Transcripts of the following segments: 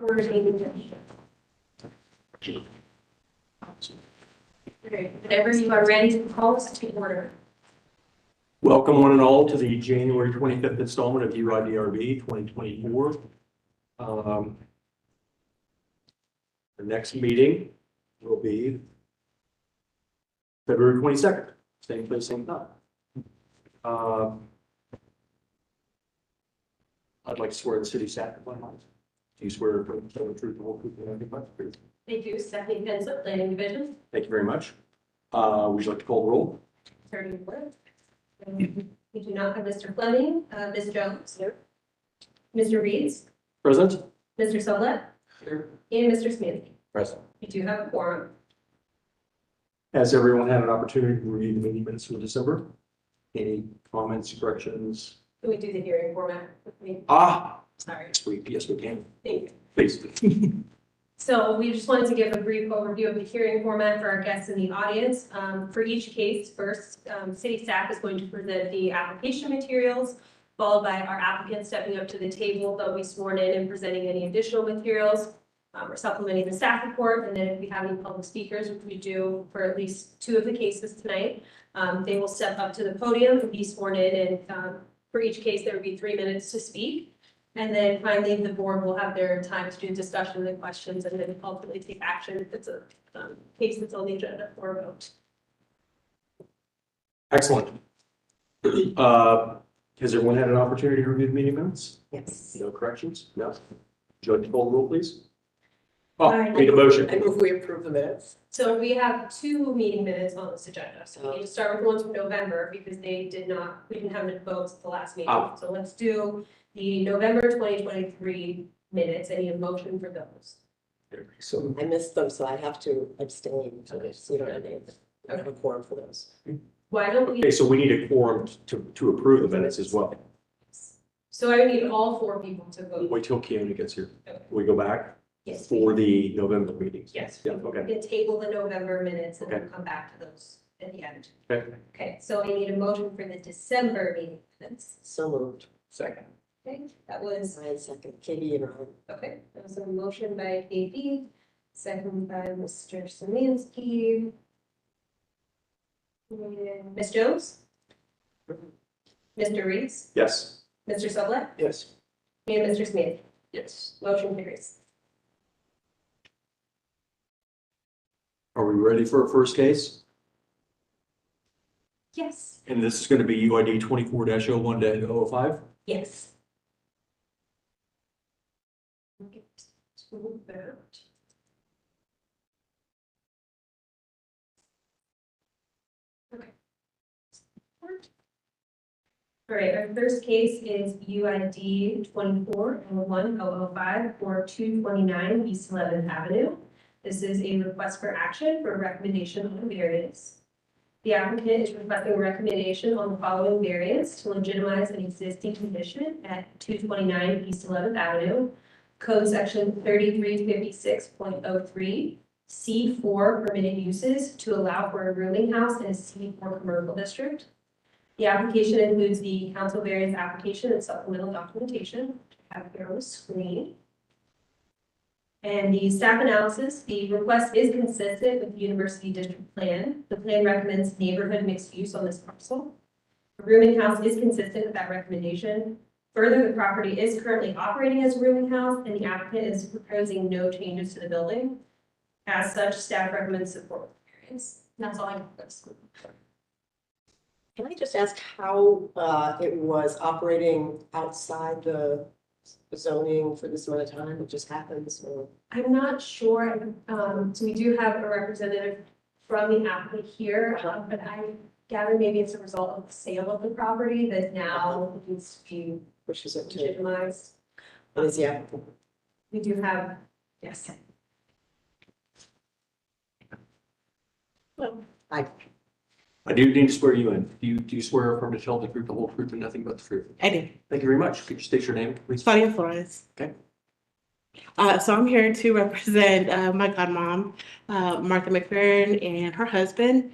Or maybe. Whenever you are ready to call us to order. Welcome one and all to the January 25th installment of UIDRB 2024. The next meeting will be February 22nd, same place, same time. I'd like to swear the city staff at one month. Do you swear to tell the truth, the whole truth, and nothing but the truth? Thank you, Stephanie Vincent, Planning Division. Thank you very much. Would you like to call the roll? Attorney Wood. We do not have Mr. Fleming, Ms. Jones. Here. Mr. Reeds, Present? Mr. Solet, Here. and Mr. Smith. Present. We do have a quorum. Has everyone had an opportunity to review the meeting minutes from December? Any comments, corrections? Can we do the hearing format with me? Sorry. Yes, we can. Thank you. Please. So we just wanted to give a brief overview of the hearing format for our guests in the audience. For each case, first, city staff is going to present the application materials, followed by our applicant stepping up to the table. They'll be sworn in and presenting any additional materials. We're supplementing the staff report, and then if we have any public speakers, which we do for at least 2 of the cases tonight, they will step up to the podium and be sworn in, and for each case, there will be 3 minutes to speak. And then finally, the board will have their time to do discussion and questions, and then ultimately take action if it's a case that's on the agenda for a vote. Excellent. Has everyone had an opportunity to review the meeting minutes? Yes. No corrections? No. Would you like to call the roll, please? Aye. Need a motion. I move we approve the minutes. So we have 2 meeting minutes on this agenda. So we need to start with the ones from November because we didn't have any votes at the last meeting. So let's do the November 2023 minutes. I need a motion for those. So I missed them, so I have to abstain. So you don't have any, I don't have a quorum for those. Why don't we? Okay, so we need a quorum to approve the minutes as well. So I would need all 4 people to vote. Wait till Keone gets here. Okay. We go back Yes. for the November meetings. Yes. Yeah, okay. We can table the November minutes and then Okay. come back to those at the end. Okay. Okay, so I need a motion for the December meeting minutes. So moved. Second. Okay, that was, Ryan second, Katie and Ryan. okay, that was a motion by KB, second by Mr. Samansky. And Ms. Jones? Mr. Reeds? Yes. Mr. Sublette? Yes. And Mr. Smith? Yes. Motion carries. Are we ready for our first case? Yes. And this is going to be UID 24-01-005. Yes. Get to that. Okay. All right, our first case is UID 24-01-005 for 229 East 11th Avenue. This is a request for action for recommendation on variance. The applicant is requesting a recommendation on the following variance to legitimize an existing condition at 229 East 11th Avenue, Code Section 3356.03, C4 permitted uses to allow for a rooming house in a C4 commercial district. The application includes the council variance application and supplemental documentation, I have here on the screen. And the staff analysis, the request is consistent with the University District Plan. The plan recommends neighborhood mixed use on this parcel. The rooming house is consistent with that recommendation. Further, the property is currently operating as a rooming house, and the applicant is proposing no changes to the building. As such, staff recommends support of the variance. And that's all I have for this. Can I just ask how it was operating outside the zoning for this amount of time? It just happens or? I'm not sure, so we do have a representative from the applicant here, but I gather maybe it's a result of the sale of the property that now needs to be Pushes it to, legitimized. what is the applicant? We do have, yes. Well, I do need to swear you in. Do you swear affirm to tell the truth, the whole truth, and nothing but the truth? I do. Thank you very much. Could you state your name, please? Claudia Flores. Okay. So I'm here to represent my godmom, Martha McFerrin, and her husband.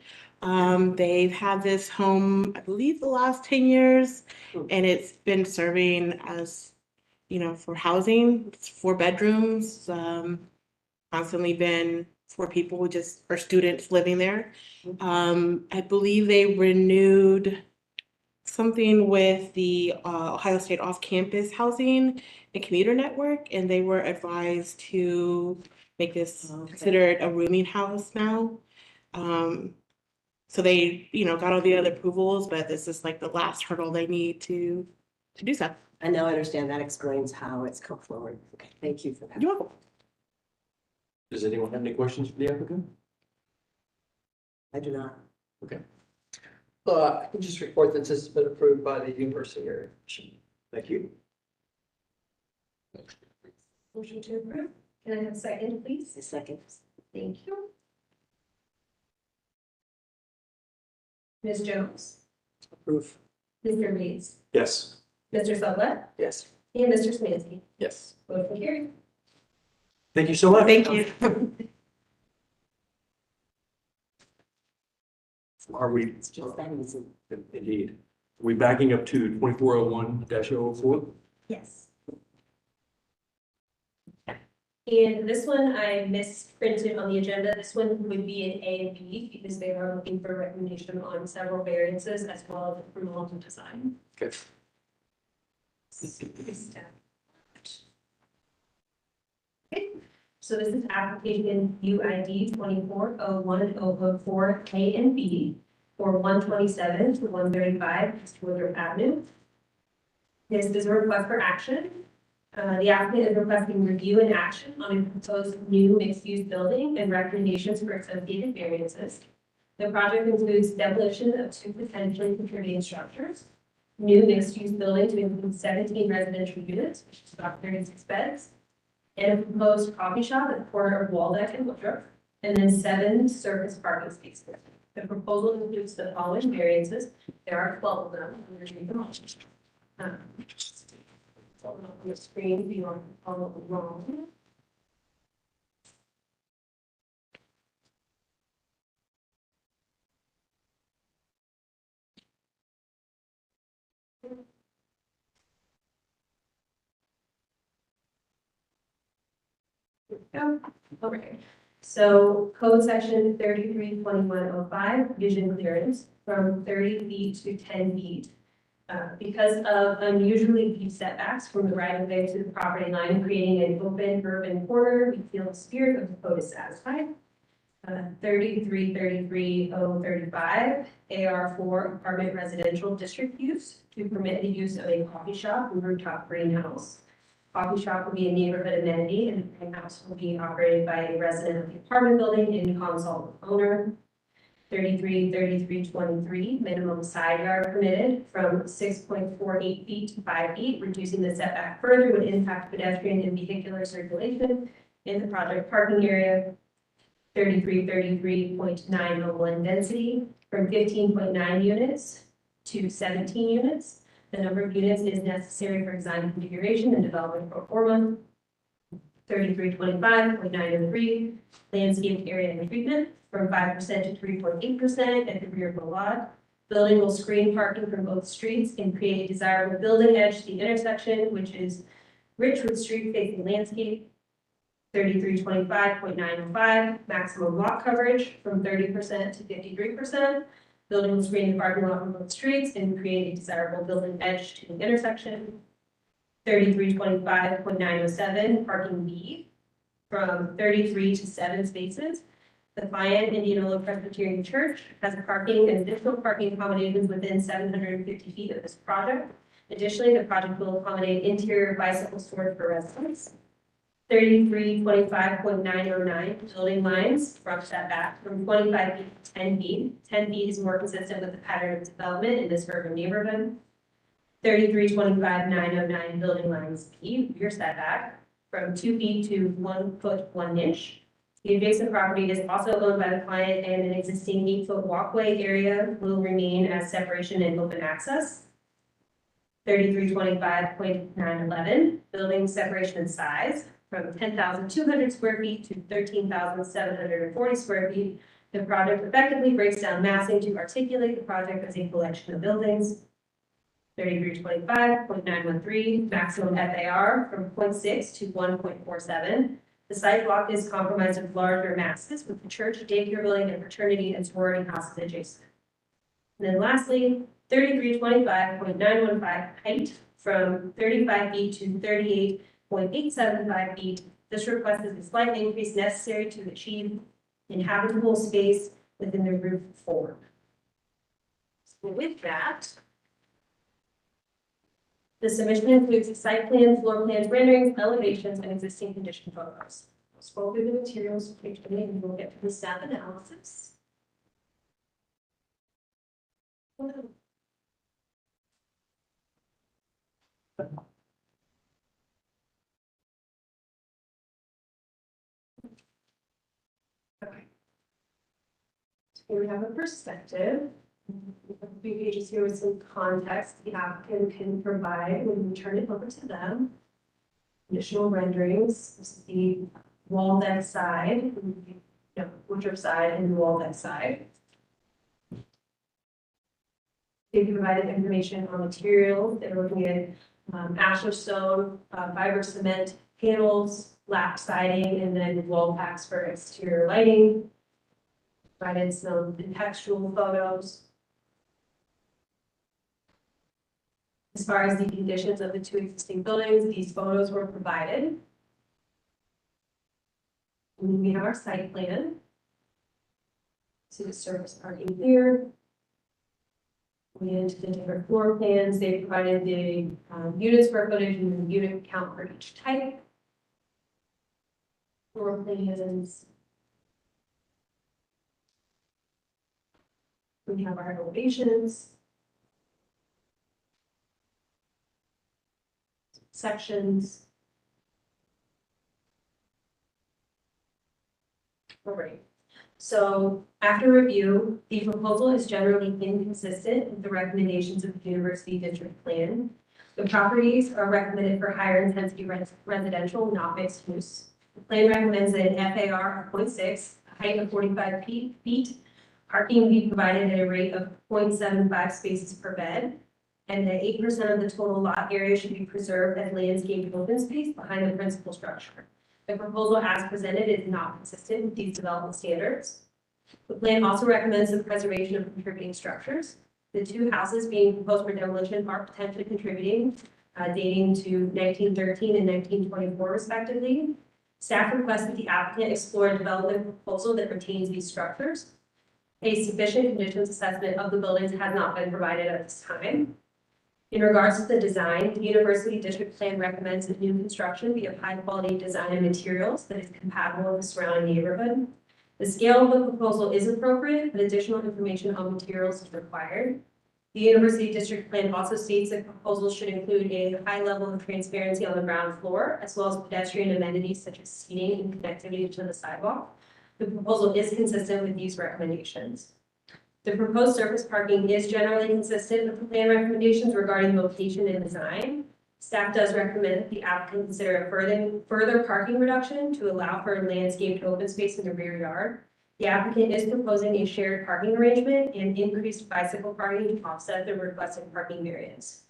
They've had this home, I believe, the last 10 years, and it's been serving as for housing. It's 4 bedrooms, constantly been for people just, for students living there. I believe they renewed something with the Ohio State off-campus housing and commuter network, and they were advised to make this considered a rooming house now. So they, got all the other approvals, but this is like the last hurdle they need to do so. I now understand that explains how it's come forward. Okay, thank you for that. You're welcome. Does anyone have any questions for the applicant? I do not. I can just report that this has been approved by the University Area Commission. Thank you. Motion to approve. Can I have a second, please? A second. Thank you. Ms. Jones, Approve. Mr. Reeves, Yes. Mr. Sublette, Yes. and Mr. Smansky. Yes. Motion carried. Thank you so much. Thank you. Are we, It's just that easy. indeed, are we backing up to 2401-004? Yes. And this one I misprinted on the agenda. This one would be an A and B because they are looking for recommendation on several variances as well as approval of design. Okay. Okay, so this is application UID 2401004 A and B for 127 to 135 East Woodruff Avenue. This is a request for action. The applicant is requesting review and action on a proposed new mixed-use building and recommendations for associated variances. The project includes demolition of 2 potentially contributing structures, new mixed-use building to include 17 residential units, which is about 36 beds, and a proposed coffee shop at the corner of Waldeck and Woodruff, and then 7 surface parking spaces. The proposal includes the following variances. There are 12 of them. I'm going to read them all. On the screen if you want to follow along. Okay, so code section 332105, vision clearance from 30 feet to 10 feet. Because of unusually deep setbacks from the right of way to the property line, creating an open urban corridor, we feel the spirit of the code is satisfied. 3333035 AR4 apartment residential district use to permit the use of a coffee shop and rooftop greenhouse. Coffee shop will be a neighborhood amenity, and the greenhouse will be operated by a resident of the apartment building in consult with owner. 333323, minimum side yard permitted from 6.48 feet to 5 feet, reducing the setback further would impact pedestrian and vehicular circulation in the project parking area. 3333.901 density from 15.9 units to 17 units. The number of units is necessary for design configuration and development pro forma. 3325.903, landscape area and treatment from 5% to 3.8% at the rear of the lot. Building will screen parking from both streets and create a desirable building edge to the intersection, which is rich with street facing landscape. 3325.905, maximum lot coverage from 30% to 53%. Building will screen the parking lot from both streets and create a desirable building edge to the intersection. 3325.907, parking B from 33 to 7 spaces. The Client Indianola Presbyterian Church has parking and additional parking accommodations within 750 feet of this project. Additionally, the project will accommodate interior bicycle storage for residents. 3325.909, building lines from setback from 25 feet to 10 feet. 10 feet is more consistent with the pattern of development in this urban neighborhood. 3325.909, building lines P, rear setback from 2 feet to 1 foot 1 inch. The adjacent property is also owned by the client, and an existing 8-foot walkway area will remain as separation and open access. 3325.911, building separation and size from 10,200 square feet to 13,740 square feet. The project effectively breaks down massing to articulate the project as a collection of buildings. 3325.913, maximum FAR from 0.6 to 1.47. The sidewalk is compromised with larger masses with the church, daycare building, and fraternity and sorority houses adjacent. And then lastly, 3325.915 height from 35 feet to 38.875 feet. This request is a slight increase necessary to achieve inhabitable space within the roof form. So with that, the submission includes a site plan, floor plans, renderings, elevations, and existing condition photos. We'll scroll through the materials, page 20, and we'll get to the staff analysis. Okay. So here we have a perspective. A few pages here with some context the applicant can provide when we turn it over to them. Additional renderings, this is the wall deck side, woodruff side and the wall deck side. They provided information on materials. They're looking at asher stone, fiber cement panels, lap siding, and then wall packs for exterior lighting. Provided some contextual photos. As far as the conditions of the two existing buildings, these photos were provided. And then we have our site plan. See the surface parking here. We get into the different floor plans. They provided the unit square footage and the unit count for each type. Floor plans. We have our elevations. Sections. All right. So after review, the proposal is generally inconsistent with the recommendations of the University District Plan. The properties are recommended for higher intensity residential, not mixed use. The plan recommends an FAR of 0.6, a height of 45 feet, parking be provided at a rate of 0.75 spaces per bed, and that 8% of the total lot area should be preserved as landscaped open space behind the principal structure. The proposal as presented is not consistent with these development standards. The plan also recommends the preservation of contributing structures. The two houses being proposed for demolition are potentially contributing, dating to 1913 and 1924 respectively. Staff requests that the applicant explore a development proposal that retains these structures. A sufficient conditions assessment of the buildings has not been provided at this time. In regards to the design, the University District Plan recommends that new construction be of high quality design and materials that is compatible with the surrounding neighborhood. The scale of the proposal is appropriate, but additional information on materials is required. The University District Plan also states that proposals should include a high level of transparency on the ground floor, as well as pedestrian amenities such as seating and connectivity to the sidewalk. The proposal is consistent with these recommendations. The proposed surface parking is generally consistent with the plan recommendations regarding location and design. Staff does recommend that the applicant consider a further parking reduction to allow for landscaped open space in the rear yard. The applicant is proposing a shared parking arrangement and increased bicycle parking to offset the requested parking variance.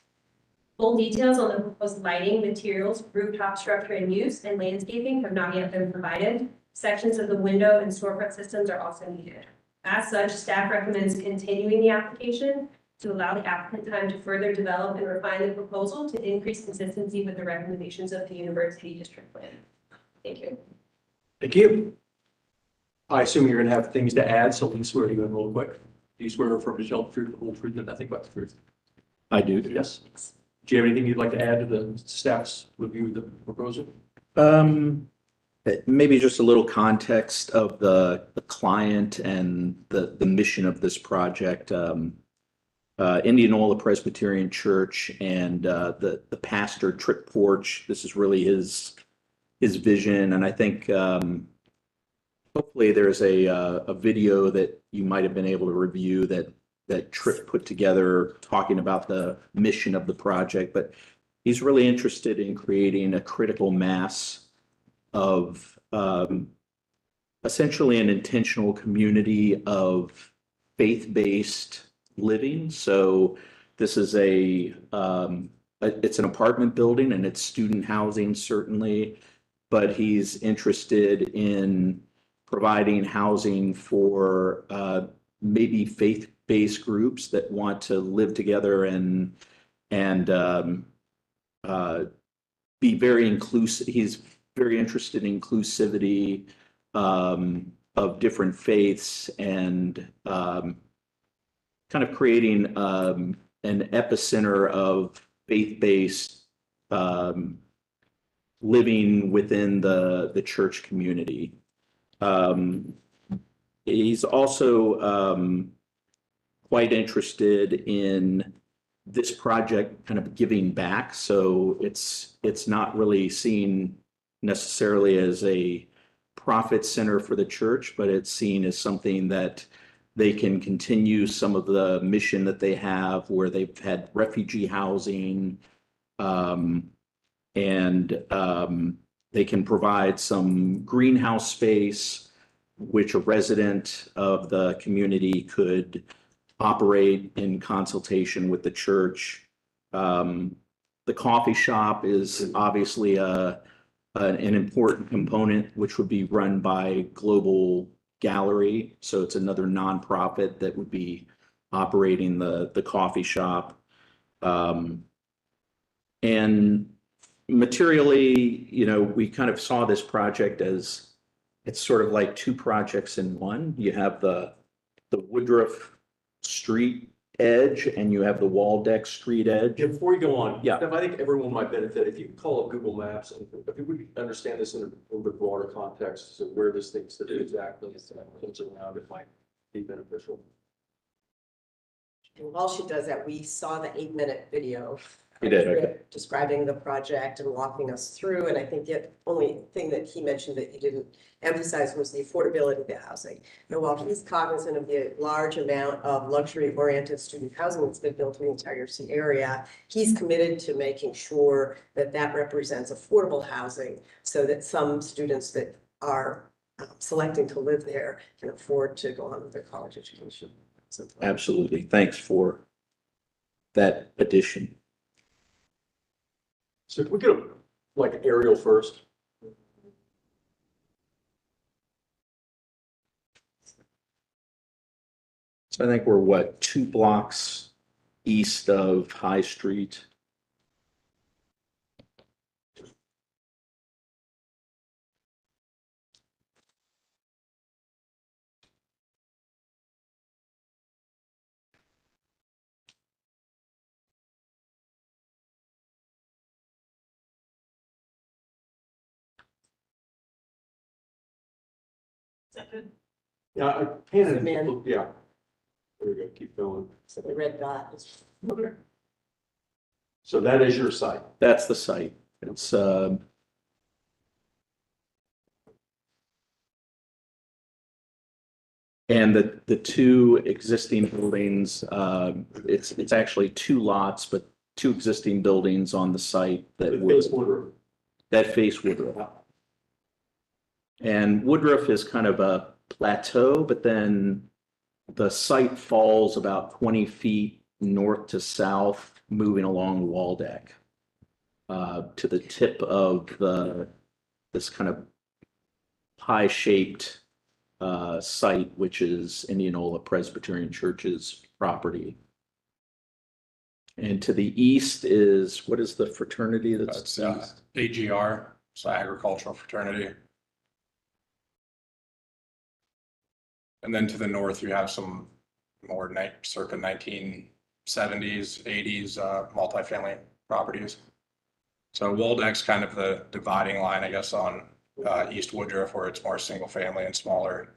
Full details on the proposed lighting, materials, rooftop structure and use, and landscaping have not yet been provided. Sections of the window and storefront systems are also needed. As such, staff recommends continuing the application to allow the applicant time to further develop and refine the proposal to increase consistency with the recommendations of the University District Plan. Thank you. Thank you. I assume you're going to have things to add, so please swear to you in real quick. Do you swear to affirm to tell the truth, the whole truth, and nothing but the truth? I do. Yes. Do you have anything you'd like to add to the staff's review of the proposal? Maybe just a little context of the client and the mission of this project. Indianola Presbyterian Church and the pastor Trick Porch. This is really his vision, and I think hopefully there's a video that you might have been able to review that Trick put together talking about the mission of the project. But he's really interested in creating a critical mass of essentially an intentional community of faith-based living. So This is it's an apartment building and it's student housing certainly, but he's interested in providing housing for maybe faith-based groups that want to live together and be very inclusive. He's very interested in inclusivity of different faiths and kind of creating an epicenter of faith-based living within the church community. He's also quite interested in this project kind of giving back. So it's not really seen necessarily as a profit center for the church, but it's seen as something that they can continue some of the mission that they have where they've had refugee housing, and they can provide some greenhouse space, which a resident of the community could operate in consultation with the church. The coffee shop is obviously an important component, which would be run by Global Gallery. So it's another nonprofit that would be operating the coffee shop. And materially, we kind of saw this project as it's sort of like two projects in one. You have the Woodruff Street edge and you have the Waldeck Street edge. Yeah, before you go on, Yeah. Steph, I think everyone might benefit if you could call up Google Maps and if we could understand this in a little bit broader context, so where this thing's to do exactly, what's around it might be beneficial. And while she does that, we saw the 8-minute video. You did, okay. Describing the project and walking us through, and I think the only thing that he mentioned that he didn't emphasize was the affordability of the housing. And while he's cognizant of the large amount of luxury-oriented student housing that's been built in the entire area, he's committed to making sure that that represents affordable housing so that some students that are selecting to live there can afford to go on with their college education. So, Absolutely. Thanks for that addition. So if we get like an aerial first. So I think we're 2 blocks east of High Street. Yeah, I can, Zoom in. yeah. There we go, keep going. so the red dot is. Okay. So that is your site. That's the site. It's and the 2 existing buildings, it's actually 2 lots, but 2 existing buildings on the site that face Woodruff. And Woodruff is kind of a plateau, but then the site falls about 20 feet north to south, moving along Waldeck to the tip of this kind of pie-shaped site, which is Indianola Presbyterian Church's property. And to the east is, what is the fraternity that's It's AGR, so agricultural fraternity. And then to the north, you have some more circa 1970s, 80s multifamily properties. So Waldeck's kind of the dividing line, I guess, on East Woodruff, where it's more single family and smaller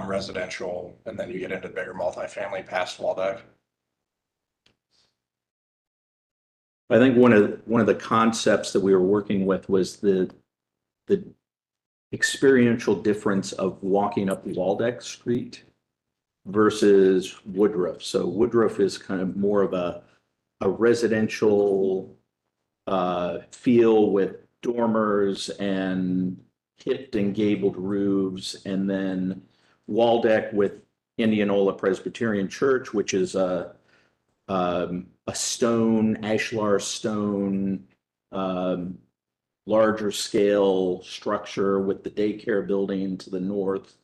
residential, and then you get into bigger multifamily past Waldeck. I think one of the concepts that we were working with was the experiential difference of walking up Waldeck Street versus Woodruff. So Woodruff is kind of more of a residential feel with dormers and hipped and gabled roofs, and then Waldeck with Indianola Presbyterian Church, which is a a stone, ashlar stone, larger scale structure with the daycare building to the north.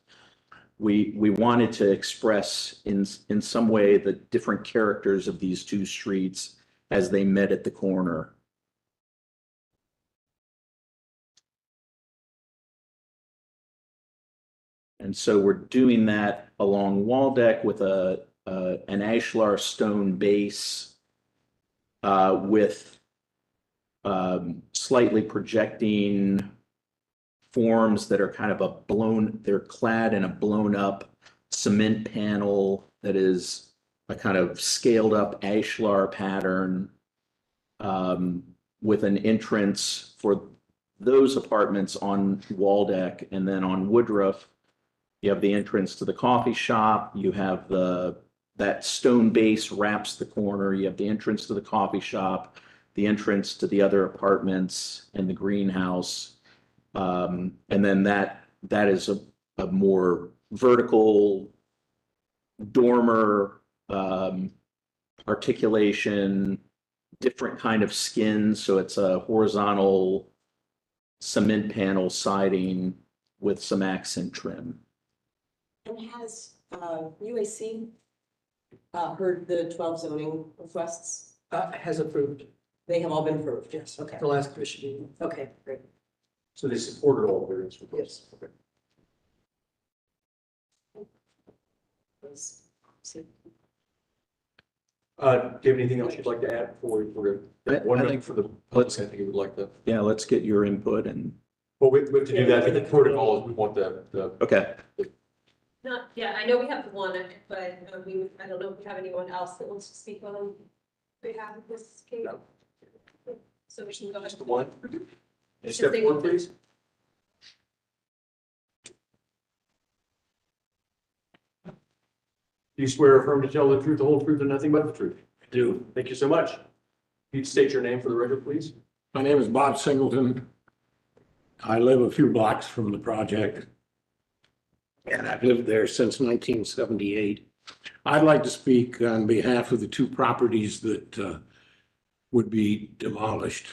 We wanted to express in some way the different characters of these two streets as they met at the corner. And so we're doing that along Waldeck with an ashlar stone base with slightly projecting forms that are kind of they're clad in a blown up cement panel that is a kind of scaled up ashlar pattern with an entrance for those apartments on Waldeck, and then on Woodruff, you have the entrance to the coffee shop. You have that stone base wraps the corner. You have the entrance to the coffee shop, the entrance to the other apartments and the greenhouse. And then that is a more vertical dormer articulation, different kind of skin. So it's a horizontal cement panel siding with some accent trim. And has UAC heard the 12 zoning requests? Has approved, They have all been approved? yes, Okay, the last commission meeting. okay, great. So they supported all variance requests? Yes. Okay. See. Do you have anything else you'd like to add before we're one I minute think for the public? I think you would like to. Yeah, let's get your input and, Well, we have to do that. I think the protocol is we want the okay. Not, yeah, I know we have one, but I don't know if we have anyone else that wants to speak on behalf of this case. No. So we should go ahead. just the one. Just Step say- forward, please. Do you swear or affirm to tell the truth, the whole truth, and nothing but the truth? I do. Thank you so much. You'd state your name for the record, please. My name is Bob Singleton. I live a few blocks from the project. And I've lived there since 1978. I'd like to speak on behalf of the two properties that would be demolished.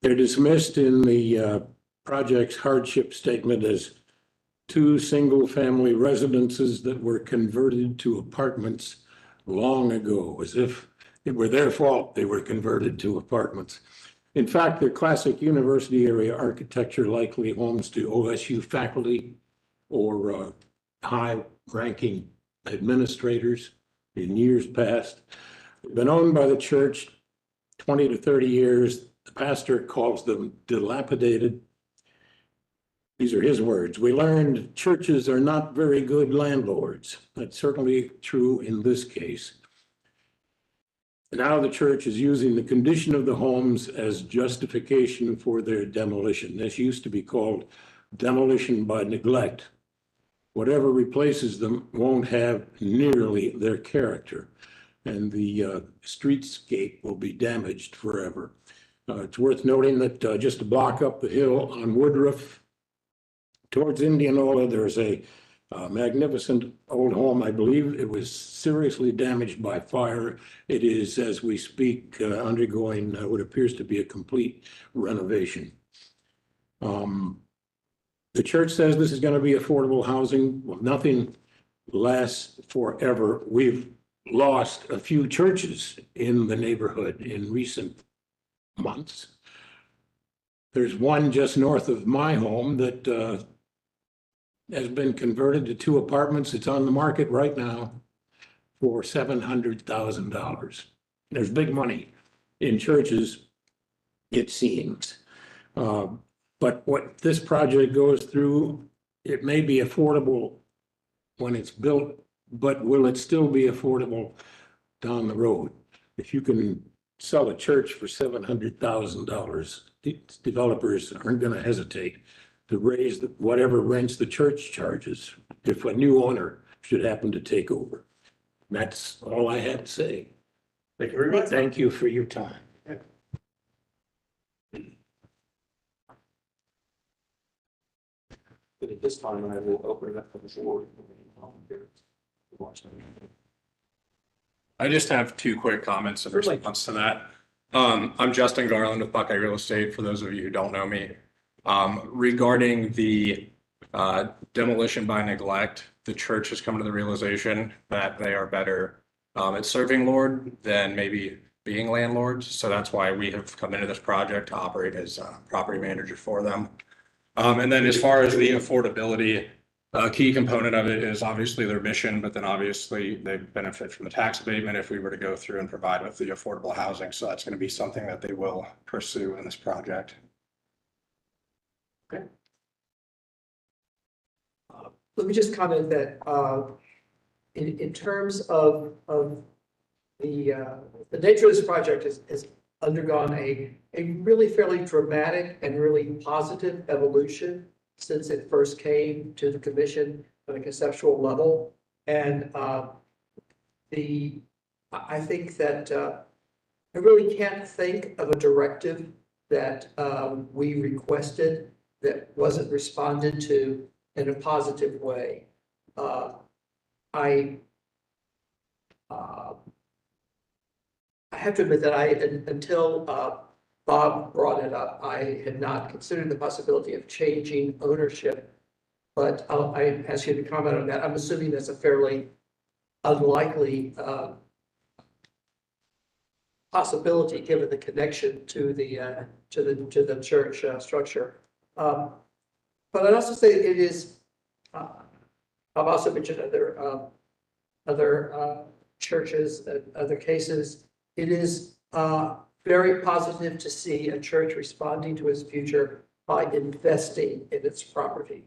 They're dismissed in the project's hardship statement as two single-family residences that were converted to apartments long ago, as if it were their fault they were converted to apartments. In fact, they're classic university area architecture, likely homes to OSU faculty or high-ranking administrators in years past. They've been owned by the church 20 to 30 years. The pastor calls them dilapidated. These are his words. We learned churches are not very good landlords. That's certainly true in this case. Now the church is using the condition of the homes as justification for their demolition. This used to be called demolition by neglect. Whatever replaces them won't have nearly their character, and the streetscape will be damaged forever. It's worth noting that just a block up the hill on Woodruff towards Indianola, there's a magnificent old home. I believe it was seriously damaged by fire. It is, as we speak, undergoing what appears to be a complete renovation. The church says this is going to be affordable housing. Well, nothing lasts forever. We've lost a few churches in the neighborhood in recent months. There's one just north of my home that has been converted to two apartments. It's on the market right now for $700,000. There's big money in churches, it seems. But what this project goes through, it may be affordable when it's built, but will it still be affordable down the road? If you can sell a church for $700,000, developers aren't going to hesitate to raise whatever rents the church charges if a new owner should happen to take over. That's all I had to say. Thank you very much. Thank you for your time. At this time, I will open it up for the floor. I just have two quick comments in response to that. I'm Justin Garland with Buckeye Real Estate, for those of you who don't know me. Regarding the demolition by neglect, the church has come to the realization that they are better at serving Lord than maybe being landlords. So that's why we have come into this project to operate as a property manager for them. And then as far as the affordability, a key component of it is obviously their mission, but then obviously they benefit from the tax abatement if we were to go through and provide with the affordable housing. So that's going to be something that they will pursue in this project. Let me just comment that in terms of the nature of this project has undergone a really fairly dramatic and really positive evolution since it first came to the commission on a conceptual level. And I think that I really can't think of a directive that we requested that wasn't responded to in a positive way. I have to admit that until Bob brought it up, I had not considered the possibility of changing ownership. But I ask you to comment on that. I'm assuming that's a fairly unlikely possibility given the connection to the church structure. But I'd also say it is. I've also mentioned other churches and other cases. It is very positive to see a church responding to its future by investing in its property,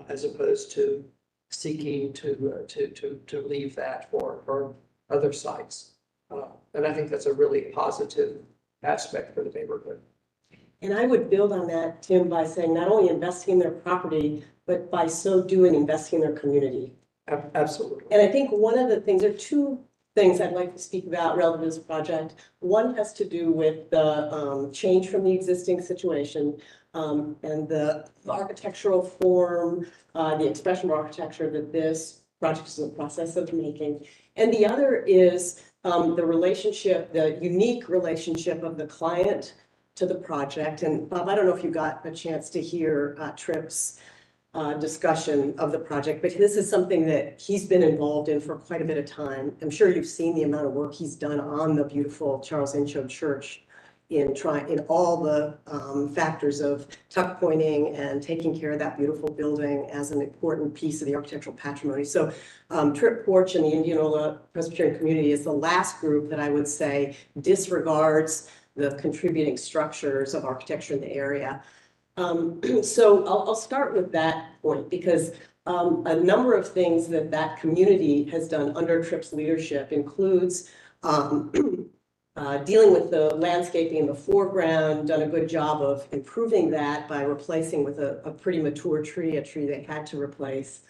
as opposed to seeking to leave that for other sites. And I think that's a really positive aspect for the neighborhood. And I would build on that, Tim, by saying not only investing in their property, but by so doing, investing in their community. Absolutely. And I think one of the things, there are two things I'd like to speak about relative to this project. One has to do with the change from the existing situation and the architectural form, the expression of architecture that this project is in the process of making. And the other is the relationship, the unique relationship of the client to the project. And Bob, I don't know if you got a chance to hear Tripp's discussion of the project, but this is something that he's been involved in for quite a bit of time. I'm sure you've seen the amount of work he's done on the beautiful Charles Inchode Church in all the factors of tuck pointing and taking care of that beautiful building as an important piece of the architectural patrimony. So Tripp Porch and the Indianola Presbyterian community is the last group that I would say disregards the contributing structures of architecture in the area. So I'll start with that point because a number of things that community has done under Tripp's leadership includes dealing with the landscaping in the foreground, done a good job of improving that by replacing with a pretty mature tree, a tree they had to replace.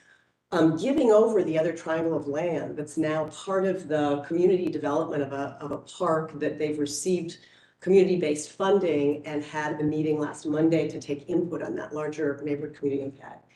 Giving over the other triangle of land that's now part of the community development of a park that they've received community-based funding and had a meeting last Monday to take input on that larger neighborhood community impact.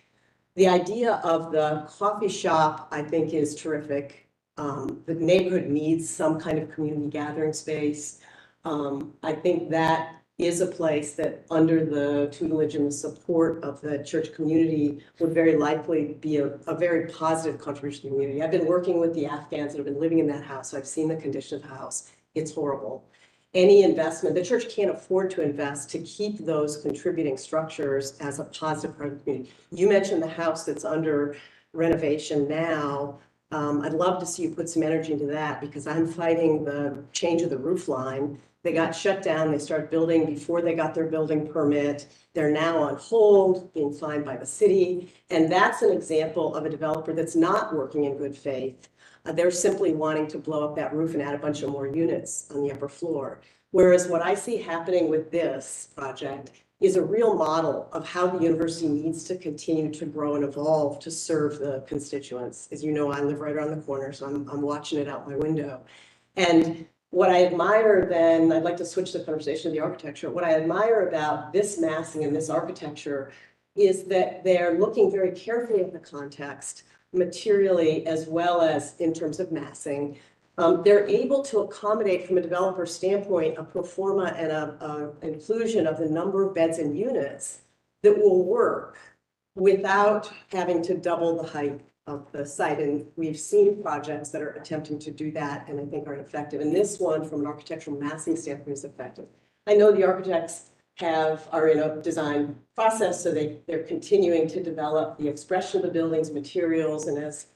The idea of the coffee shop, I think, is terrific. The neighborhood needs some kind of community gathering space. I think that is a place that under the tutelage and the support of the church community would very likely be a very positive contribution to the community. I've been working with the Afghans that have been living in that house, so I've seen the condition of the house. It's horrible. Any investment, the church can't afford to invest to keep those contributing structures as a positive part of the community. You mentioned the house that's under renovation now. I'd love to see you put some energy into that because I'm fighting the change of the roof line. They got shut down. They started building before they got their building permit. They're now on hold, being fined by the city. And that's an example of a developer that's not working in good faith. They're simply wanting to blow up that roof and add a bunch of more units on the upper floor. Whereas what I see happening with this project is a real model of how the university needs to continue to grow and evolve to serve the constituents. As you know, I live right around the corner, so I'm watching it out my window. And what I admire then, I'd like to switch the conversation to the architecture. What I admire about this massing and this architecture is that they're looking very carefully at the context, materially as well as in terms of massing, they're able to accommodate from a developer standpoint, a pro forma and a inclusion of the number of beds and units that will work without having to double the height of the site. And we've seen projects that are attempting to do that and I think are effective. And this one, from an architectural massing standpoint, is effective. I know the architects are in a design process, so they're continuing to develop the expression of the building's materials. And as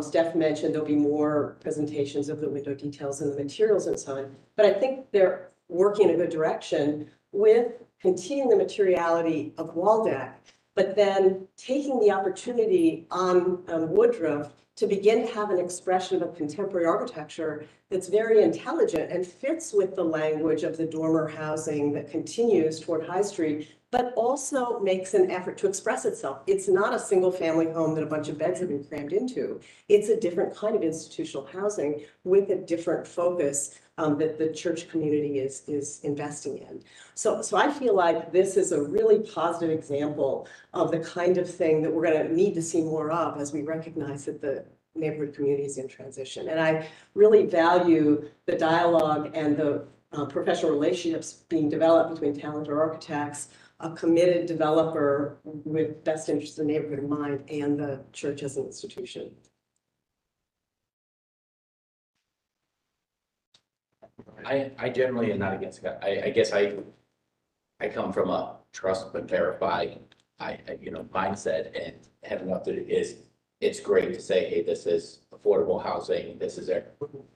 Steph mentioned, there'll be more presentations of the window details and the materials and so on. But I think they're working in a good direction with continuing the materiality of Waldeck, but then taking the opportunity on Woodruff to begin to have an expression of contemporary architecture that's very intelligent and fits with the language of the dormer housing that continues toward High Street, but also makes an effort to express itself. It's not a single family home that a bunch of beds have been crammed into. It's a different kind of institutional housing with a different focus that the church community is investing in. So I feel like this is a really positive example of the kind of thing that we're going to need to see more of as we recognize that the neighborhood community is in transition. And I really value the dialogue and the professional relationships being developed between talented architects, a committed developer with best interest of the neighborhood in mind, and the church as an institution. I generally am not against it. I guess I come from a trust but verify, mindset, and having up to it's great to say, hey, this is affordable housing, this is there.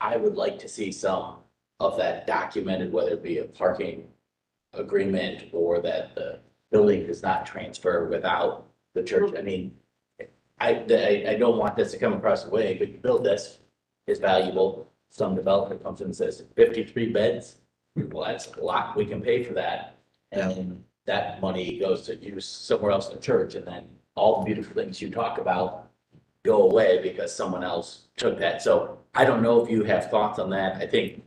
I would like to see some of that documented, whether it be a parking agreement or that the building does not transfer without the church. I mean, I don't want this to come across the way, but you build this, it's valuable. Some developer comes in and says 53 beds. Well, that's a lot. We can pay for that. And that money goes to use somewhere else in the church. And then all the beautiful things you talk about go away because someone else took that. So I don't know if you have thoughts on that. I think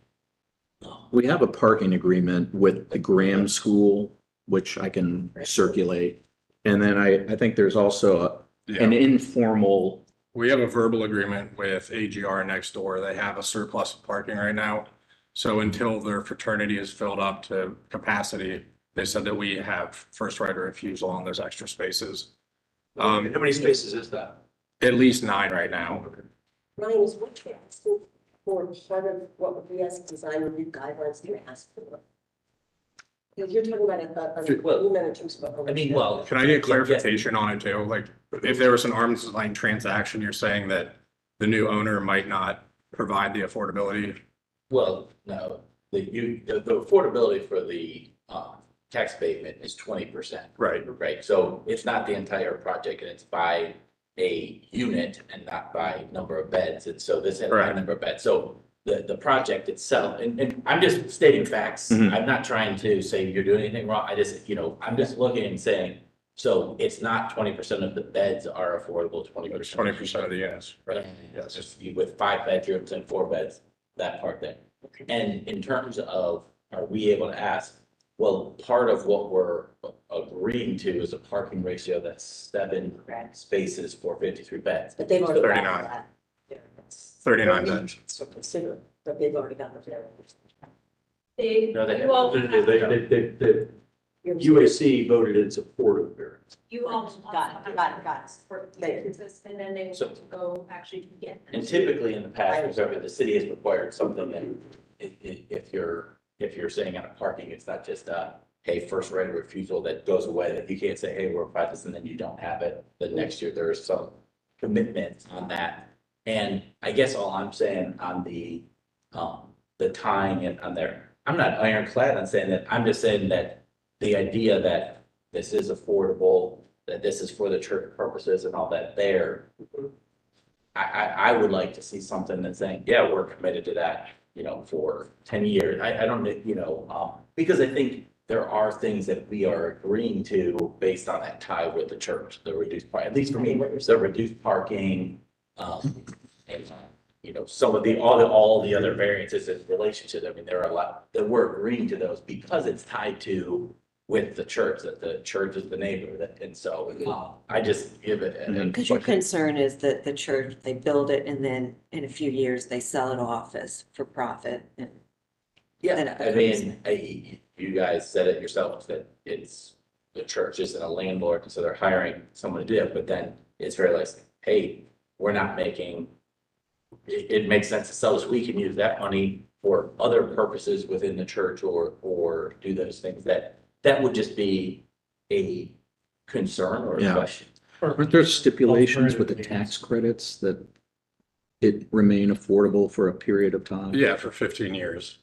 We have a parking agreement with the Graham School, which I can circulate. And then I think there's also an informal. We have a verbal agreement with AGR next door. They have a surplus of parking right now. So until their fraternity is filled up to capacity, they said that we have first right of refusal on those extra spaces. How many spaces is that? At least 9 right now. Ryan, is what you're asking for part of what we as design review guidelines can ask for? Because you're talking about an agreement in terms of. I mean, well, Can I get clarification on it too? Like, if there was an arm's length transaction, you're saying that the new owner might not provide the affordability? well, no, the affordability for the tax abatement is 20%. Right. Right, so it's not the entire project, and it's by a unit and not by number of beds, and so this has a Right. number of beds, so the project itself, and I'm just stating facts. Mhm. I'm not trying to say you're doing anything wrong, I just, I'm just looking and saying, so it's not 20% of the beds are affordable, 20%. 20% of the units. Right, yes, just with 5 bedrooms and 4 beds, that part there. And in terms of, are we able to ask, well, part of what we're agreeing to is a parking ratio that's 7 spaces for 53 beds. But they've already. got 39. that. Yeah. 39 beds. So consider that they've already got the variance. No, they You all, The UAC voted in support of variance. you all. Got it. For the Thank you. variances, and then they So- want to go actually get them. And typically in the past, whenever the city has required something, and if you're saying on a parking, it's not just hey, first right of refusal that goes away, that you can't say, hey, we're about this, and then you don't have it. The next year, there is some commitment on that. And I guess all I'm saying on the tying it on there, I'm not ironclad on saying that, I'm just saying that the idea that this is affordable, that this is for the church purposes and all that there, I would like to see something that's saying, yeah, we're committed to that, for 10 years. I don't, because I think there are things that we are agreeing to based on that tie with the church, the reduced parking, at least for me, the reduced parking, and, some of all the other variances in relation to them. I mean, there are a lot that we're agreeing to those because it's tied to with the church, that the church is the neighbor, and so, I just give it. Because your concern is that the church, they build it and then in a few years, they sell it off as for profit and. Yeah, I mean, you guys said it yourselves, that it's, the church isn't a landlord, so they're hiring someone to do it, but then it's very like, hey, we're not making. It makes sense to sell this, we can use that money for other purposes within the church or do those things, that would just be a concern or a Yeah. question. Aren't there stipulations with the tax credits that it remain affordable for a period of time? Yeah, for 15 years.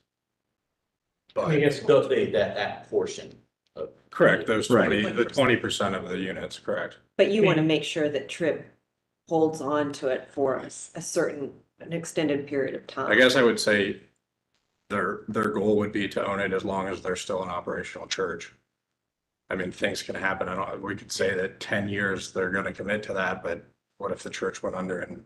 But, Those, that portion of. correct, those Right. 20% of the units, correct. But you want to make sure that Trip holds on to it for a certain, an extended period of time. I guess I would say their goal would be to own it as long as they're still an operational church. I mean, things can happen. We could say that 10 years, they're gonna commit to that, but what if the church went under in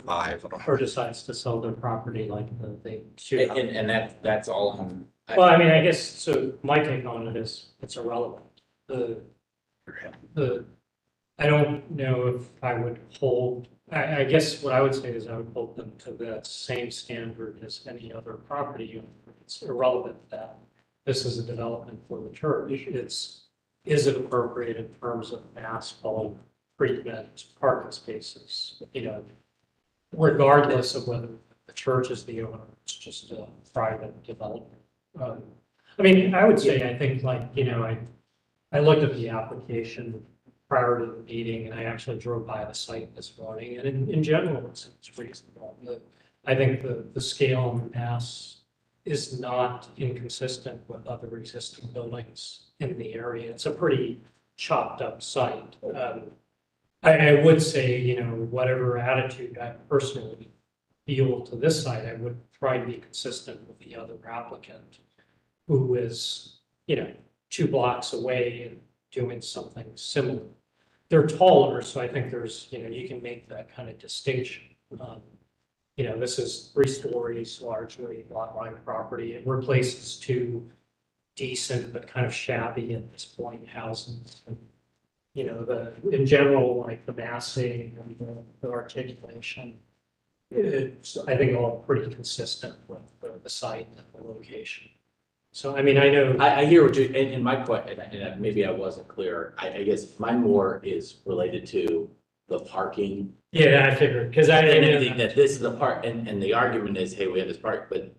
5? Or decides to sell their property like they shoot. And that's all. Well, I mean, I guess, so my take on it is, it's irrelevant. I don't know if I would hold, I guess what I would say is I would hold them to that same standard as any other property unit. It's irrelevant that this is a development for the church. Is it appropriate in terms of asphalt treatment, parking spaces, regardless of whether the church is the owner, it's just a private development. I mean, I would say, I think I looked at the application prior to the meeting and I actually drove by the site this morning and in general, it's reasonable. I think the scale and the mass is not inconsistent with other existing buildings in the area. It's a pretty chopped up site. I would say, whatever attitude I personally feel to this site, I would try to be consistent with the other applicant who is, 2 blocks away and doing something similar. They're taller, so I think there's, you can make that kind of distinction. This is 3 stories, largely lot line property. It replaces 2 decent but kind of shabby at this point houses. And, in general, like the massing and the articulation, it's, I think, all pretty consistent with the site and the location. So, I mean, I know. I hear what you, and my question, and maybe I wasn't clear, I guess mine more is related to the parking. Yeah, I figured, because I And didn't. that this is the part, and the argument is, hey, we have this park, but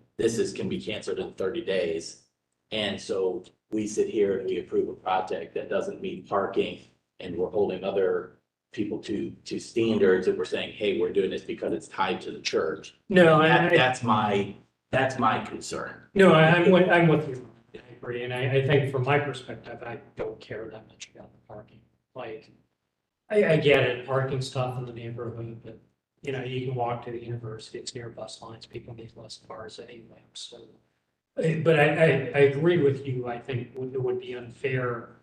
can be canceled in 30 days. And so we sit here and we approve a project that doesn't meet parking, and we're holding other people to standards, and we're saying, hey, we're doing this because it's tied to the church. No, That's my concern. No, I'm with you. I agree. And I think from my perspective, I don't care that much about the parking. Like, I get it, parking stuff in the neighborhood, but you can walk to the university, it's near bus lines, people need less cars anyway, so. But I agree with you. I think it would be unfair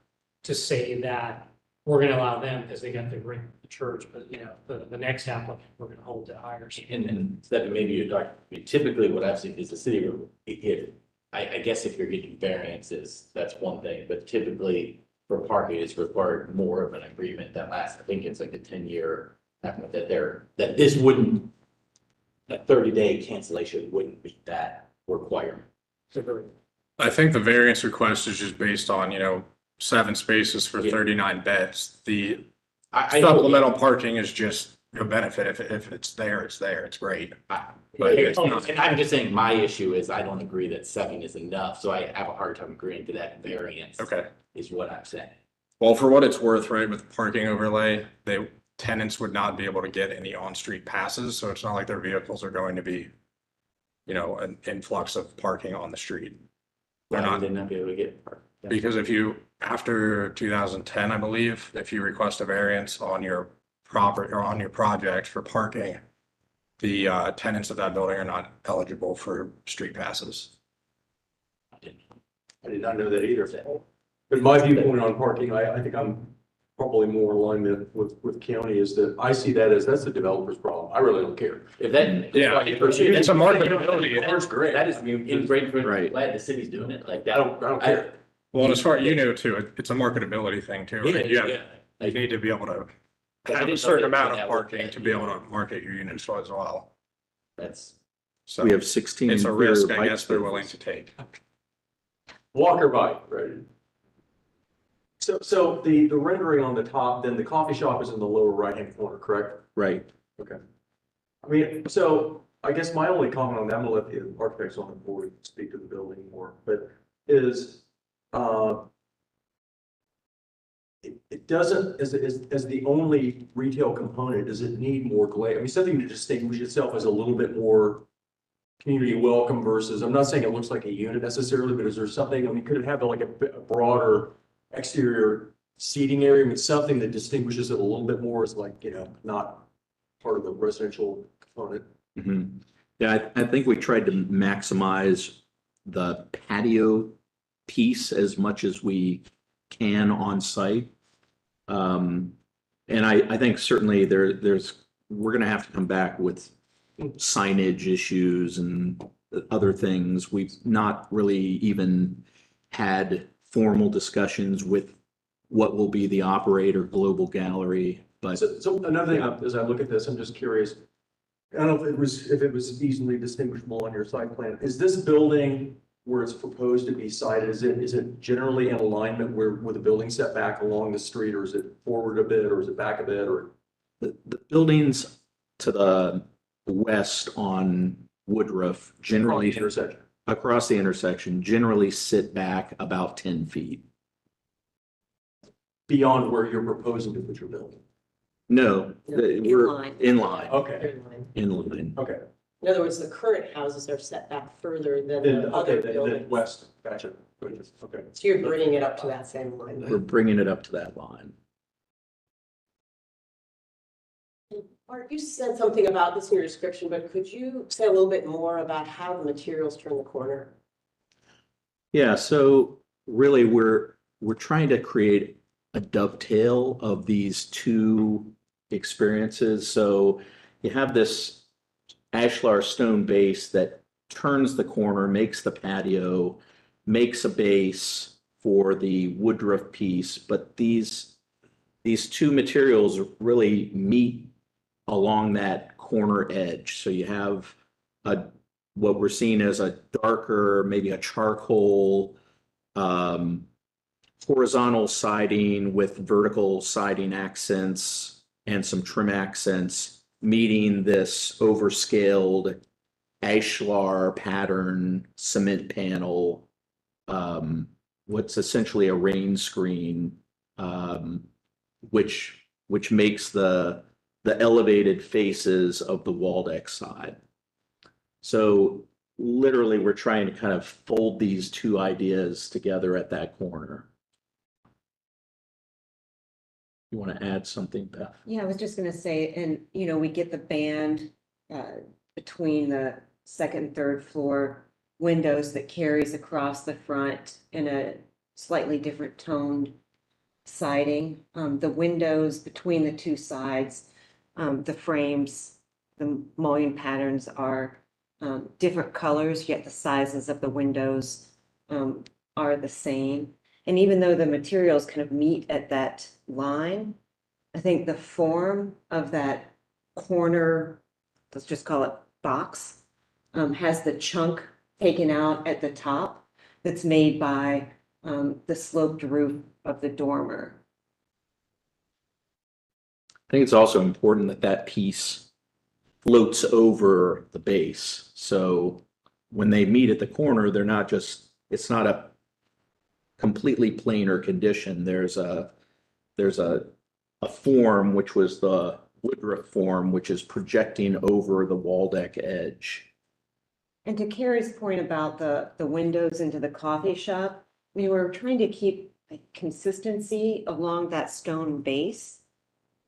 to say that we're gonna allow them because they got the agreement with the church, but the next applicant, we're gonna hold to higher. And Stephen, maybe you're talking, typically what I've seen is the city, I guess if you're getting variances, that's one thing, but typically for parking, it's required more of an agreement that lasts, I think it's like a 10-year, that this wouldn't, a 30-day cancellation wouldn't be that requirement. I think the variance request is just based on, 7 spaces for 39 beds. The supplemental parking is just a benefit. If it's there, it's there. It's great. But it's not. And I'm just saying, my issue is I don't agree that 7 is enough, so I have a hard time agreeing to that variance. Okay. Is what I'm saying. Well, for what it's worth, right, with the parking overlay, tenants would not be able to get any on-street passes, so it's not like their vehicles are going to be, an influx of parking on the street. They're Why not, would they not be able to get parked? because after 2010, I believe, if you request a variance on your property or on your project for parking, the tenants of that building are not eligible for street passes. I did not know that either. But my viewpoint on parking, I think I'm probably more aligned with county is that I see that as, that's the developer's problem. I really don't care. If that. Yeah, it's a marketability. That's great. That is great. Right. Glad the city's doing it like that. I don't care. Well, and as far as you know too, it's a marketability thing too, right? You need to be able to have a certain amount of parking to be able to market your units as well. That's, So We have 16 it's a clear risk, I bike guess, they're willing spaces. to take. Walk or bike, right? So the rendering on the top, then the coffee shop is in the lower right-hand corner, correct? Right. Okay. I mean, so I guess my only comment on that, I'm gonna let the architects on the board speak to the building more, but is, it doesn't, as the only retail component, does it need more glare? I mean, something to distinguish itself as a little bit more community welcome versus, I'm not saying it looks like a unit necessarily, but is there something, I mean, could it have like a broader exterior seating area? I mean, something that distinguishes it a little bit more is like, not part of the residential component. Mhm. Yeah, I think we tried to maximize the patio piece as much as we can on site. And I think certainly we're gonna have to come back with signage issues and other things. We've not really even had formal discussions with what will be the operator Global Gallery, but So another thing, as I look at this, I'm just curious. I don't know if it was easily distinguishable on your site plan. Is this building where it's proposed to be sited, is it generally in alignment with the building setback along the street, or is it forward a bit, or is it back a bit, or? the buildings to the west on Woodruff generally Intersection. across the intersection generally sit back about 10 feet. Beyond where you're proposing to put your building? No, we're line. in line, Okay, in line. okay. In other words, the current houses are set back further than Then, the okay, other then buildings. west, gotcha. Okay. So you're bringing it up to that same line. We're bringing it up to that line. Art, you said something about this in your description, but could you say a little bit more about how the materials turn the corner? Yeah, so really we're trying to create a dovetail of these two experiences. So you have this ashlar stone base that turns the corner, makes the patio, makes a base for the woodruff piece, but these two materials really meet along that corner edge. So you have what we're seeing as a darker, maybe a charcoal, horizontal siding with vertical siding accents and some trim accents, meeting this overscaled ashlar pattern cement panel, what's essentially a rain screen, which makes the elevated faces of the Waldeck side. So literally, we're trying to kind of fold these two ideas together at that corner. You want to add something, Beth? Yeah, I was just gonna say, and we get the band between the second and third floor windows that carries across the front in a slightly different toned siding. The windows between the two sides, the frames, the mullion patterns are different colors, yet the sizes of the windows are the same. And even though the materials kind of meet at that line, I think the form of that corner, let's just call it box, has the chunk taken out at the top that's made by the sloped roof of the dormer. I think it's also important that that piece floats over the base. So when they meet at the corner, they're not just, it's not a completely planar condition. There's a form, which was the Woodruff form, which is projecting over the Waldeck edge. And to Carrie's point about the windows into the coffee shop, we were trying to keep a consistency along that stone base.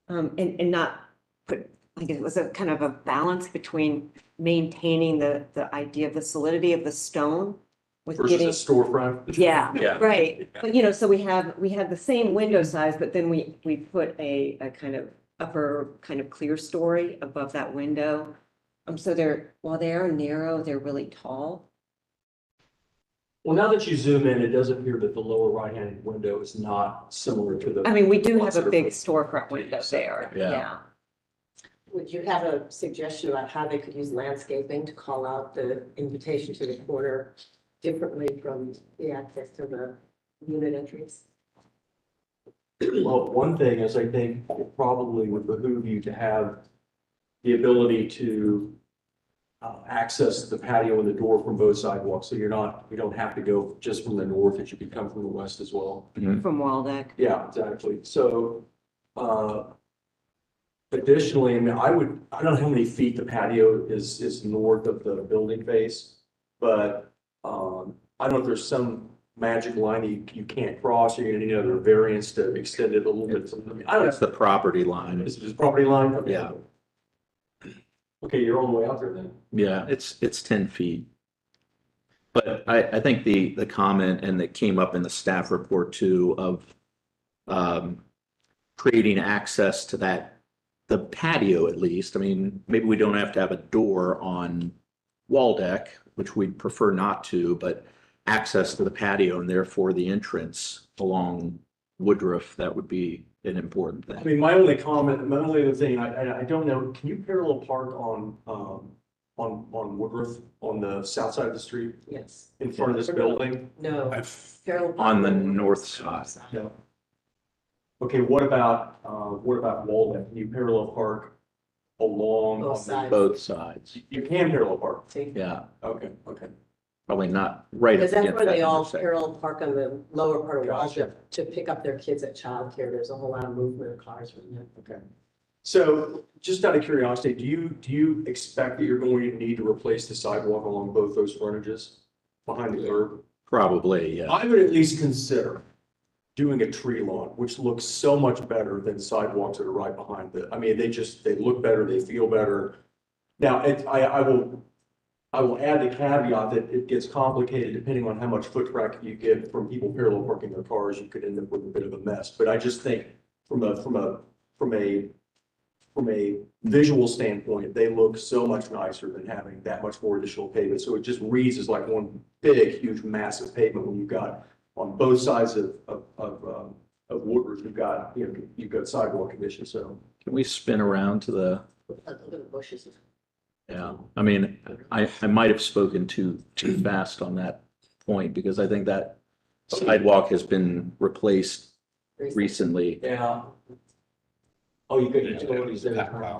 And not put, like it was a kind of a balance between maintaining the idea of the solidity of the stone with Versus getting. a storefront? Yeah, Yeah. right. But so we have the same window size, but then we put a kind of upper kind of clear story above that window. So while they are narrow, they're really tall. Well, now that you zoom in, it does appear that the lower right-hand window is not similar to the. I mean, we do have ones a that are- big storefront window there, Yeah. yeah. Would you have a suggestion about how they could use landscaping to call out the invitation to the corner differently from the access to the unit entries? Well, one thing is I think it probably would behoove you to have the ability to access the patio and the door from both sidewalks. So you don't have to go just from the north, that you could come from the west as well. From Waldeck. Yeah, exactly. So, additionally, I mean, I don't know how many feet the patio is north of the building face, but, I don't know if there's some magic line you can't cross, or you're gonna need another variance to extend it a little bit. I mean, I don't That's know. the property line. Is it just property line? Okay. Yeah. Okay, you're all the way out there then. Yeah, it's 10 feet. But I think the comment, and that came up in the staff report too, of creating access to the patio at least. I mean, maybe we don't have to have a door on Waldeck, which we'd prefer not to, but access to the patio and therefore the entrance along Woodruff, that would be an important I thing. mean, my only comment, my only other thing, I don't know, can you parallel park on Woodruff, on the south side of the street, Yes. in front of this building? No. I've, Parallel On the parking. north side. No. Okay, what about Walden? Can you parallel park along? Both sides. Both sides. You can parallel park. See? Yeah, Okay, okay. probably not right up Because that's against where that they all intersection. parallel park on the lower part of Gotcha. Walden to pick up their kids at childcare. There's a whole lot of movement of cars from there. Okay. So just out of curiosity, do you expect that you're going to need to replace the sidewalk along both those frontages behind the curb? Probably, yeah. I would at least consider doing a tree lawn, which looks so much better than sidewalks that are right behind I mean, they look better, they feel better. Now, I will add the caveat that it gets complicated depending on how much foot traffic you get from people parallel parking their cars. You could end up with a bit of a mess. But I just think from a visual standpoint, they look so much nicer than having that much more additional pavement. So it just reads as like one big, huge, massive pavement when you've got on both sides of Woodruff, you've got sidewalk conditions. So Can we spin around to the, Look at the bushes. yeah, I mean, I might have spoken too fast on that point because I think that sidewalk has been replaced recently. yeah. Oh, you got utilities there.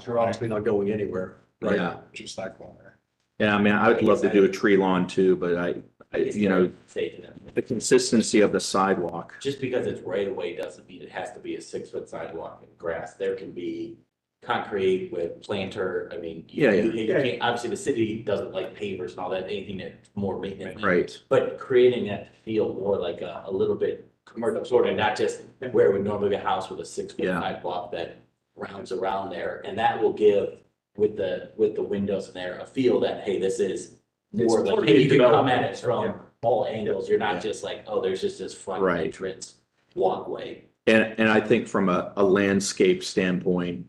You're obviously not going anywhere. Right. Yeah, just that corner. yeah, I mean, I would love to do a tree lawn too, but I Say to them, the consistency of the sidewalk. just because it's right away doesn't mean it has to be a 6 foot sidewalk and grass. There can be concrete with planter. I mean, Yeah, yeah. you can't, obviously the city doesn't like pavers and all that, anything that's more maintenance. Right. But creating that to feel more like a little bit commercial, sort of, not just where we normally be a house with a 6 foot Yeah. sidewalk that rounds around there. And that will give with the windows in there, a feel that, hey, this is more It's like, part hey, of you the can come at development. it from Yeah. all angles. You're Yeah. not just like, oh, there's just this front Right. entrance walkway. And I think from a landscape standpoint,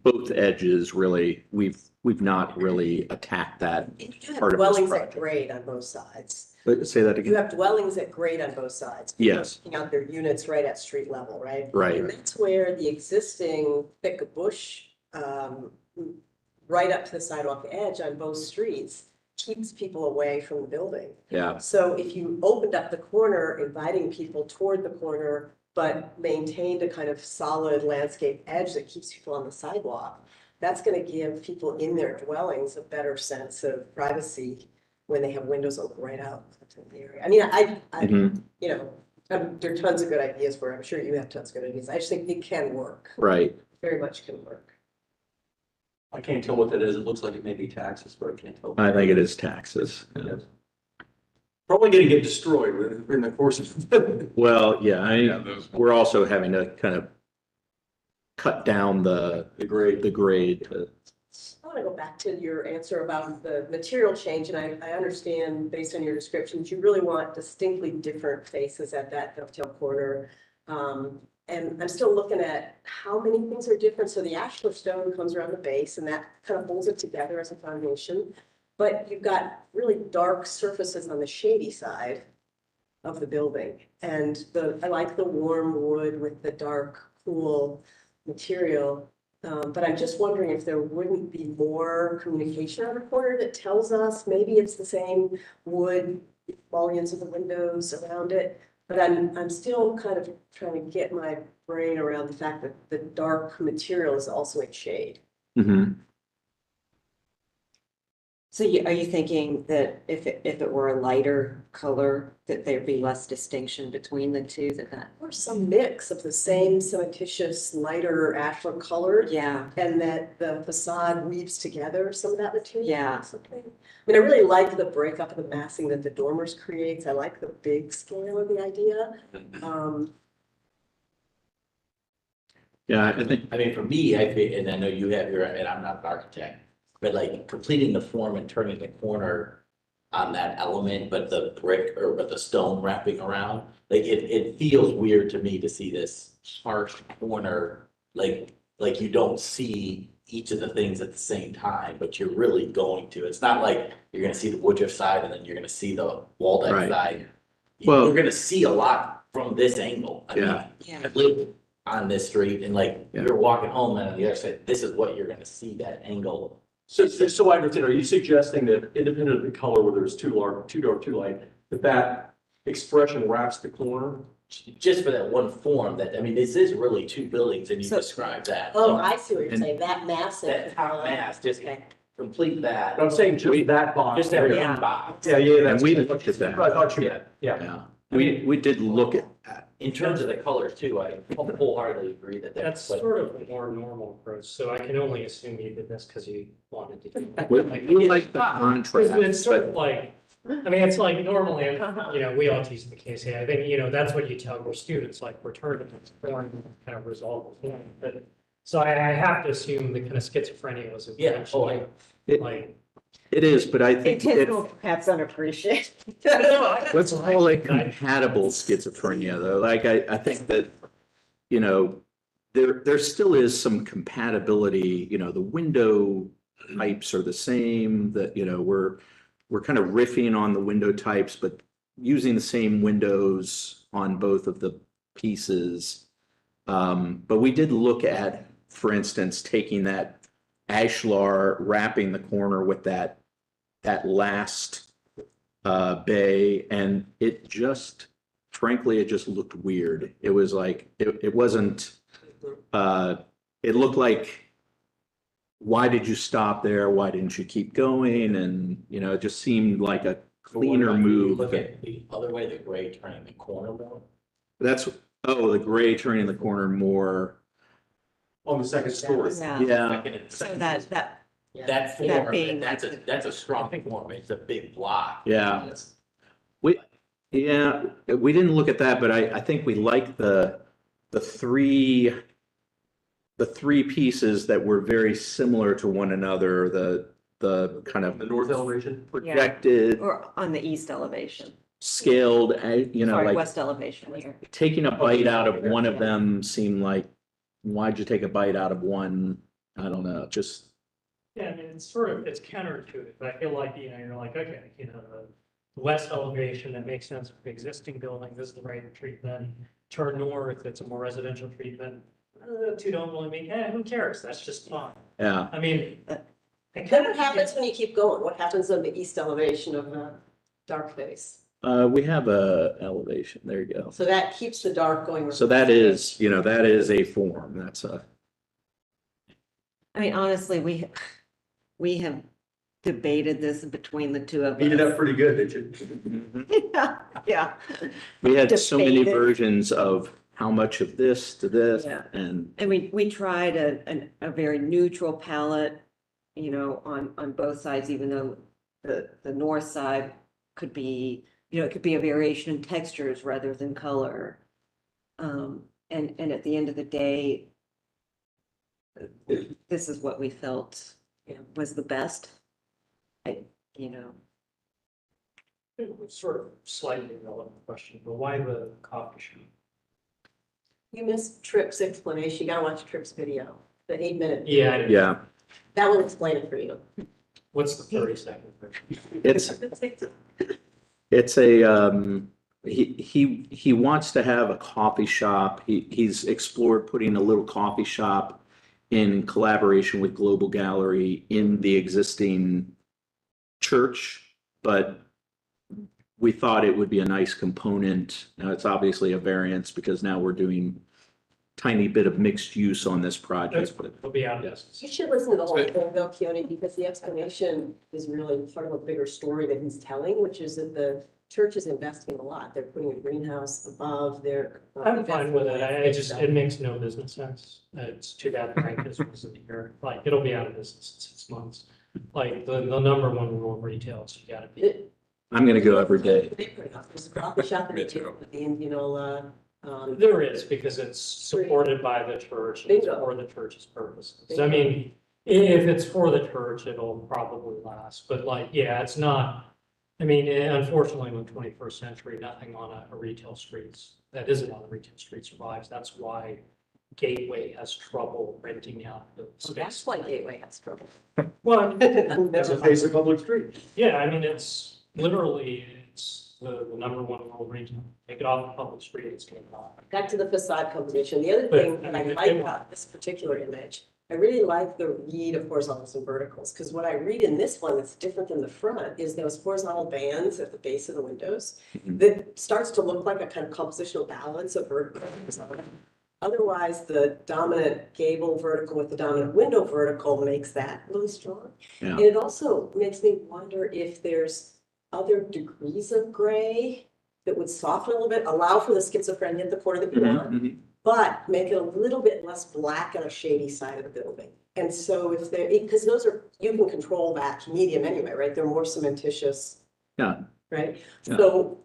both edges really, we've not really attacked that. And you do have Part of this dwellings at project. grade on both sides. Say that You again. have dwellings at grade on both sides. Yes. Picking out their units right at street level, right? Right. And that's where the existing thick bush, right up to the sidewalk edge on both streets, keeps people away from the building. Yeah, So if you opened up the corner, inviting people toward the corner, but maintained a kind of solid landscape edge that keeps people on the sidewalk, that's gonna give people in their dwellings a better sense of privacy when they have windows open right out to the area. I mean, Mhm. you know, there are tons of good ideas for it. I'm sure you have tons of good ideas. I just think it can work, right. very much can work. I can't tell what that is. It looks like it may be taxes, but I can't tell. I think it is taxes. Yeah. Yes. Probably gonna get destroyed in the course of. Well, yeah, Yeah, those. we're also having to kind of cut down the grade. grade to, I want to go back to your answer about the material change, and I understand based on your descriptions, you really want distinctly different faces at that dovetail corner. And I'm still looking at how many things are different. So the ashlar stone comes around the base and that kind of holds it together as a foundation. But you've got really dark surfaces on the shady side of the building. And I like the warm wood with the dark, cool material. But I'm just wondering if there wouldn't be more communication on the corner that tells us, maybe it's the same wood, mullions of the windows around it. But I'm still kind of trying to get my brain around the fact that the dark material is also in shade. Mhm. So are you thinking that if it were a lighter color, that there'd be less distinction between the two, that? Or some mix of the same cementitious, lighter ashlar color. Yeah, And that the facade weaves together some of that material. Yeah. Or something. I mean, I really like the breakup of the massing that the dormers creates. I like the big scale of the idea. Yeah, I think, I mean, for me, I feel, and I know you have your, and I'm not an architect, but like completing the form and turning the corner on that element, but the brick or but the stone wrapping around, like it feels weird to me to see this harsh corner, like you don't see each of the things at the same time, but you're really going to. It's not like you're gonna see the Woodruff side and then you're gonna see the Waldeck Right. side. Well- You're gonna see a lot from this angle. I mean, Yeah. yeah. I live on this street and like Yeah. you're walking home and on the other side, this is what you're gonna see, that angle. So I understand, are you suggesting that independent of the color, whether it's too dark, too light, that expression wraps the corner? Just for that one form that, I mean, this is really two buildings and you So- described that. Oh, I see what you're And- saying, that massive. That top mass, just complete that. But I'm saying just that box. Just that area. one box. Yeah, yeah, that's. And we looked at that. I thought you meant, yeah. yeah, we did look at that. In terms of the colors too, I wholeheartedly agree that That's that's. sort of a more normal approach, so I can only assume you did this because you wanted to do that. We Like, we like the It's contrast, sort but of like, I mean, it's like normally, you know, we all teach the case, I think, you know, that's what you tell your students, like, we're turning this form, kind of resolve the form, but. So I have to assume the kind of schizophrenia was Yeah, eventually, It- like. it is, but I think if, Intentional, perhaps unappreciated. let's call it compatible schizophrenia, though. Like, I think that, you know, there still is some compatibility, you know, the window types are the same, that, you know, we're kind of riffing on the window types, but using the same windows on both of the pieces. But we did look at, for instance, taking that ashlar, wrapping the corner with that last bay, and it just, frankly, it just looked weird. It was like, it wasn't, it looked like, why did you stop there? Why didn't you keep going? And, you know, it just seemed like a cleaner move. Look at the other way, the gray turning the corner more. That's, oh, the gray turning the corner more. On the second story. Yeah, Yeah, so that, That That form, being- that's a strong form, it's a big block. yeah. Yeah, we didn't look at that, but I think we like the three pieces that were very similar to one another, the kind of The north elevation? projected, or on the east elevation, scaled, you know, sorry, like west elevation here. taking a bite out of one of them seemed like, why'd you take a bite out of one? I don't know, just, Yeah, I mean, it's sort of, it's counterintuitive, but I feel like, you know, you're like, okay, you know, the west elevation, that makes sense for the existing building, this is the right treatment. Turn north, it's a more residential treatment. The two don't really mean, who cares? That's just fine. yeah. I mean. What happens when you keep going? What happens on the east elevation of the dark face? We have a elevation, there you go. So that keeps the dark going. So that is, you know, that is a form, that's a, I mean, honestly, we have debated this between the two of Beat it us. up pretty good, did you? Yeah, yeah. we had so many Debated. versions of how much of this to this, Yeah. and And we tried a very neutral palette, you know, on both sides, even though the north side could be, you know, it could be a variation in textures rather than color. And at the end of the day, this is what we felt, you know, was the best. You know, It's sort of slightly irrelevant question, but why the coffee shop? You missed Tripp's explanation. You gotta watch Tripp's video, the 8-minute. Yeah, I know. yeah, That will explain it for you. What's the 30-second version? it's a, He wants to have a coffee shop. He's explored putting a little coffee shop in collaboration with Global Gallery in the existing church, but we thought it would be a nice component. Now, it's obviously a variance because now we're doing tiny bit of mixed use on this project, but It'll be out of business. You should listen to the whole thing though, Keone, because the explanation is really part of a bigger story that he's telling, which is that the church is investing a lot. They're putting a greenhouse above their. I'm fine with it. It makes no business sense. It's too bad Frank wasn't here. Like, it'll be out of business in 6 months. Like, the number one rule of retail is you gotta be. I'm gonna go every day. There's a coffee shop in Me too. the Indianola. There is, because it's supported by the church, and it's Bingo. for the church's purposes. I mean, if it's for the church, it'll probably last, but like, yeah, it's not. I mean, unfortunately, in the 21st century, nothing on a retail streets that isn't on the retail street survives. That's why Gateway has trouble renting out the So that's space. why Gateway has trouble. Well, As a face of public street. yeah, I mean, it's literally, it's the number one rule of retail. Take it off the public street, it's going to die. Back to the facade composition. The other But, thing that I I mean, like they- about this particular image, I really like the read of horizontals and verticals, because what I read in this one that's different than the front is those horizontal bands at the base of the windows Mhm. that starts to look like a kind of compositional balance of vertical and horizontal. Otherwise, the dominant gable vertical with the dominant window vertical makes that really strong. Yeah. And it also makes me wonder if there's other degrees of gray that would soften a little bit, allow for the schizophrenia at the corner that you want, Mhm. but make it a little bit less black on a shady side of the building. And so if they're, because those are, you can control that medium anyway, right? They're more cementitious. Yeah. Right? Yeah. So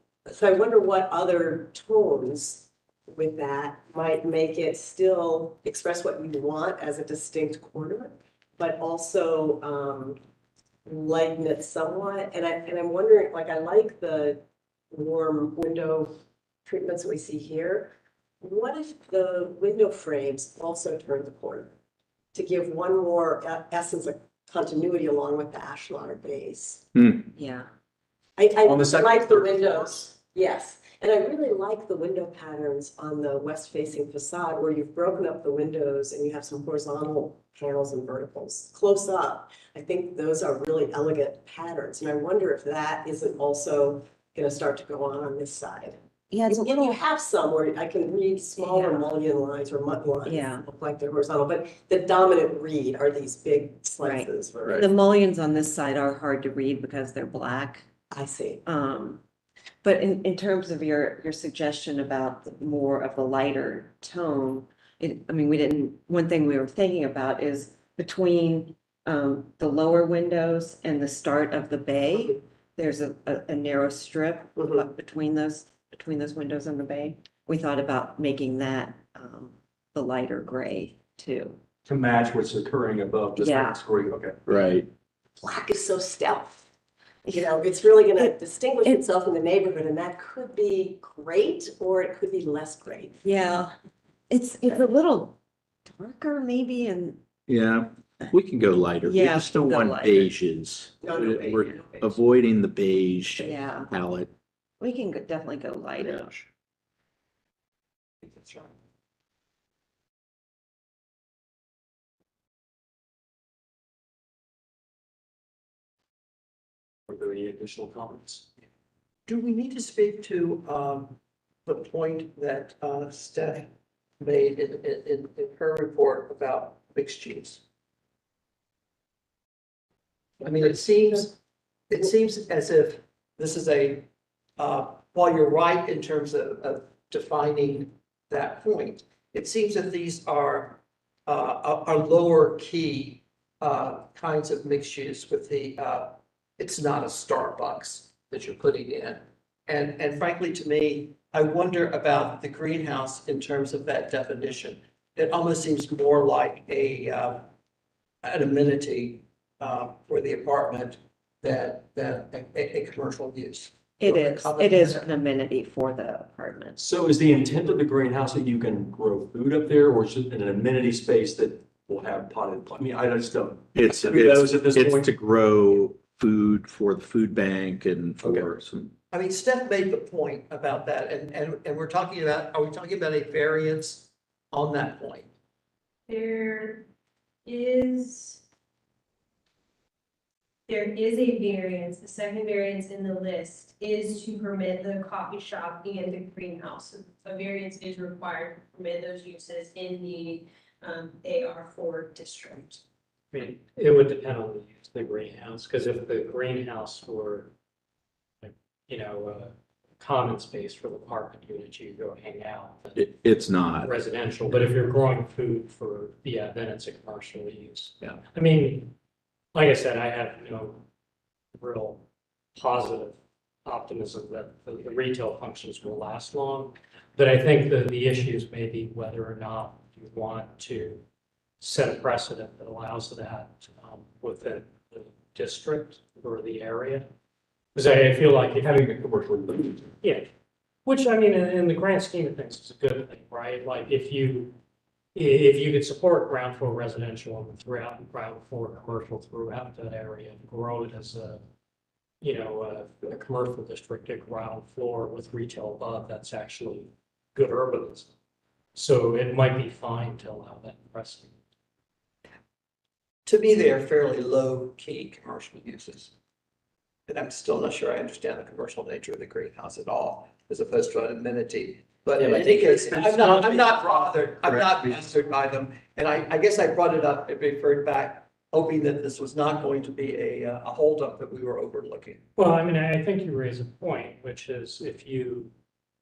I wonder what other tones with that might make it still express what you want as a distinct corner, but also lighten it somewhat. And I'm wondering, like, I like the warm window treatments that we see here. What if the window frames also turn the corner to give one more essence of continuity along with the ashlar base? Yeah. I On the second like and the third windows, yes. And I really like the window patterns on the west-facing facade where you've broken up the windows and you have some horizontal panels and verticals. Close up, I think those are really elegant patterns. And I wonder if that isn't also going to start to go on this side. Yeah, it's a And little, you have some where I can read smaller Yeah. mullion lines or mud lines. Yeah. that look like they're horizontal, but the dominant read are these big slices. where- the mullions on this side are hard to read because they're black. I see. But in terms of your suggestion about more of the lighter tone, I mean, one thing we were thinking about is between the lower windows and the start of the bay, there's a narrow strip Mhm. between those windows and the bay. We thought about making that the lighter gray too. To match what's occurring above this Yeah. next grade, okay. Right. Black is so stealth. You know, it's really gonna distinguish itself in the neighborhood, and that could be great, or it could be less great. Yeah, it's a little darker maybe and Yeah, we can go lighter. We Yeah, just don't go want lighter. beiges. No, no, beige, We're no beige. avoiding the beige yeah, palette. we can definitely go lighter. Yeah. Are there any additional comments? Do we need to speak to the point that Steph made in her report about mixed use? I mean, it seems as if this is while you're right in terms of defining that point, it seems that these are lower key kinds of mixed use with it's not a Starbucks that you're putting in. And frankly, to me, I wonder about the greenhouse in terms of that definition. It almost seems more like an amenity for the apartment than a commercial use. It Or a is, common it is area. an amenity for the apartment. So is the intent of the greenhouse that you can grow food up there, or is it an amenity space that will have potted plant? I mean, I just don't. It's Who knows at this point? to grow food for the food bank and for Okay. some I mean, Steph made the point about that, and we're talking about, are we talking about a variance on that point? There is, there is a variance, the second variance in the list is to permit the coffee shop and the greenhouse. A variance is required to permit those uses in the AR4 district. I mean, it would depend on the use of the greenhouse, because if the greenhouse were, like, you know, a common space for the apartment unit, you go hang out. It's not. Residential, but if you're growing food for, yeah, then it's a commercial use. Yeah. I mean, like I said, I have no real positive optimism that the retail functions will last long. But I think that the issues may be whether or not you want to set a precedent that allows that within the district or the area. Because I feel like if Having a commercial. yeah, which I mean, in the grand scheme of things, is a good thing, right? Like if you could support ground floor residential and throughout ground floor commercial throughout that area, and grow it as a, you know, a commercial district at ground floor with retail above, that's actually good urbanism. So it might be fine to allow that precedent. To me, they are fairly low-key commercial uses. And I'm still not sure I understand the commercial nature of the greenhouse at all, as opposed to an amenity. But in any case, I'm not bothered by them. And I guess I brought it up and referred back, hoping that this was not going to be a holdup that we were overlooking. Well, I mean, I think you raise a point, which is if you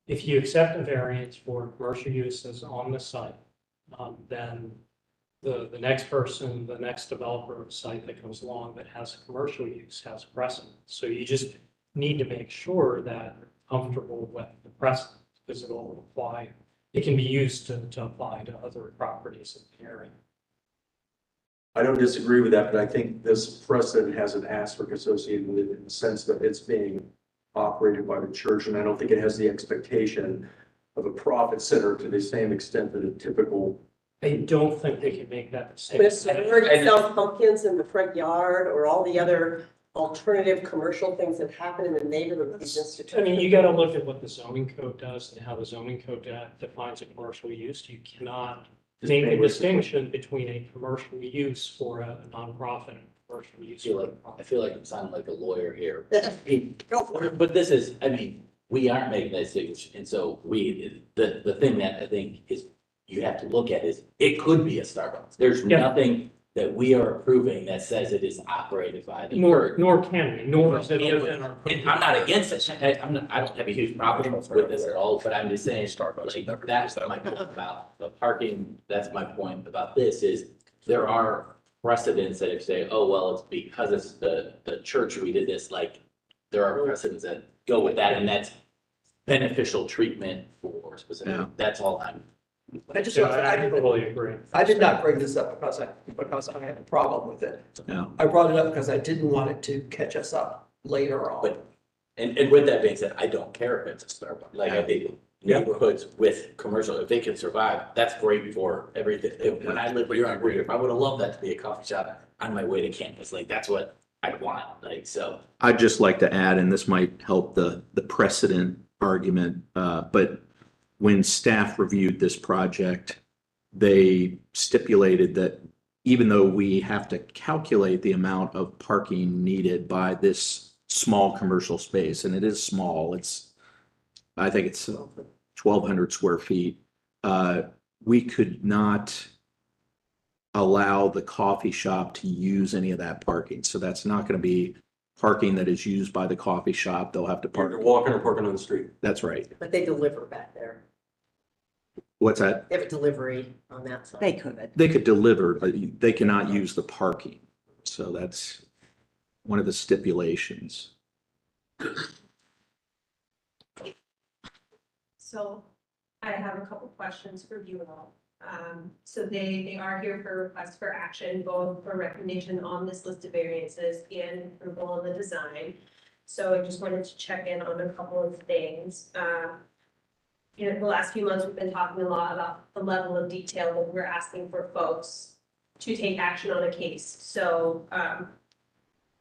accept a variance for commercial uses on the site, then the next person, the next developer of the site that comes along that has a commercial use has a precedent. So you just need to make sure that you're comfortable with the precedent, because it'll apply, it can be used to apply to other properties in the area. I don't disagree with that, but I think this precedent has an asterisk associated with it in the sense that it's being operated by the church, and I don't think it has the expectation of a profit center to the same extent that a typical. I don't think they can make that But if mistake. somebody sells pumpkins in the front yard or all the other alternative commercial things that happen in the neighborhood of these I institutions. mean, you gotta look at what the zoning code does and how the zoning code defines a commercial use. You cannot make a distinction between a commercial use for a nonprofit and a commercial use. I feel like I'm sounding like a lawyer here. Go for it. But this is, I mean, we aren't making that decision, and so the thing that I think is, you have to look at is, it could be a Starbucks. There's Yeah. nothing that we are approving that says it is operated by the. Nor can we, nor is it within our. And I'm not against it, I don't have a huge problem with this at all, but I'm just saying, like, that's my point about the parking, that's my point about this, is there are precedents that if you say, oh, well, it's because it's the church we did this, like, there are precedents that go with that, and that's beneficial treatment for specific, Yeah. that's all I'm. I just, Yeah, I totally agree. I did not bring this up because I had a problem with it. Yeah. I brought it up because I didn't want it to catch us up later on. But, and with that being said, I don't care if it's a Starbucks, like, I think neighborhoods with commercial, if they can survive, that's great for everything. When I lived here on Greer, I would have loved that to be a coffee shop on my way to campus, like, that's what I want, like, so. I'd just like to add, and this might help the precedent argument, but when staff reviewed this project, they stipulated that even though we have to calculate the amount of parking needed by this small commercial space, and it is small, I think it's 1,200 square feet, we could not allow the coffee shop to use any of that parking. So that's not going to be parking that is used by the coffee shop. They'll have to park. They're walking or parking on the street. That's right. But they deliver back there. What's that? They have a delivery on that side. They could. They could deliver, but they cannot use the parking. So that's one of the stipulations. So I have a couple questions for you all. So they are here for requests for action, both for recommendation on this list of variances and approval on the design. So I just wanted to check in on a couple of things. You know, the last few months, we've been talking a lot about the level of detail that we're asking for folks to take action on a case. So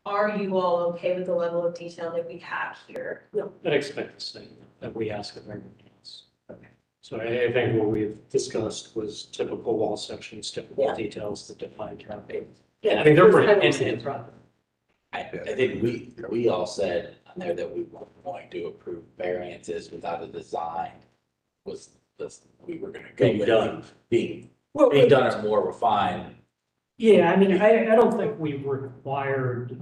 are you all okay with the level of detail that we have here? I'd expect the same, that we ask of everyone else. So I think what we've discussed was typical wall sections, typical Yeah. details that define traffic. Yeah. I mean, they're pretty, First time we see the product. I think we all said on there that we weren't going to approve variances without a design we were gonna go Being with done. being Well, done or more refined. yeah, I mean, I don't think we required,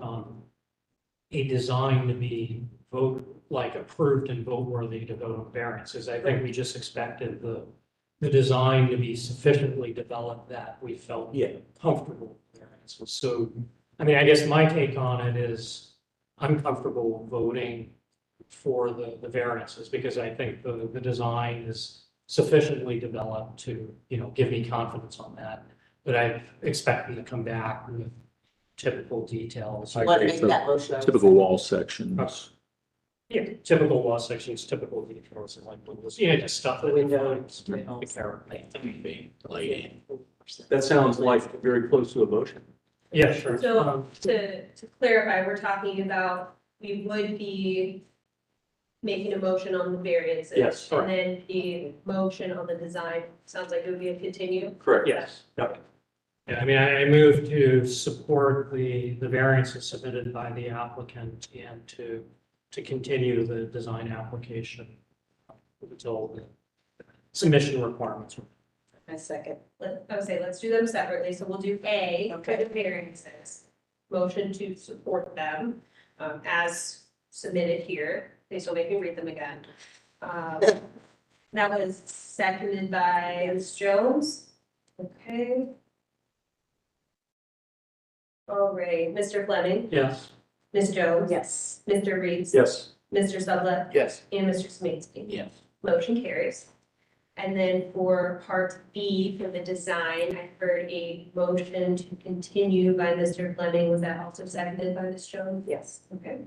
a design to be approved and vote worthy to vote on variances. I think we just expected the design to be sufficiently developed that we felt Yeah. comfortable with variances. So, I mean, I guess my take on it is I'm comfortable voting for the variances because I think the design is sufficiently developed to, give me confidence on that. But I expect them to come back with typical details. Want to make that motion? Typical wall sections. Yeah, typical wall sections, typical details, like windows, just stuff that Windows, defines. Lighting. That sounds like very close to a motion. Yeah, sure. So to clarify, we're talking about, we would be making a motion on the variances. Yes, And then the motion on the design, sounds like it would be a continue. Correct. Yes. Yep. Yeah, I mean, I move to support the variances submitted by the applicant and to continue the design application until the submission requirements. I second. I would say, let's do them separately. So we'll do A for Okay. the variances. Motion to support them, as submitted here. Please don't make me read them again. That was seconded by Ms. Jones. Okay. All right, Mr. Fleming, Yes. Ms. Jones. Yes. Mr. Reeves. Yes. Mr. Sublette. Yes. And Mr. Smansky. Yes. Motion carries. And then for part B, for the design, I heard a motion to continue by Mr. Fleming. Was that also seconded by Ms. Jones? Yes. Okay.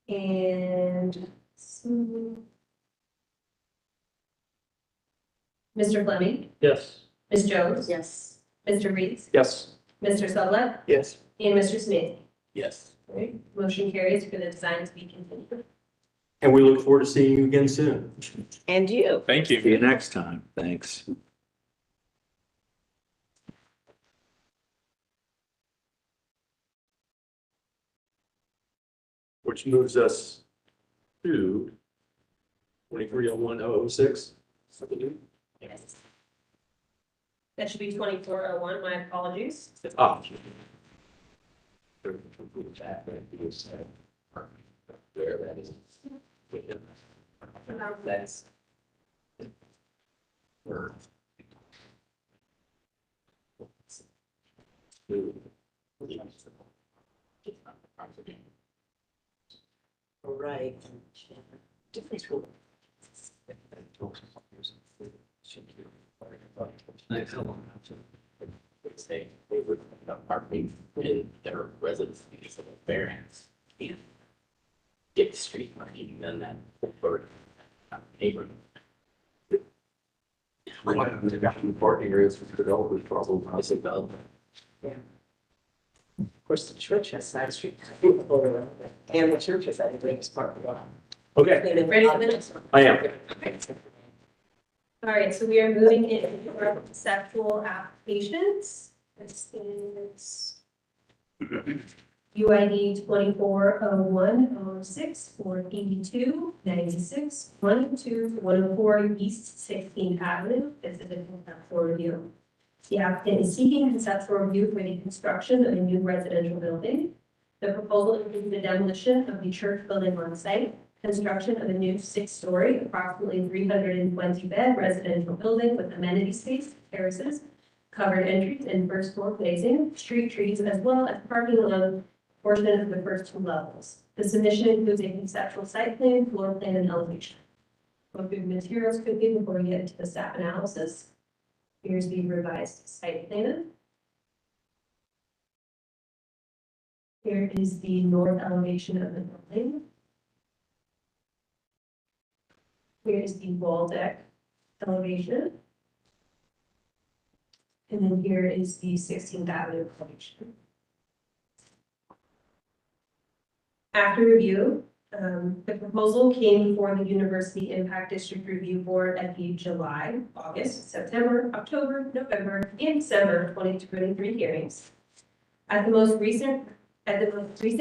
And Mr. Fleming, Yes. Ms. Jones, Yes. Mr. Reeves, Yes. Mr. Sublette, Yes. and Mr. Smith. Yes. Right. Motion carries for the design to be continued. And we look forward to seeing you again soon. And you. Thank See you you. next time. Thanks. Which moves us to 2301-006. Yes. That should be 2401, my apologies. Ah. Where that is. That's. Word. All right. Difference rule. Say they would parking in their residence because of a variance and get street parking, then that or neighborhood. Parking areas for developers probably. It's a development. Of course, the church has side street. And the church has that biggest part of the lot. Okay, Ready for the next one? I am. All right, so we are moving into our conceptual applications. This is UID 2401-06 for 82, 96, 102, 104 East 16th Avenue. This is a conceptual review. The applicant is seeking conceptual review for the construction of a new residential building. The proposal includes the demolition of the church building on site, construction of a new 6-story, approximately 320-bed residential building with amenity space, terraces, covered entries and first floor glazing, street trees, as well as parking along portion of the first 2 levels. The submission includes a conceptual site plan, floor plan, and elevation. Go through the materials quickly before we get into the staff analysis. Here's the revised site plan. Here is the north elevation of the building. Here is the wall deck elevation. And then here is the 16th Avenue elevation. After review, the proposal came before the University Impact District Review Board at the July, August, September, October, November, and December 2023 hearings. At the most recent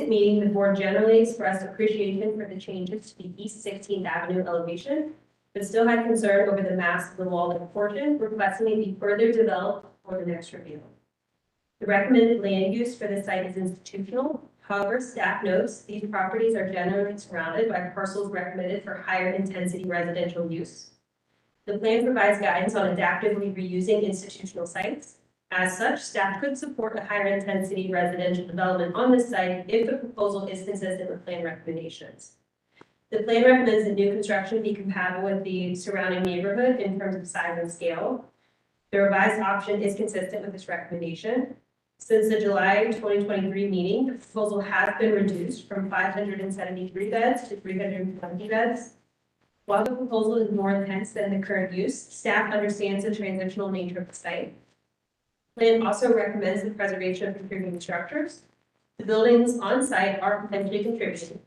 meeting, the board generally expressed appreciation for the changes to the East 16th Avenue elevation, but still had concern over the mass of the walled portion, requesting it be further developed for the next review. The recommended land use for the site is institutional. However, staff notes these properties are generally surrounded by parcels recommended for higher intensity residential use. The plan provides guidance on adaptively reusing institutional sites. As such, staff could support a higher intensity residential development on this site if the proposal is consistent with plan recommendations. The plan recommends that new construction be compatible with the surrounding neighborhood in terms of size and scale. The revised option is consistent with this recommendation. Since the July 2023 meeting, the proposal has been reduced from 573 beds to 320 beds. While the proposal is more intense than the current use, staff understands the transitional nature of the site. Plan also recommends the preservation of contributing structures. The buildings on site are potentially contributing.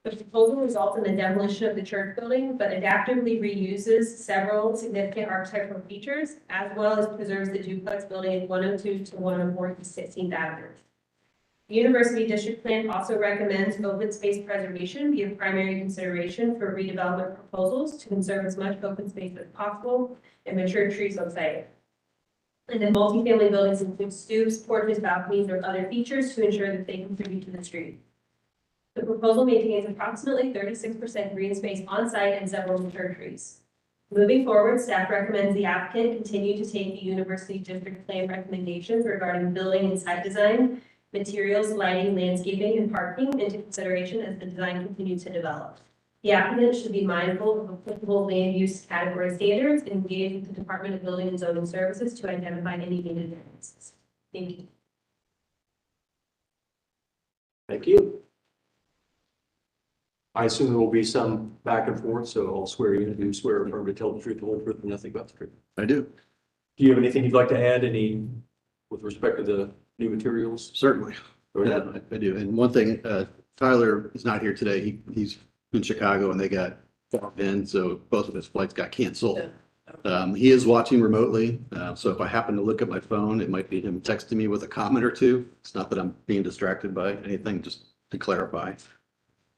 The proposal results in the demolition of the church building, but adaptively reuses several significant architectural features, as well as preserves the duplex building at 102 to 104 East 16th Avenue. The University District Plan also recommends open space preservation be a primary consideration for redevelopment proposals to conserve as much open space as possible and mature trees on site. And then multifamily buildings include stoops, porches, balconies, or other features to ensure that they contribute to the street. The proposal maintains approximately 36% green space on site and several mature trees. Moving forward, staff recommends the applicant continue to take the University District Plan recommendations regarding building and site design, materials, lighting, landscaping, and parking into consideration as the design continues to develop. The applicant should be mindful of applicable land use category standards and engage with the Department of Building and Zoning Services to identify any needed variances. Thank you. Thank you. I assume there will be some back and forth, so I'll swear you in. Do you swear affirm to tell the truth, the whole truth, and nothing but the truth? I do. Do you have anything you'd like to add, with respect to the new materials? Certainly. Go ahead. Yeah, I do. And one thing, Tyler is not here today. He's in Chicago and they got in, so both of his flights got canceled. He is watching remotely. So if I happen to look at my phone, it might be him texting me with a comment or two. It's not that I'm being distracted by anything, just to clarify.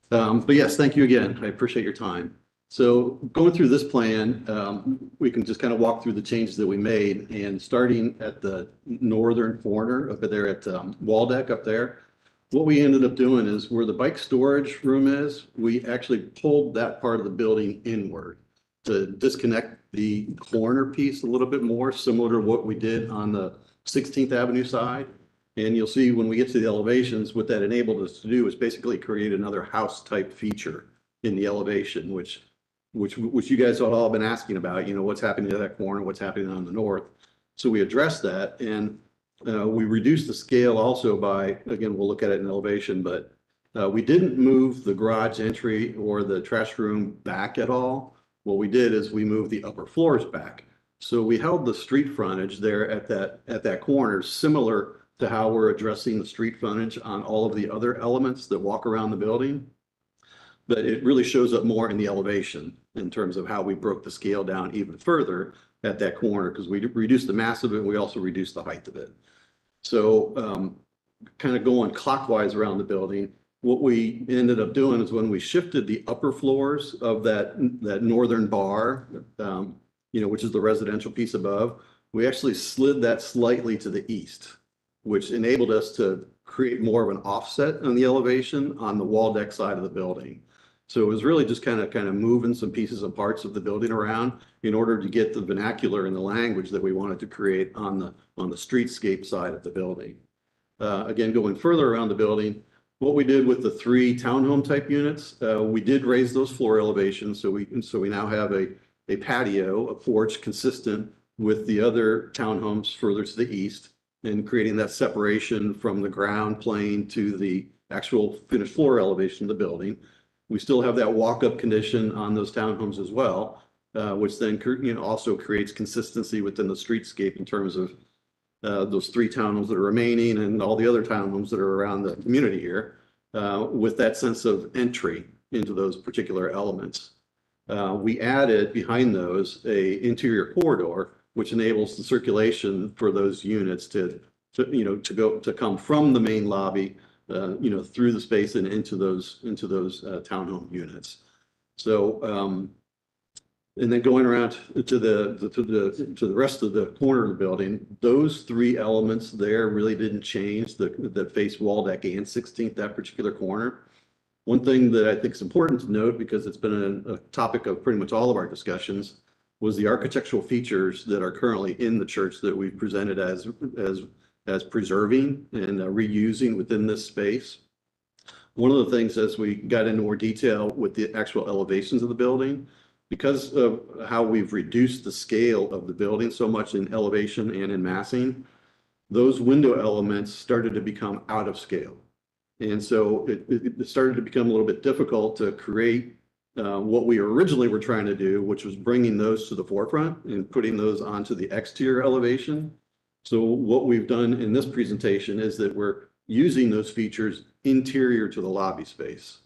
But yes, thank you again. I appreciate your time. So going through this plan, we can just kind of walk through the changes that we made, and starting at the northern corner up there at Waldeck up there. What we ended up doing is where the bike storage room is, we actually pulled that part of the building inward to disconnect the corner piece a little bit more, similar to what we did on the 16th Avenue side. And you'll see when we get to the elevations, what that enabled us to do is basically create another house type feature in the elevation, which you guys have all been asking about, what's happening to that corner, what's happening on the north. So we addressed that, and we reduced the scale also by, again, we'll look at it in elevation, but we didn't move the garage entry or the trash room back at all. What we did is we moved the upper floors back. So we held the street frontage there at that corner, similar to how we're addressing the street frontage on all of the other elements that walk around the building. But it really shows up more in the elevation in terms of how we broke the scale down even further at that corner, because we reduced the mass of it, and we also reduced the height of it. So kind of going clockwise around the building, what we ended up doing is when we shifted the upper floors of that northern bar, which is the residential piece above, we actually slid that slightly to the east, which enabled us to create more of an offset on the elevation on the wall deck side of the building. So it was really just kind of moving some pieces and parts of the building around in order to get the vernacular and the language that we wanted to create on the streetscape side of the building. Again, going further around the building, what we did with the 3 townhome type units, we did raise those floor elevations. So we now have a patio, a porch consistent with the other townhomes further to the east, and creating that separation from the ground plane to the actual finished floor elevation of the building. We still have that walk-up condition on those townhomes as well, which then also creates consistency within the streetscape in terms of those 3 townhomes that are remaining and all the other townhomes that are around the community here. with that sense of entry into those particular elements. We added behind those a interior corridor, which enables the circulation for those units to come from the main lobby, through the space and into those townhome units. So, and then going around to the rest of the corner of the building, those three elements there really didn't change, that face Waldeck and 16th, that particular corner. One thing that I think is important to note, because it's been a topic of pretty much all of our discussions, was the architectural features that are currently in the church that we've presented as preserving and reusing within this space. One of the things, as we got into more detail with the actual elevations of the building, because of how we've reduced the scale of the building so much in elevation and in massing, those window elements started to become out of scale. And so it started to become a little bit difficult to create what we originally were trying to do, which was bringing those to the forefront and putting those onto the exterior elevation. So what we've done in this presentation is that we're using those features interior to the lobby space.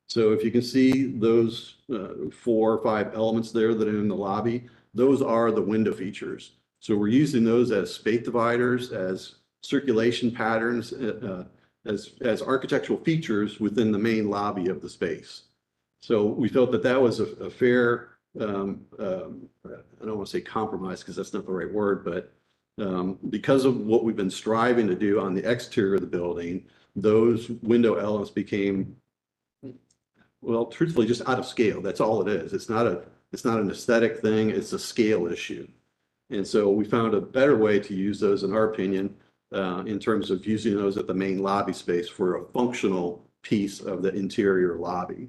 So if you can see those 4 or 5 elements there that are in the lobby, those are the window features. So we're using those as space dividers, as circulation patterns, as architectural features within the main lobby of the space. So we felt that that was a fair, I don't want to say compromise because that's not the right word, but because of what we've been striving to do on the exterior of the building, those window elements became, well, truthfully, just out of scale. That's all it is. It's not an aesthetic thing. It's a scale issue. And so we found a better way to use those, in our opinion, in terms of using those at the main lobby space for a functional piece of the interior lobby.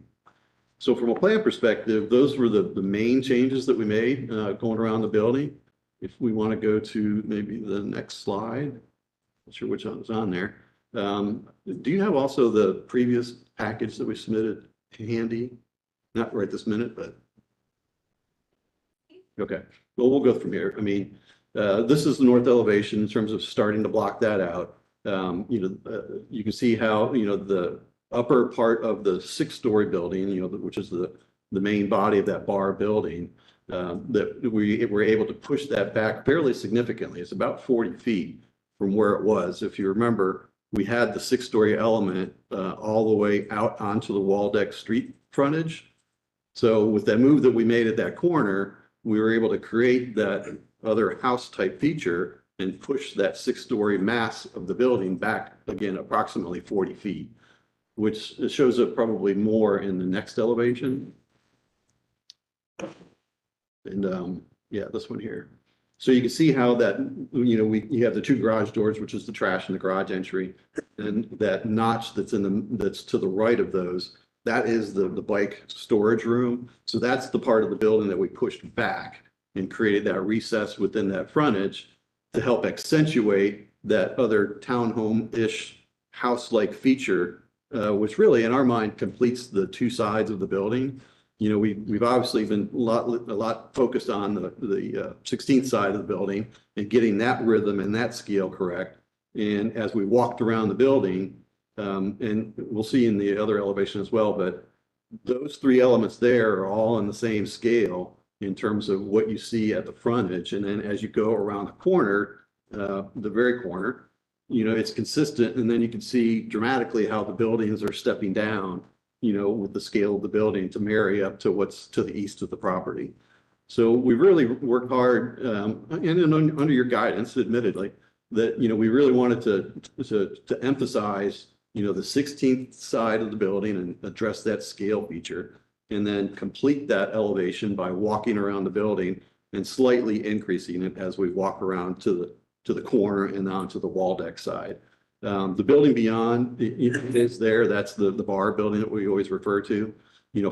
So from a plan perspective, those were the main changes that we made going around the building. If we want to go to maybe the next slide, not sure which one was on there. Do you have also the previous package that we submitted handy? Not right this minute, but. Okay, well, we'll go from here. I mean, this is the north elevation in terms of starting to block that out. You can see how, the upper part of the 6-story building, which is the main body of that bar building, that we were able to push that back fairly significantly. It's about 40 feet from where it was. If you remember, we had the 6-story element all the way out onto the Waldeck Street frontage. So with that move that we made at that corner, we were able to create that other house type feature and push that 6-story mass of the building back again approximately 40 feet, which shows up probably more in the next elevation. And yeah, this one here. So you can see how that, you have the 2 garage doors, which is the trash and the garage entry, and that notch that's that's to the right of those, that is the bike storage room. So that's the part of the building that we pushed back and created that recess within that frontage to help accentuate that other townhome-ish house-like feature, which really in our mind completes the 2 sides of the building. We've obviously been a lot focused on the 16th side of the building and getting that rhythm and that scale correct. And as we walked around the building, and we'll see in the other elevation as well, but those 3 elements there are all in the same scale in terms of what you see at the frontage. And then as you go around the corner, the very corner, it's consistent. And then you can see dramatically how the buildings are stepping down, with the scale of the building to marry up to what's to the east of the property. So we really worked hard, and under your guidance, admittedly, that, we really wanted to emphasize, the 16th side of the building and address that scale feature, and then complete that elevation by walking around the building and slightly increasing it as we walk around to the corner and onto the Waldeck side. The building beyond is there. That's the bar building that we always refer to.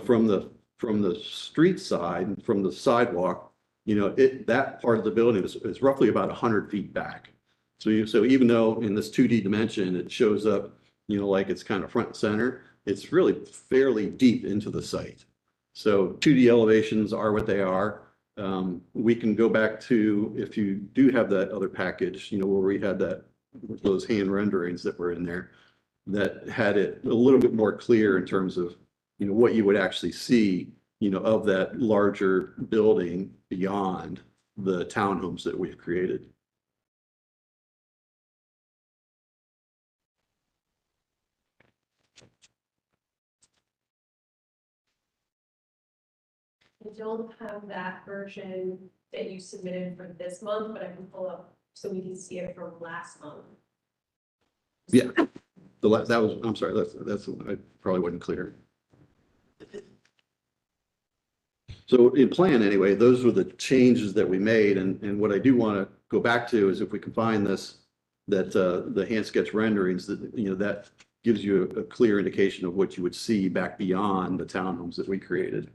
From the street side, from the sidewalk, that part of the building is roughly about 100 feet back. So even though in this 2D dimension it shows up, like it's kind of front and center, it's really fairly deep into the site. So 2D elevations are what they are. We can go back to, if you do have that other package, where we had those hand renderings that were in there. that had it a little bit more clear in terms of, what you would actually see, of that larger building beyond the townhomes that we've created. I don't have that version that you submitted for this month, but I can pull up so we can see it from last month. Yeah, that was, I'm sorry, that's, I probably wasn't clear. So in plan anyway, those were the changes that we made, and what I do want to go back to is if we can find this, that the hand sketch renderings, that, that gives you a clear indication of what you would see back beyond the townhomes that we created.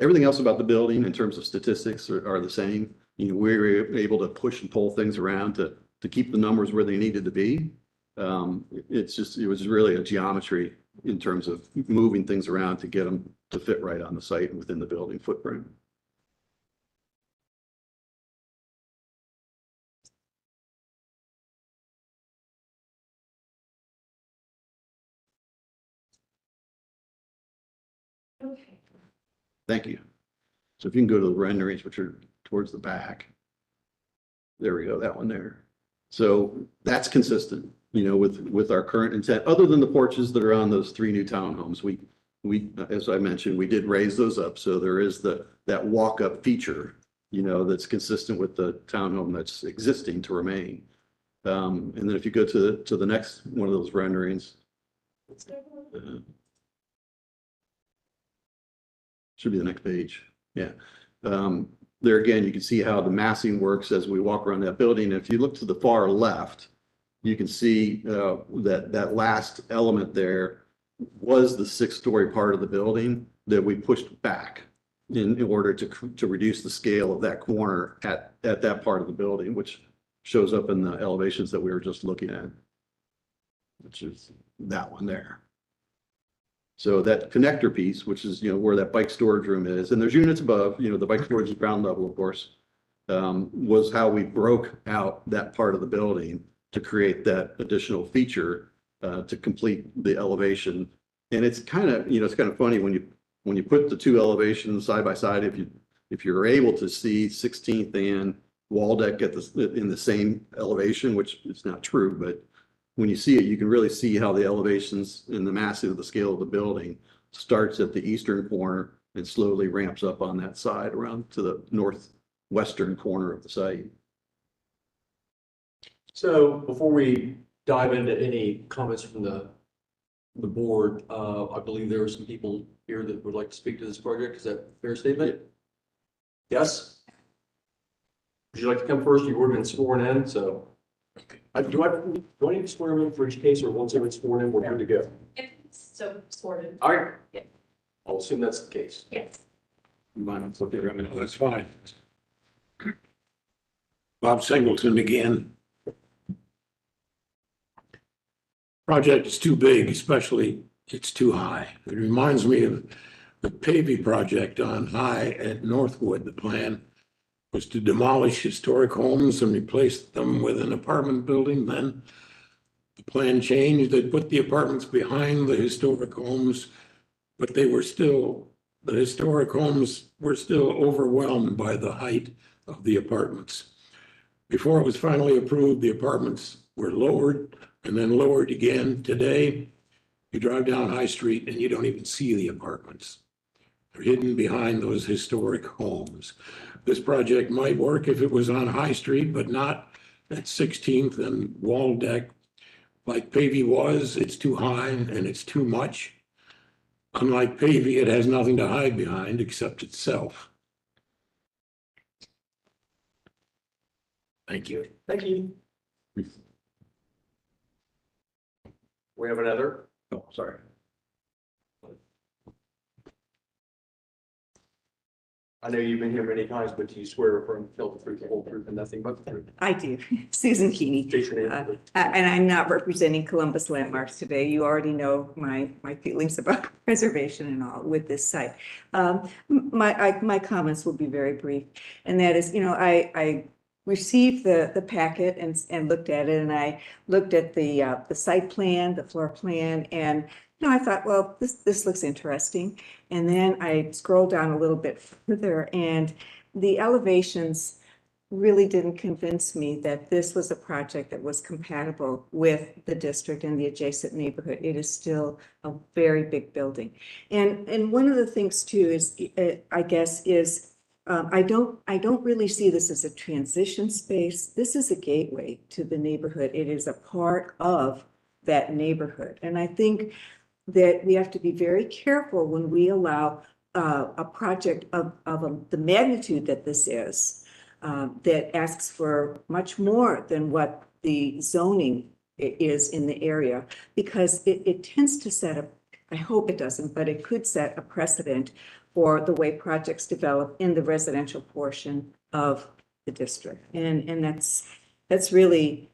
Everything else about the building in terms of statistics are the same. We were able to push and pull things around to keep the numbers where they needed to be. It was really a geometry in terms of moving things around to get them to fit right on the site and within the building footprint. Okay. Thank you. So if you can go to the renderings, which are towards the back. There we go, that one there. So that's consistent, with our current intent, other than the porches that are on those 3 new townhomes. We, as I mentioned, we did raise those up. So there is that walk-up feature, that's consistent with the townhome that's existing to remain. And then if you go to the next one of those renderings, should be the next page. Yeah. There again, you can see how the massing works as we walk around that building. If you look to the far left, you can see that last element there was the 6-story part of the building that we pushed back in order to reduce the scale of that corner at that part of the building, which shows up in the elevations that we were just looking at, which is that one there. So that connector piece, which is, where that bike storage room is, and there's units above, the bike storage is ground level, of course, was how we broke out that part of the building to create that additional feature to complete the elevation. And it's kind of funny when you put the 2 elevations side by side, if you're able to see 16th and Waldeck in the same elevation, which is not true, but when you see it, you can really see how the elevations and the massing of the scale of the building starts at the eastern corner and slowly ramps up on that side around to the northwestern corner of the site. So before we dive into any comments from the board, I believe there are some people here that would like to speak to this project. Is that a fair statement? Yes? Would you like to come first? You've already been sworn in, so. Do I need to swear in for each case, or once everyone's sworn in, we're good to go? So sworn in. All right. Yeah. I'll assume that's the case. Yes. That's fine. Bob Singleton again. Project is too big, especially it's too high. It reminds me of the Pavey project on High at Northwood. The plan was to demolish historic homes and replace them with an apartment building. Then the plan changed. They put the apartments behind the historic homes, but the historic homes were still overwhelmed by the height of the apartments. Before it was finally approved, the apartments were lowered and then lowered again. Today, you drive down High Street and you don't even see the apartments. They're hidden behind those historic homes. This project might work if it was on High Street, but not at 16th and Waldeck. Like Pavey was, it's too high and it's too much. Unlike Pavey, it has nothing to hide behind except itself. Thank you. Thank you. We have another. Oh, sorry. I know you've been here many times, but do you swear or affirm to tell the truth, the whole truth, and nothing but the truth? I do. Susan Keeney. State your name, please. And I'm not representing Columbus Landmarks today. You already know my feelings about preservation and all with this site. My comments will be very brief. And that is, I received the packet and looked at it, and I looked at the site plan, the floor plan, and, I thought, well, this looks interesting. And then I scrolled down a little bit further, and the elevations really didn't convince me that this was a project that was compatible with the district and the adjacent neighborhood. It is still a very big building. And one of the things too is, I guess, is I don't really see this as a transition space. This is a gateway to the neighborhood. It is a part of that neighborhood. And I think that we have to be very careful when we allow a project of the magnitude that this is, that asks for much more than what the zoning is in the area, because it tends to set up, I hope it doesn't, but it could set a precedent for the way projects develop in the residential portion of the district. And that's really,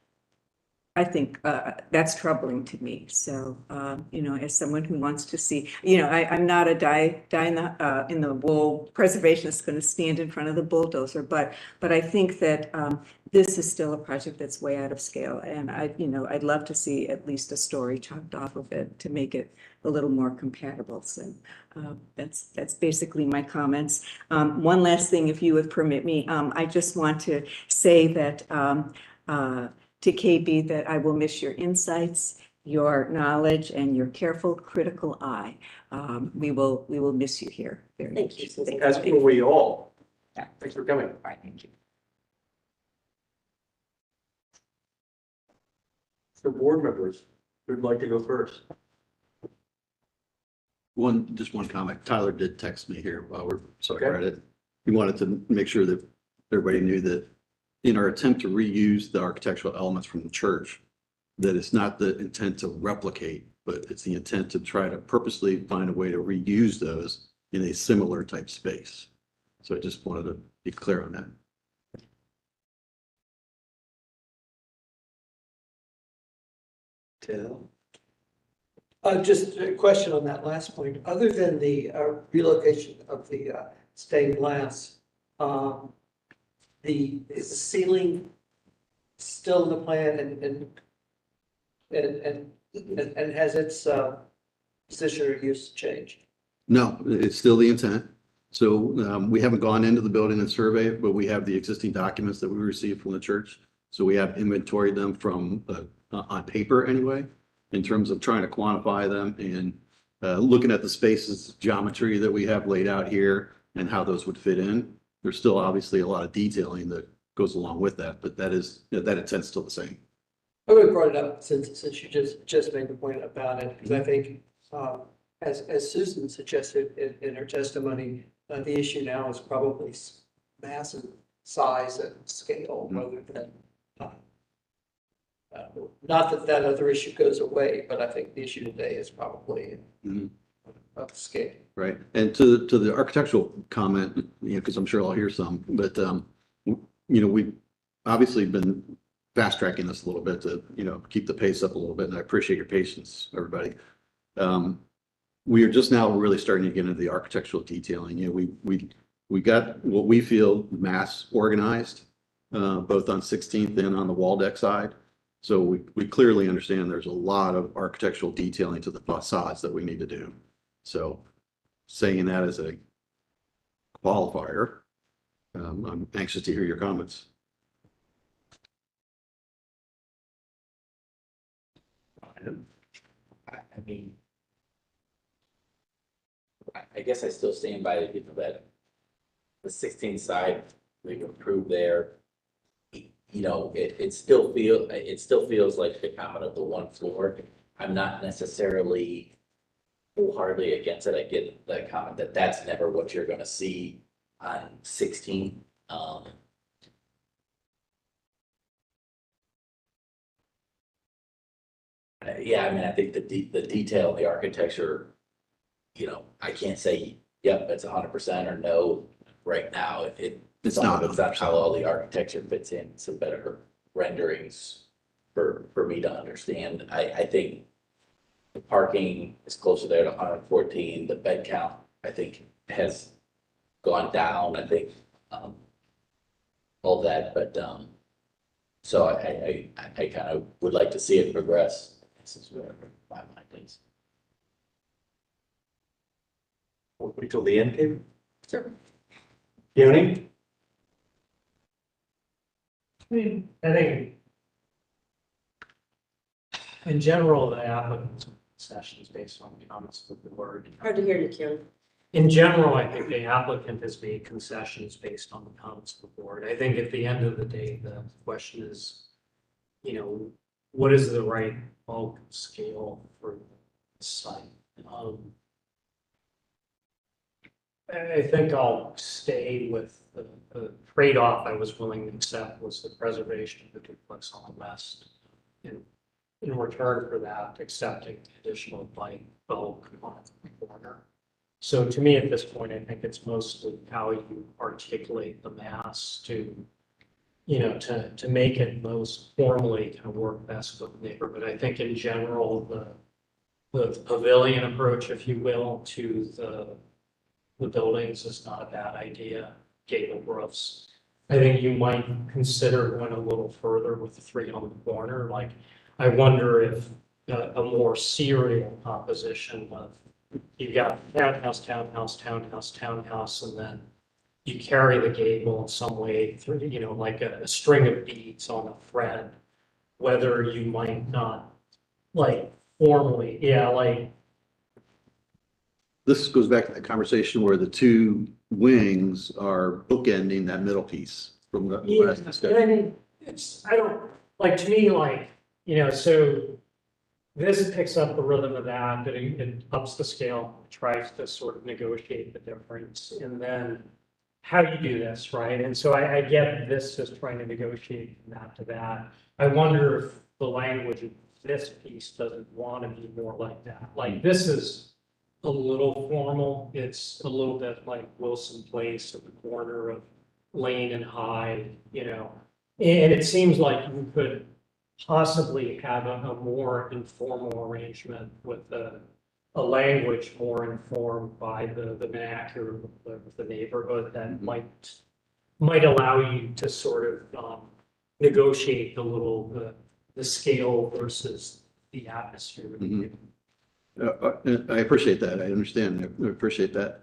I think, that's troubling to me. So, as someone who wants to see, I'm not a in the wool preservationist going to stand in front of the bulldozer, but I think that this is still a project that's way out of scale. And I'd love to see at least a story chopped off of it to make it a little more compatible. So that's basically my comments. One last thing, if you would permit me, I just want to say that to KB, that I will miss your insights, your knowledge, and your careful, critical eye. We will miss you here very much. Thank you, Susan. As will we all. Yeah. Thanks for coming. All right, thank you. So board members, who'd like to go first? Just one comment. Tyler did text me here while we're Okay. at it. He wanted to make sure that everybody knew that in our attempt to reuse the architectural elements from the church, that it's not the intent to replicate, but it's the intent to try to purposely find a way to reuse those in a similar type space. So I just wanted to be clear on that. Tim? Just a question on that last point. Other than the relocation of the stained glass, is the ceiling still in the plan and has its position or use changed? No, it's still the intent. So we haven't gone into the building and surveyed, but we have the existing documents that we received from the church. So we have inventoried them from on paper anyway, in terms of trying to quantify them and looking at the spaces, geometry that we have laid out here and how those would fit in. There's still obviously a lot of detailing that goes along with that, but that intent's still the same. I would have brought it up since you just made the point about it, because I think, as Susan suggested in her testimony, the issue now is probably mass and size and scale rather than, not that other issue goes away, but I think the issue today is probably of scale. Right. And to the architectural comment, because I'm sure I'll hear some, but, we've obviously been fast tracking this a little bit to, keep the pace up a little bit. And I appreciate your patience, everybody. We are just now really starting to get into the architectural detailing. We got what we feel mass organized, both on 16th and on the Waldeck side. So we clearly understand there's a lot of architectural detailing to the facades that we need to do. So saying that as a qualifier, I'm anxious to hear your comments. I mean, I guess I still stand by the people that the 16th side, we've improved there. It still feels like the comment of the one floor. I'm not necessarily wholeheartedly against it. I get the comment that that's never what you're going to see on 16. Yeah, I mean, I think the detail, the architecture, I can't say, yep, it's 100% or no right now. It's not. That's how all the architecture fits in. Some better renderings for me to understand. I think the parking is closer there to 114. The bed count, I think, has gone down. I think a all that, but, so I kind of would like to see it progress. This is where my mind is. Wait till the end, Kate? Sure. Keone? I think in general, the applicant's sessions based on comments of the board. Hard to hear you, Kim. In general, I think the applicant has made concessions based on the comments of the board. I think at the end of the day, the question is, what is the right bulk scale for the site? I think I'll stay with the trade-off I was willing to accept was the preservation of the duplex on the west. In return for that, accepting additional light bulk on the corner. So to me, at this point, I think it's mostly how you articulate the mass to make it most formally kind of work best with the neighborhood. I think in general, the pavilion approach, if you will, to the buildings is not a bad idea, gable roofs. I think you might consider going a little further with the three on the corner. Like, I wonder if a more serial composition of, you've got townhouse, townhouse, townhouse, townhouse, and then you carry the gable in some way through, like a string of beads on a thread, whether you might not, like, formally, This goes back to that conversation where the two wings are bookending that middle piece from the last discussion. I mean, to me, so this picks up the rhythm of that, but it ups the scale, tries to sort of negotiate the difference, and then how do you do this, right? And so I get this is trying to negotiate from that to that. I wonder if the language of this piece doesn't want to be more like that. Like, this is a little formal. It's a little bit like Wilson Place at the corner of Lane and Hyde, and it seems like you could possibly have a more informal arrangement with a language more informed by the vernacular of the neighborhood that might allow you to sort of negotiate the scale versus the atmosphere. I appreciate that. I understand. I appreciate that.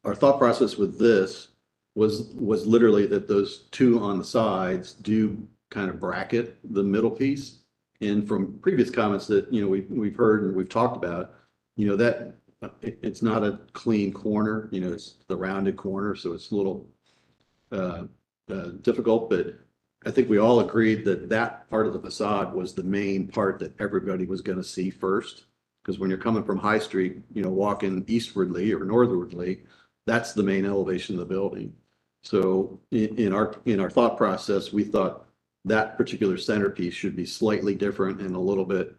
Our thought process with this was literally that those two on the sides do kind of bracket the middle piece. And from previous comments that, we've heard and we've talked about, that it's not a clean corner, it's the rounded corner. So it's a little difficult, but I think we all agreed that that part of the facade was the main part that everybody was going to see first. Because when you're coming from High Street, walking eastwardly or northwardly, that's the main elevation of the building. So in our thought process, we thought that particular centerpiece should be slightly different and a little bit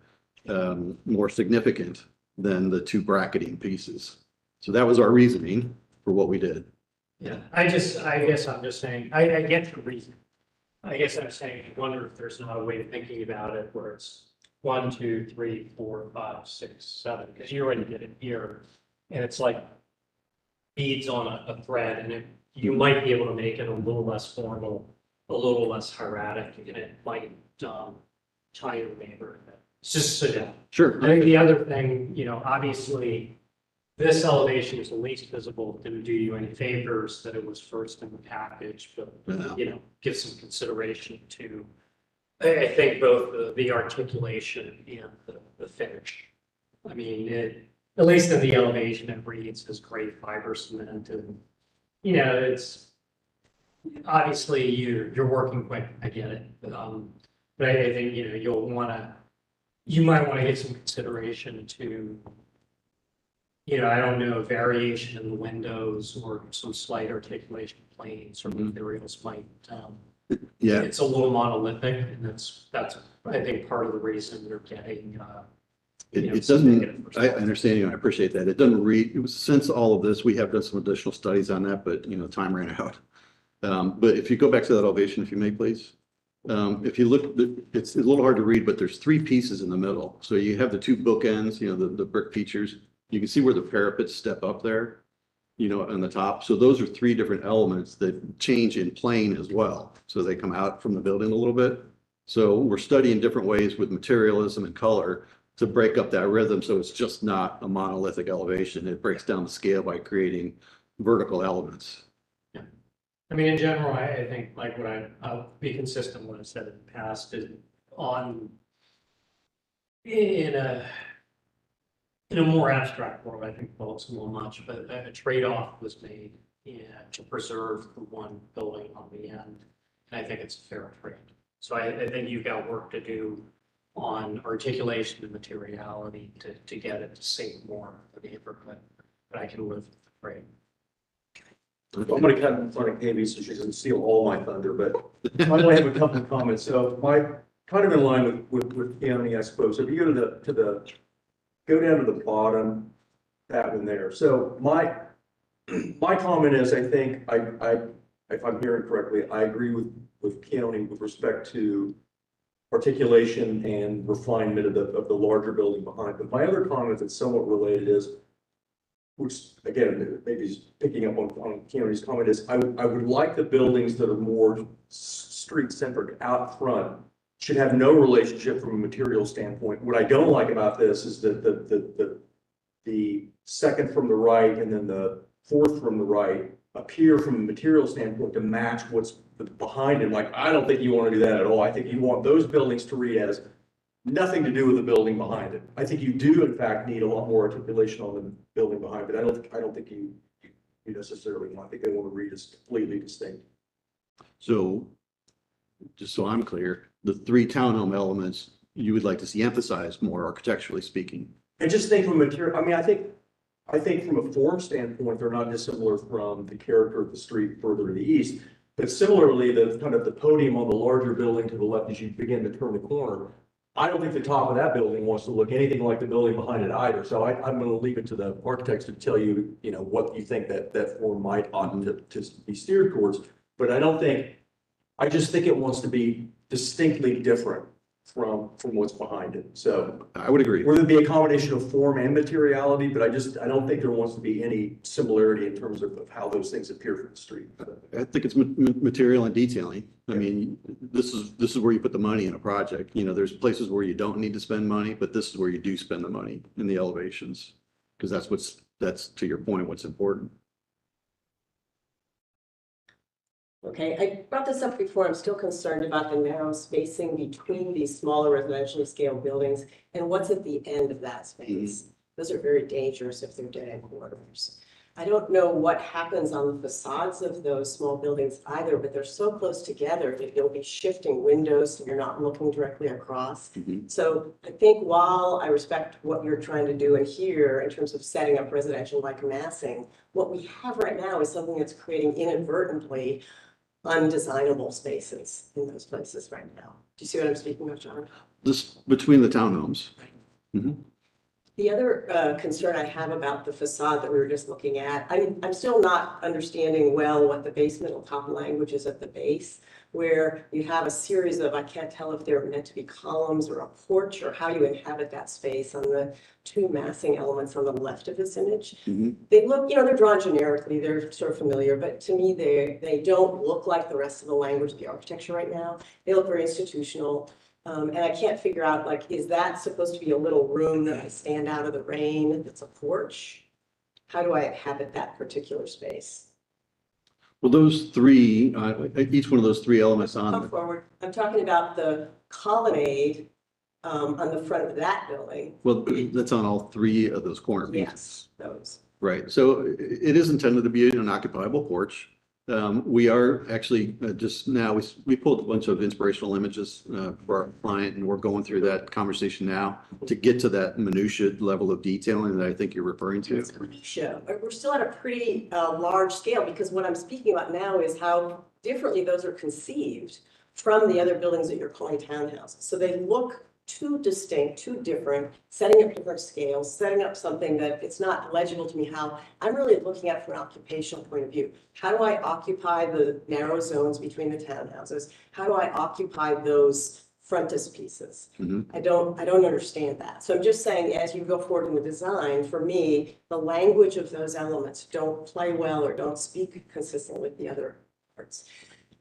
more significant than the two bracketing pieces. So that was our reasoning for what we did. Yeah, I guess I'm just saying, I get the reason. I guess I'm saying, I wonder if there's not a way of thinking about it where it's 1, 2, 3, 4, 5, 6, 7, because you already did it here. And it's like beads on a thread, and you might be able to make it a little less formal, a little less hieratic, and it might tie your neighbor. It's just so yeah. Sure. I think the other thing, obviously, this elevation is the least visible. Didn't do you any favors that it was first in the package, but give some consideration to, I think, both the articulation and the finish. I mean, at least in the elevation, it reads as gray fiber cement, and it's obviously you're working quick. I get it, but I think you might want to give some consideration to. I don't know, variation in the windows or some slight articulation planes or materials might, it's a little monolithic, and that's, I think, part of the reason you're getting, It doesn't, I understand you, and I appreciate that. It doesn't read, since all of this, we have done some additional studies on that, but, time ran out. But if you go back to that elevation, if you may, please. If you look, it's a little hard to read, but there's three pieces in the middle. So you have the two bookends, the brick features. You can see where the parapets step up there. on the top. So those are three different elements that change in plane as well. So they come out from the building a little bit. So we're studying different ways with materialism and color to break up that rhythm. So it's just not a monolithic elevation. It breaks down the scale by creating vertical elements. I mean, in general, I think like I'll be consistent with what I've said in the past is in a more abstract world, I think folks will much, but a trade-off was made to preserve the one building on the end. And I think it's a fair trade. So I think you've got work to do on articulation and materiality to get it to sink more of the neighborhood. But I can live with the trade. I'm going to cut in front of Amy so she doesn't steal all my thunder, but I only have a couple of comments. So kind of in line with Keone, I suppose. If you go go down to the bottom, that one there. So my comment is, I think if I'm hearing correctly, I agree with Keone with respect to articulation and refinement of the larger building behind. But my other comment that's somewhat related is, which again, maybe is picking up on Keone's comment, is I would like the buildings that are more street centric out front should have no relationship from a material standpoint. What I don't like about this is that the second from the right and then the fourth from the right appear from a material standpoint to match what's behind it. Like, I don't think you want to do that at all. I think you want those buildings to read as nothing to do with the building behind it. I think you do, in fact, need a lot more articulation on the building behind it. I don't think you necessarily want. I think they want to read as completely distinct. So just so I'm clear, the three townhome elements you would like to see emphasized more architecturally speaking. And just think from a material, I mean, I think from a form standpoint, they're not dissimilar from the character of the street further to the east. But similarly, the kind of the podium on the larger building to the left as you begin to turn the corner, I don't think the top of that building wants to look anything like the building behind it either. So I'm going to leave it to the architects to tell you, what you think that form ought to be steered towards. But I just think it wants to be distinctly different from what's behind it. So I would agree. Whether it be a combination of form and materiality, but I don't think there wants to be any similarity in terms of how those things appear from the street. I think it's material and detailing. I mean, this is where you put the money in a project. There's places where you don't need to spend money, but this is where you do spend the money in the elevations. Because that's to your point, what's important. Okay, I brought this up before. I'm still concerned about the narrow spacing between these smaller residentially scaled buildings and what's at the end of that space. Those are very dangerous if they're dead end corridors. I don't know what happens on the facades of those small buildings either, but they're so close together that you'll be shifting windows so you're not looking directly across. So I think while I respect what you're trying to do in here in terms of setting up residential-like massing, what we have right now is something that's creating inadvertently undesignable spaces in those places right now. Do you see what I'm speaking of, John? This between the townhomes. The other concern I have about the facade that we were just looking at, I'm still not understanding well what the basement top language is at the base, where you have a series of, I can't tell if they're meant to be columns or a porch or how you inhabit that space on the two massing elements on the left of this image. They look, they're drawn generically, they're sort of familiar, but to me, they don't look like the rest of the language of the architecture right now. They look very institutional. And I can't figure out, is that supposed to be a little room that I stand out of the rain that's a porch? How do I inhabit that particular space? Well, those three, each one of those three elements Come forward. I'm talking about the colonnade on the front of that building. Well, that's on all three of those corner pieces. Yes, those. Right. So it is intended to be an occupiable porch. We are actually just now, we pulled a bunch of inspirational images for our client, and we're going through that conversation now to get to that minutia level of detailing that I think you're referring to. It's minutia. We're still at a pretty large scale, because what I'm speaking about now is how differently those are conceived from the other buildings that you're calling townhouses. So they look too distinct, too different, setting up different scales, setting up something that it's not legible to me how I'm really looking at it from an occupational point of view. How do I occupy the narrow zones between the townhouses? How do I occupy those frontis pieces. Mhm. I don't understand that. So I'm just saying, as you go forward in the design, for me, the language of those elements don't play well or don't speak consistent with the other parts.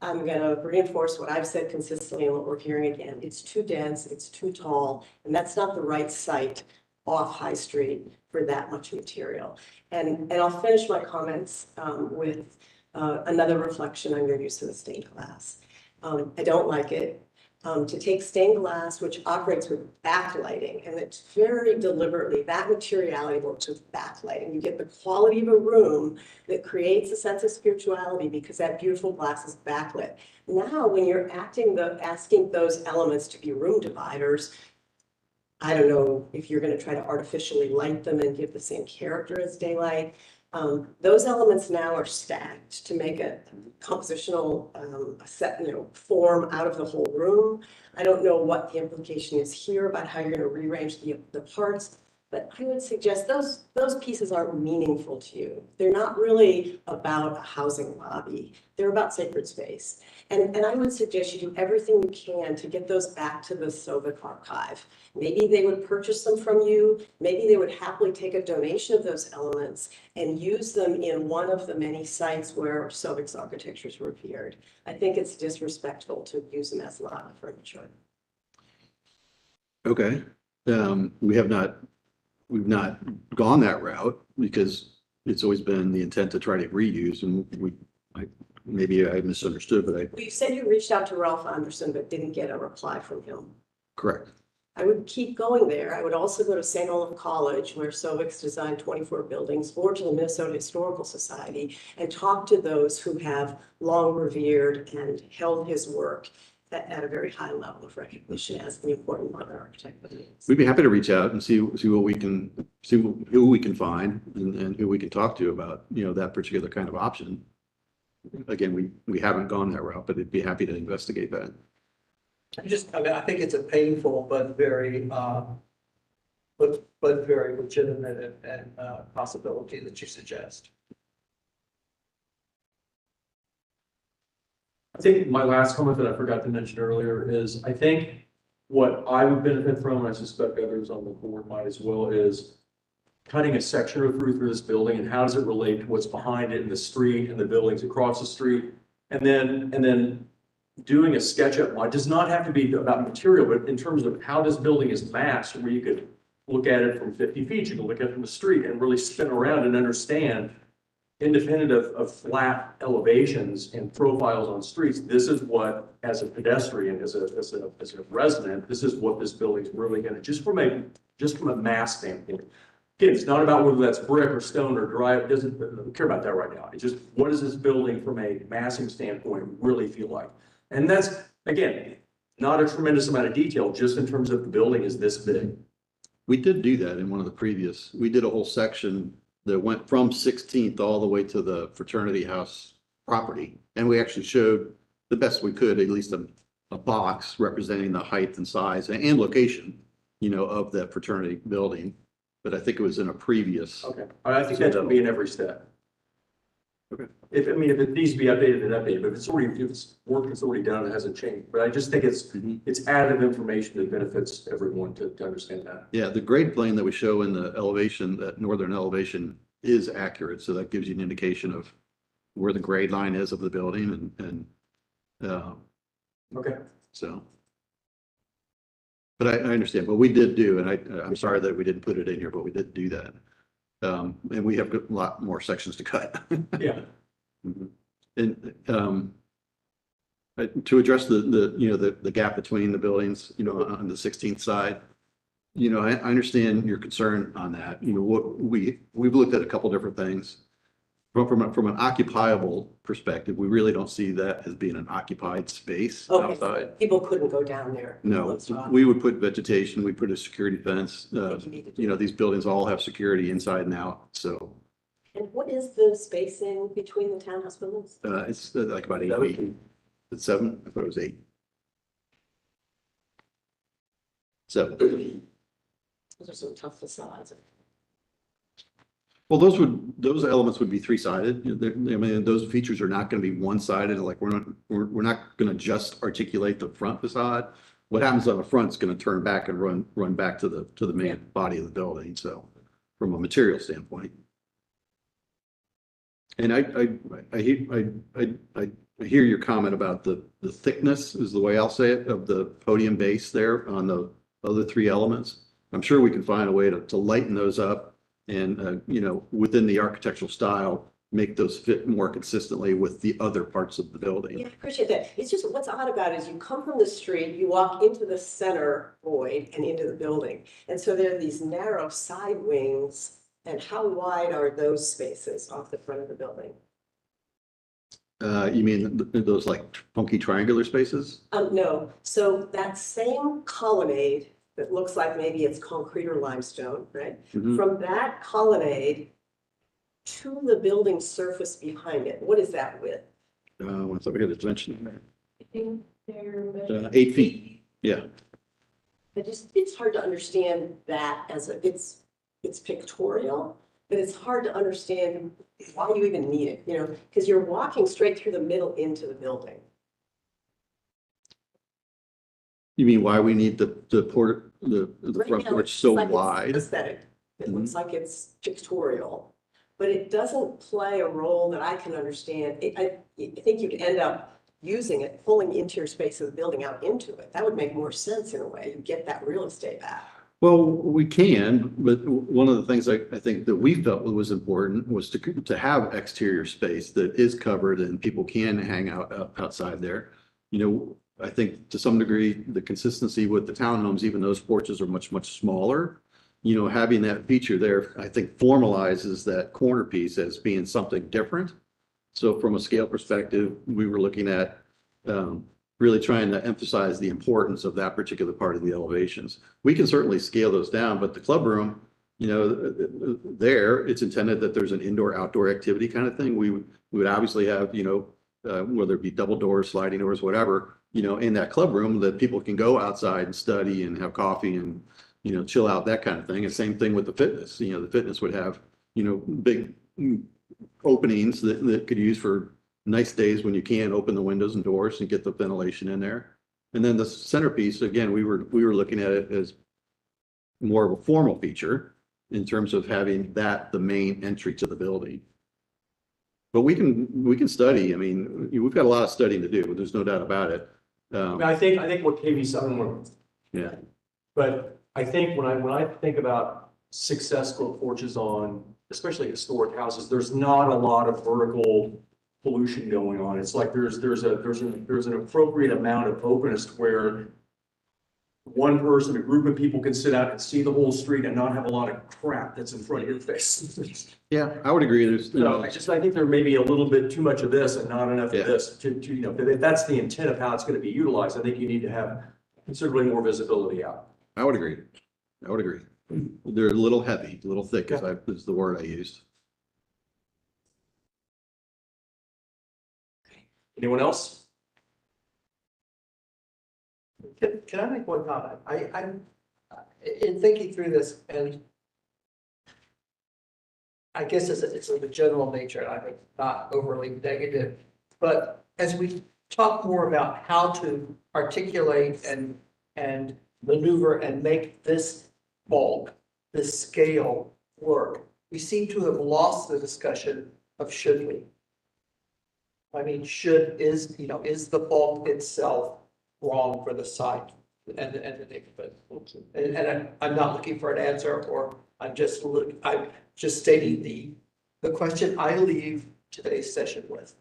I'm gonna reinforce what I've said consistently and what we're hearing again. It's too dense, it's too tall, and that's not the right site off High Street for that much material. And I'll finish my comments with another reflection on your use of the stained glass. I don't like it. To take stained glass, which operates with backlighting, and it's very deliberately, that materiality works with backlighting. You get the quality of a room that creates a sense of spirituality because that beautiful glass is backlit. Now, when you're asking those elements to be room dividers, I don't know if you're gonna try to artificially light them and give the same character as daylight. Those elements now are stacked to make a compositional form out of the whole room. I don't know what the implication is here about how you're gonna rearrange the parts, but I would suggest those pieces aren't meaningful to you. They're not really about a housing lobby. They're about sacred space. And I would suggest you do everything you can to get those back to the Sovic archive. Maybe they would purchase them from you. Maybe they would happily take a donation of those elements and use them in one of the many sites where Sovic's architectures were revered. I think it's disrespectful to use them as lobby furniture. Okay, we've not gone that route because it's always been the intent to try to reuse and maybe I misunderstood, but Well, you said you reached out to Ralph Anderson, but didn't get a reply from him. correct. I would keep going there. I would also go to St. Olaf College, where Sovic's designed 24 buildings, or to the Minnesota Historical Society, and talk to those who have long revered and held his work at a very high level of recognition as the important modern architect that he is. We'd be happy to reach out and see what we can, who we can find and who we can talk to about, that particular kind of option. Again, we haven't gone that route, but I'd be happy to investigate that. I think it's a painful but very, but very legitimate and possibility that you suggest. I think my last comment that I forgot to mention earlier is, I think what I would benefit from, and I suspect others on the board might as well, is cutting a section of roof through this building and how does it relate to what's behind it in the street and the buildings across the street? And then doing a SketchUp. It does not have to be about material, but in terms of how this building is massed, where you could look at it from 50 feet, you can look at it from the street and really spin around and understand, independent of flat elevations and profiles on streets, this is what, as a pedestrian, as a resident, this is what this building's really gonna, just from a mass standpoint. Again, it's not about whether that's brick or stone or dry, I don't care about that right now. It's just, what does this building from a massing standpoint really feel like? And that's, again, not a tremendous amount of detail, just in terms of the building is this big. We did do that in one of the previous, we did a whole section that went from 16th all the way to the fraternity house property. And we actually showed the best we could, at least a box representing the height and size and location, of that fraternity building. But I think it was in a previous. Okay, I think that should be in every step. Okay. If it needs to be updated, then updated, but if it's work that's already done, it hasn't changed. But I just think it's additive information that benefits everyone to understand that. Yeah, the grade plane that we show in the elevation, that northern elevation is accurate. So that gives you an indication of where the grade line is of the building Okay. So. But I understand, but we did do, and I'm sorry that we didn't put it in here, but we did do that. And we have a lot more sections to cut. Yeah. And to address the gap between the buildings, on the 16th side, I understand your concern on that. We've looked at a couple different things. From an occupiable perspective, we really don't see that as being an occupied space outside. People couldn't go down there. No, we would put vegetation, we put a security fence. These buildings all have security inside and out, so. And what is the spacing between the townhouse buildings? It's like about 8 feet. It's 7, I thought it was 8. 7. Those are some tough facades. Well, those elements would be 3-sided. I mean, those features are not going to be one-sided. Like we're not going to just articulate the front facade. what happens on the front is going to turn back and run back to the main body of the building. So from a material standpoint. And I hear your comment about the thickness is the way I'll say it of the podium base there on the other three elements. I'm sure we can find a way to lighten those up and, you know, within the architectural style, make those fit more consistently with the other parts of the building. Yeah, I appreciate that. It's just what's odd about it is you come from the street, you walk into the center void and into the building. And so there are these narrow side wings. And how wide are those spaces off the front of the building? You mean those like funky triangular spaces? No, so that same colonnade that looks like maybe it's concrete or limestone, right? Mhm. From that colonnade to the building surface behind it, what is that width? Once I get a dimension there. I think they're 8 feet. Yeah. It's hard to understand that as it's pictorial, but it's hard to understand why you even need it, you know, because you're walking straight through the middle into the building. You mean why we need the Right front now, porch it's so like it's wide? Aesthetic. It Mhm. looks like it's pictorial, but it doesn't play a role that I can understand. I think you'd end up using it, pulling into your space of the building out into it. That would make more sense in a way. You get that real estate back. Well, we can, but one of the things I think that we felt was important was to have exterior space that is covered and people can hang out outside there. You know, I think to some degree, the consistency with the townhomes, even those porches are much, much smaller. You know, having that feature there, I think formalizes that corner piece as being something different. So from a scale perspective, we were looking at really trying to emphasize the importance of that particular part of the elevations. We can certainly scale those down, but the club room, you know, there, it's intended that there's an indoor-outdoor activity kind of thing. We would obviously have, you know, whether it be double doors, sliding doors, whatever, you know, in that club room that people can go outside and study and have coffee and, you know, chill out, that kind of thing. And same thing with the fitness. You know, the fitness would have, you know, big openings that could use for nice days when you can open the windows and doors and get the ventilation in there. And then the centerpiece, again, we were looking at it as more of a formal feature in terms of having that the main entry to the building. But we can study. I mean, we've got a lot of studying to do. There's no doubt about it. I mean, I think what KB's, I don't know, Yeah. but I think when I think about successful porches on, especially historic houses, there's not a lot of vertical pollution going on. It's like there's an appropriate amount of openness to where one person, a group of people can sit out and see the whole street and not have a lot of crap that's in front of your face. Yeah, I would agree. There's, you know, I think there may be a little bit too much of this and not enough Yeah. of this to, you know, if that's the intent of how it's going to be utilized, I think you need to have considerably more visibility out. I would agree. I would agree. They're a little heavy, a little thick is the word I used. Anyone else? Can I make one comment? I'm in thinking through this, and I guess it's of a general nature, and I think not overly negative, but as we talk more about how to articulate and maneuver and make this bulk, this scale work, we seem to have lost the discussion of should we? I mean, is the bulk itself wrong for the site and the neighborhood? And I'm not looking for an answer, or I'm just stating the question I leave today's session with.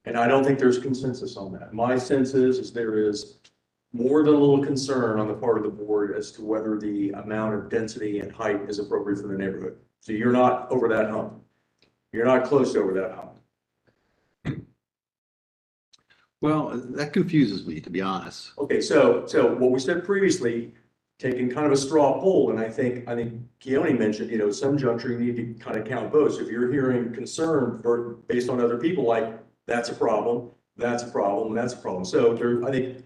And I don't think there's consensus on that. My sense is there is more than a little concern on the part of the board as to whether the amount of density and height is appropriate for the neighborhood. So you're not over that hump. You're not close over that hump. Well, that confuses me, to be honest. Okay, so what we said previously, taking kind of a straw poll, and I think Keone mentioned, you know, some juncture you need to kind of count votes. If you're hearing concern based on other people, like that's a problem, that's a problem, that's a problem. So I think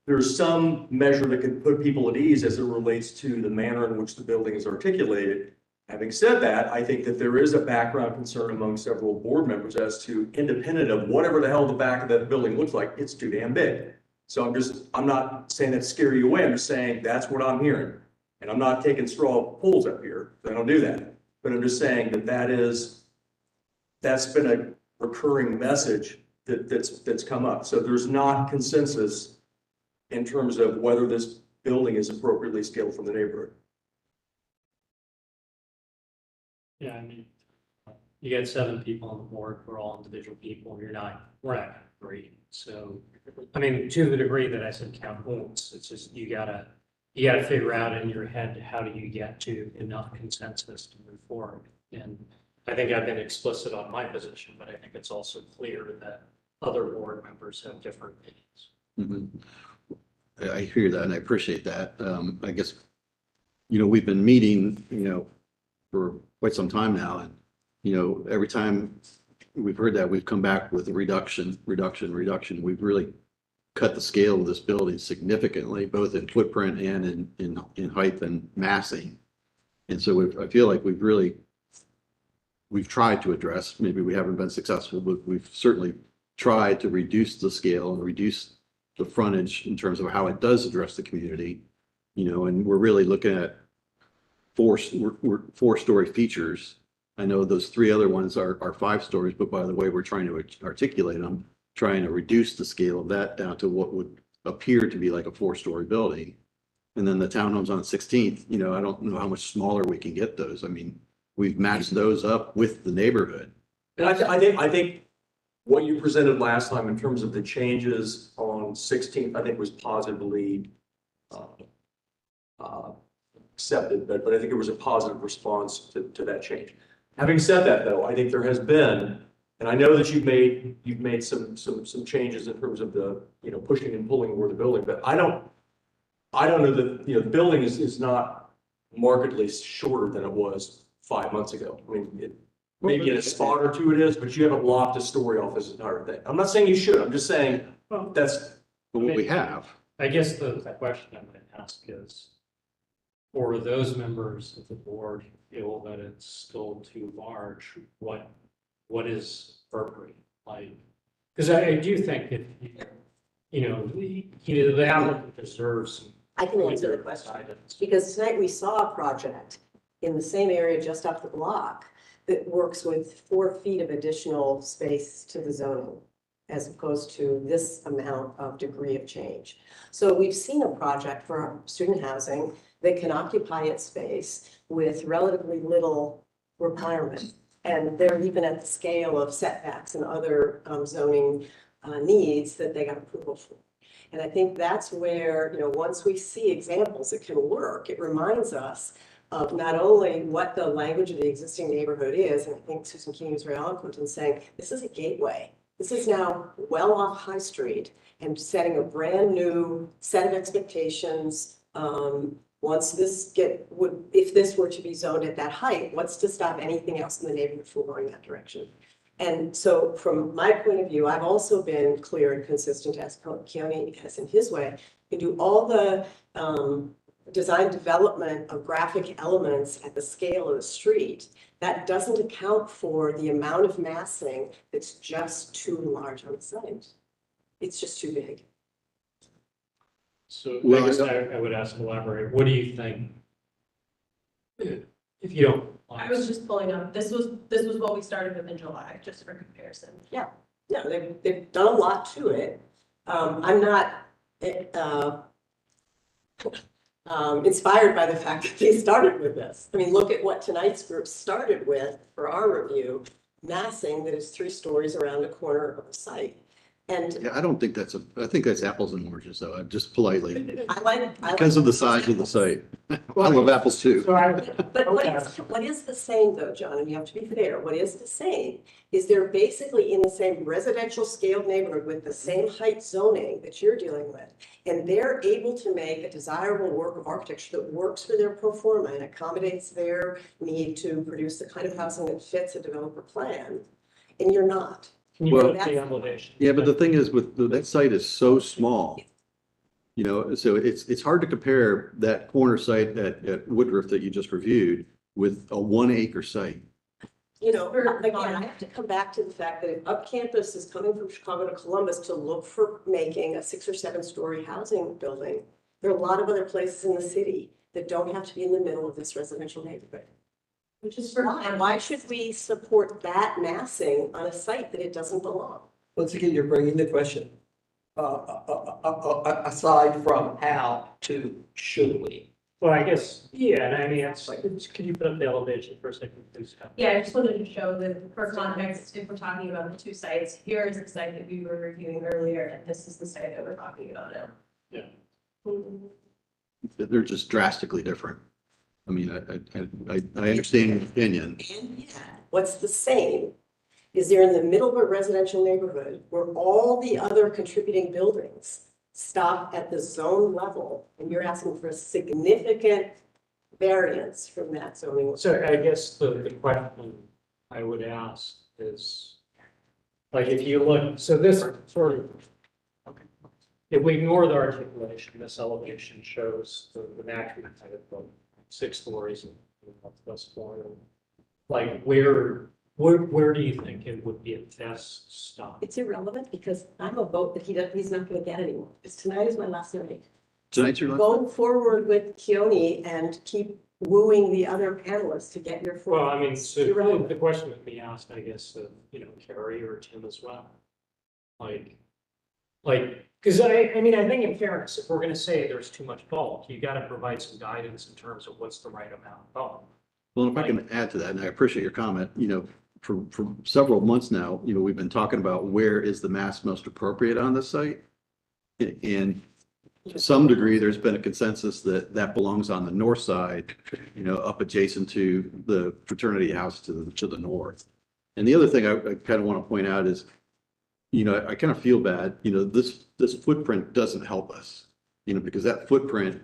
there's some measure that can put people at ease as it relates to the manner in which the building is articulated. Having said that, I think that there is a background concern among several board members as to, independent of whatever the hell the back of that building looks like, it's too damn big. So I'm not saying that to scare you away. I'm just saying that's what I'm hearing. And I'm not taking straw polls up here. I don't do that. But I'm just saying that's been a recurring message that's come up. So there's not consensus in terms of whether this building is appropriately scaled from the neighborhood. Yeah, I mean, you got 7 people on the board, we're all individual people, we're not gonna agree. So, I mean, to the degree that I said count votes, it's just, you gotta figure out in your head, how do you get to enough consensus to move forward? And I think I've been explicit on my position, but I think it's also clear that other board members have different opinions. I hear that and I appreciate that. I guess, we've been meeting, for quite some time now. And, every time we've heard that, we've come back with a reduction. We've really cut the scale of this building significantly, both in footprint and in height and massing. And so I feel like we've tried to address, maybe we haven't been successful, but we've certainly tried to reduce the scale and reduce the frontage in terms of how it does address the community, and we're really looking at four-story features. I know those 3 other ones are 5 stories, but by the way we're trying to articulate them, trying to reduce the scale of that down to what would appear to be like a 4-story building. And then the townhomes on 16th, I don't know how much smaller we can get those. I mean, we've matched those up with the neighborhood. And I think what you presented last time in terms of the changes on 16th, I think was positively accepted, but I think it was a positive response to that change. Having said that, though, I think there has been, and I know that you've made some changes in terms of the, pushing and pulling where the building, but I don't know that, the building is not markedly shorter than it was 5 months ago. I mean, maybe in a spot or 2 it is, but you haven't lopped a story off this entire thing. I'm not saying you should, I'm just saying that's. But what we have. I guess the question I'm going to ask is, for those members of the board who feel that it's still too large, what is appropriate? Like, because I do think if, the applicant deserves. I can answer the question, because tonight we saw a project in the same area just up the block that works with 4 feet of additional space to the zoning, as opposed to this amount of degree of change. So we've seen a project for student housing that can occupy its space with relatively little requirement. And they're even at the scale of setbacks and other zoning needs that they got approval for. And I think that's where, once we see examples that can work, it reminds us of not only what the language of the existing neighborhood is, and I think Susan King was very eloquent in saying, this is a gateway. This is now well off High Street and setting a brand new set of expectations. Once if this were to be zoned at that height, what's to stop anything else in the neighborhood from going that direction? And so from my point of view, I've also been clear and consistent, as Keone has in his way, to do all the design development of graphic elements at the scale of the street. That doesn't account for the amount of massing that's just too large on the site. It's just too big. So Well, I guess I would ask elaborate, what do you think? If you don't. I was just pulling up, this was what we started with in July, just for comparison. Yeah, they've done a lot to it. I'm not inspired by the fact that they started with this. I mean, look at what tonight's group started with for our review, massing that is 3 stories around the corner of the site. And Yeah, I don't think I think that's apples and oranges, though, just politely, I because of the size of the site. I love apples too. But what is the same though, John, and you have to be fair, what is the same is they're basically in the same residential scaled neighborhood with the same height zoning that you're dealing with. And they're able to make a desirable work of architecture that works for their pro forma and accommodates their need to produce the kind of housing that fits a developer plan. And you're not. Can you Well, go to the elevation? Yeah, but the thing is, that site is so small. So it's hard to compare that corner site at Woodruff that you just reviewed with a 1 acre site. You know, For- again, I have to come back to the fact that if Up Campus is coming from Chicago to Columbus to look for making a 6 or 7 story housing building, there are a lot of other places in the city that don't have to be in the middle of this residential neighborhood. Which is for. Why should we support that massing on a site that it doesn't belong? Once again, you're bringing the question, aside from how to should we? Well, I guess, yeah, and I mean, it's like, can you put up the elevation for a second, please? Yeah, I just wanted to show that for context, if we're talking about the two sites, here is the site that we were reviewing earlier, and this is the site that we're talking about now. Yeah. They're just drastically different. I mean, I understand your opinion. And yet, what's the same is they're in the middle of a residential neighborhood where all the other contributing buildings stop at the zone level, and you're asking for a significant variance from that zoning. So I guess the question I would ask is, like, if you look, so this sort of, if we ignore the articulation, this elevation shows the natural height of the 6 stories and northwest corner. Like, where do you think it would be a best stop? It's irrelevant because I'm a vote that he's not going to get anymore. Because tonight is my last night. Tonight's your last. Go forward with Keone and keep wooing the other panelists to get your. Well, I mean, so Irrelevant. the question would be asked, I guess, of, Carrie or Tim as well. Like, because I mean, I think in fairness, if we're gonna say there's too much bulk, you gotta provide some guidance in terms of what's the right amount of bulk. Well, if I can add to that, and I appreciate your comment, for several months now, we've been talking about where is the mass most appropriate on this site. And to some degree, there's been a consensus that that belongs on the north side, up adjacent to the fraternity house to the north. And the other thing I kind of want to point out is, I kind of feel bad, this footprint doesn't help us, because that footprint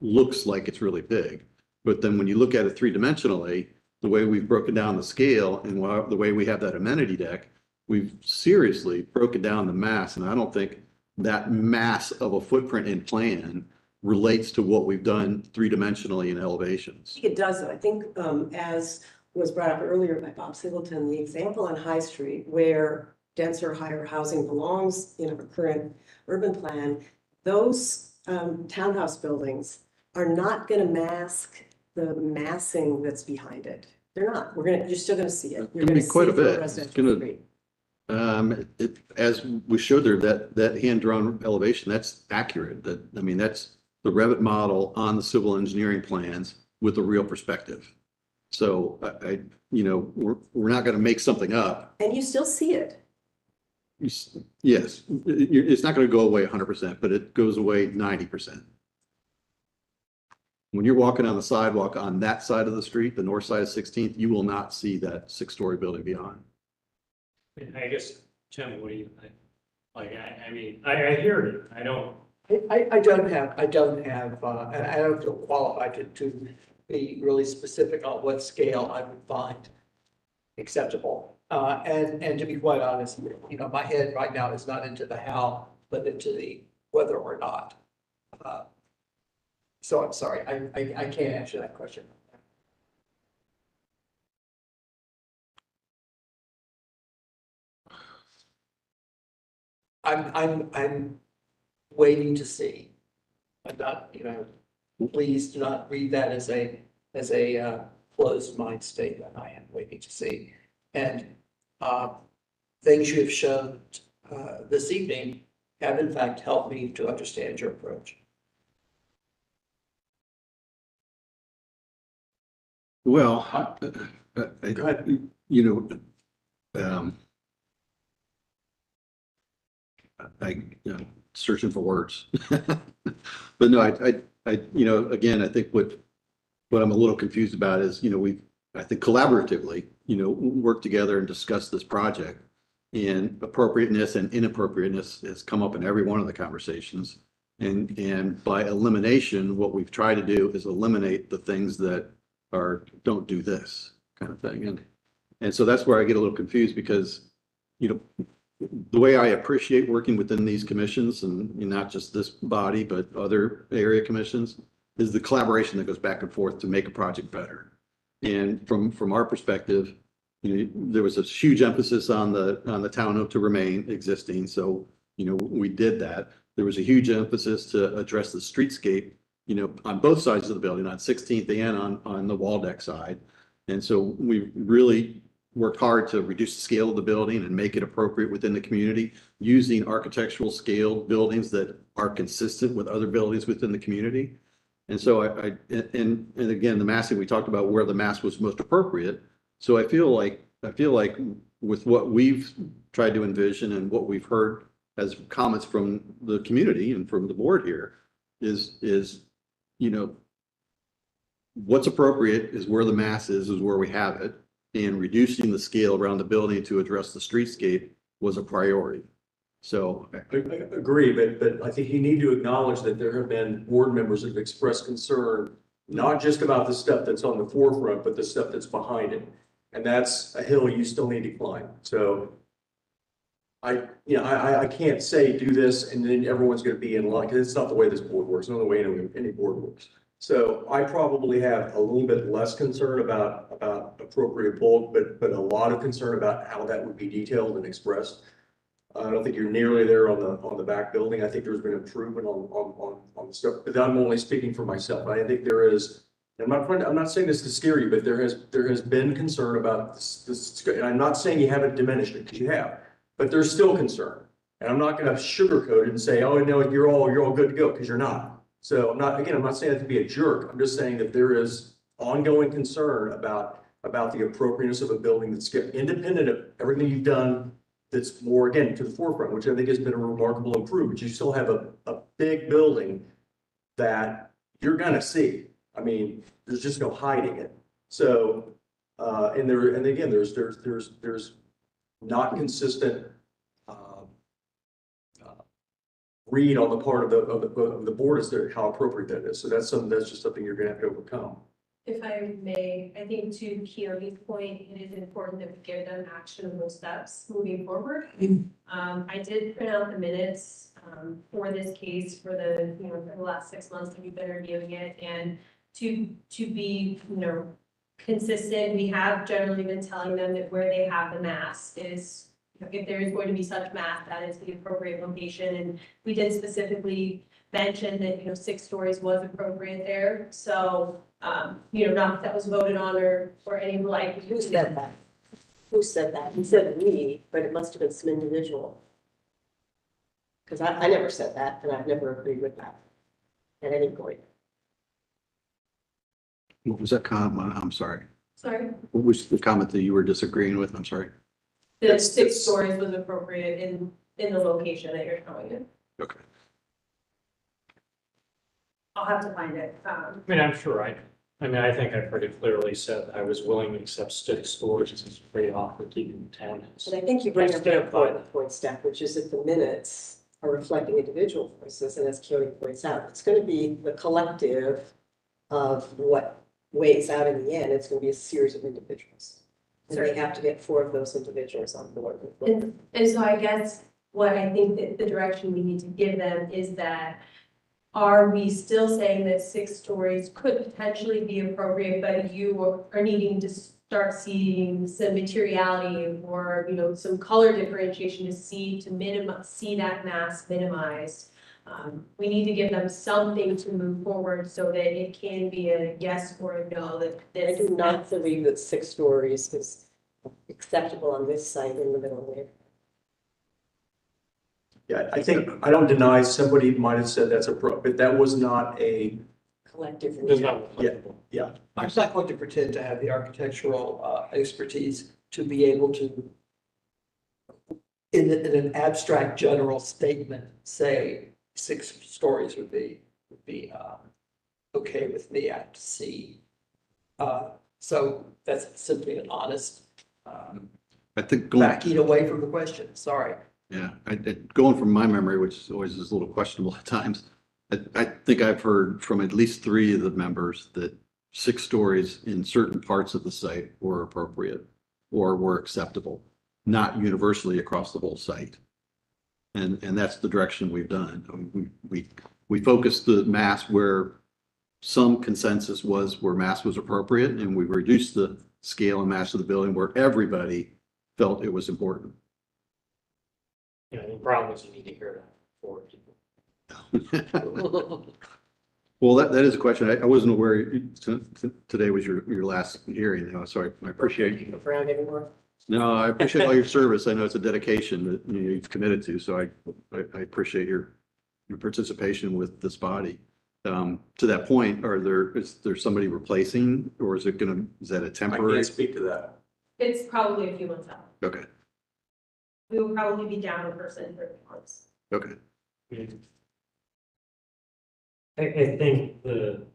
looks like it's really big. But then when you look at it 3-dimensionally, the way we've broken down the scale and the way we have that amenity deck, we've seriously broken down the mass. And I don't think that mass of a footprint in plan relates to what we've done 3-dimensionally in elevations. I think it does, though. I think, as was brought up earlier by Bob Singleton, the example on High Street where denser, higher housing belongs in our current urban plan, those townhouse buildings are not going to mask the massing that's behind it. They're not. You're still going to see it. You're Gonna be see quite a through bit. residential It's street. As we showed there, that hand-drawn elevation, that's accurate. That's the Revit model on the civil engineering plans with a real perspective. So we're not going to make something up. And you still see it. Yes, it's not going to go away 100%, but it goes away 90%. When you're walking on the sidewalk on that side of the street, the north side of 16th, you will not see that 6-story building beyond. I guess, Tim, what do you think? Like, I mean, I hear it. I don't. I don't have, and I don't feel qualified to be really specific on what scale I would find acceptable. And to be quite honest, my head right now is not into the how, but into the whether or not. So I'm sorry, I can't answer that question. I'm waiting to see. I'm not, please do not read that as a closed mind statement. I am waiting to see. And things you have shown this evening have in fact helped me to understand your approach. Well, Go ahead. Searching for words. But no, again, I think what I'm a little confused about is, I think collaboratively, work together and discuss this project, and appropriateness and inappropriateness has come up in every one of the conversations. And by elimination, what we've tried to do is eliminate the things that don't do this kind of thing. And so that's where I get a little confused, because, the way I appreciate working within these commissions, and not just this body, but other area commissions, is the collaboration that goes back and forth to make a project better. And from our perspective, there was a huge emphasis on the town to remain existing, so, we did that. There was a huge emphasis to address the streetscape, on both sides of the building, on 16th and on the Waldeck side. And so we really worked hard to reduce the scale of the building and make it appropriate within the community, using architectural scale buildings that are consistent with other buildings within the community. And so and again, the massing, we talked about where the mass was most appropriate. So I feel like with what we've tried to envision and what we've heard as comments from the community and from the board here is, what's appropriate is where the mass is where we have it. And reducing the scale around the building to address the streetscape was a priority. So I agree, but I think you need to acknowledge that there have been board members that have expressed concern, not just about the stuff that's on the forefront, but the stuff that's behind it. And that's a hill you still need to climb. So I can't say do this and then everyone's going to be in line, because it's not the way this board works, not the way any board works. So I probably have a little bit less concern about appropriate bulk, but a lot of concern about how that would be detailed and expressed. I don't think you're nearly there on the back building. I think there's been improvement on the stuff, but I'm only speaking for myself. I think there is, and I'm not saying this to scare you, but there has been concern about this, and I'm not saying you haven't diminished it, because you have, but there's still concern. And I'm not going to sugarcoat it and say, oh no, you're all good to go, because you're not. So I'm not saying that to be a jerk. I'm just saying that there is ongoing concern about the appropriateness of a building that's independent of everything you've done, that's more, again, to the forefront, which I think has been a remarkable improvement. You still have a big building that you're gonna see. I mean, there's just no hiding it. So, and again, there's not consistent read on the part of the board as to how appropriate that is. So that's just something you're gonna have to overcome. If I may, I think to Keone's point, it is important that we give them actionable steps moving forward. I did print out the minutes for this case for the last 6 months that we've been reviewing it, and to be consistent, we have generally been telling them that where they have the mass is, if there is going to be such mass, that is the appropriate location. And we did specifically mention that 6 stories was appropriate there. So not that was voted on or any like. Who said that? Who said that? He said me, but it must have been some individual. Because I never said that, and I've never agreed with that at any point. what was that comment? I'm sorry. Sorry? What was the comment that you were disagreeing with? I'm sorry. The 6 stories was appropriate in the location that you're showing it. Okay. I'll have to find it. I mean, I'm sure I think I pretty clearly said I was willing to accept 6 stories as a trade-off for keeping 10. But I think you bring up an important point, Steph, which is that the minutes are reflecting individual voices, and as Keone points out, it's going to be the collective of what weighs out in the end. It's going to be a series of individuals. And they have to get 4 of those individuals on board. And so I guess what I think that the direction we need to give them is that, are we still saying that 6 stories could potentially be appropriate, but you are needing to start seeing some materiality or, some color differentiation to see that mass minimized? We need to give them something to move forward so that it can be a yes or a no. That I do not believe that 6 stories is acceptable on this site in the middle of it. Yeah, I think, I don't deny somebody might have said that's appropriate, but that was not a, Collective. It's not applicable. yeah. I'm not going to pretend to have the architectural expertise to be able to, in an abstract general statement, say 6 stories would be okay with me. I have to see. So that's simply an honest I think backing away from the question. Sorry. Yeah, going from my memory, which always is a little questionable at times, I think I've heard from at least 3 of the members that 6 stories in certain parts of the site were appropriate or were acceptable, not universally across the whole site. And that's the direction we've done. We focused the mass where some consensus was where mass was appropriate, and we reduced the scale and mass of the building where everybody felt it was important. You know, the problem is you need to hear that for people. Well, that is a question. I wasn't aware today was your last hearing, so I appreciate you. Around anymore. No, I appreciate all your service. I know it's a dedication that you've committed to, so I appreciate your participation with this body. To that point, is there somebody replacing, or is that a I temporary? can't speak to that. It's probably a few months out. Okay, We will probably be down a person for a few months. okay. I think the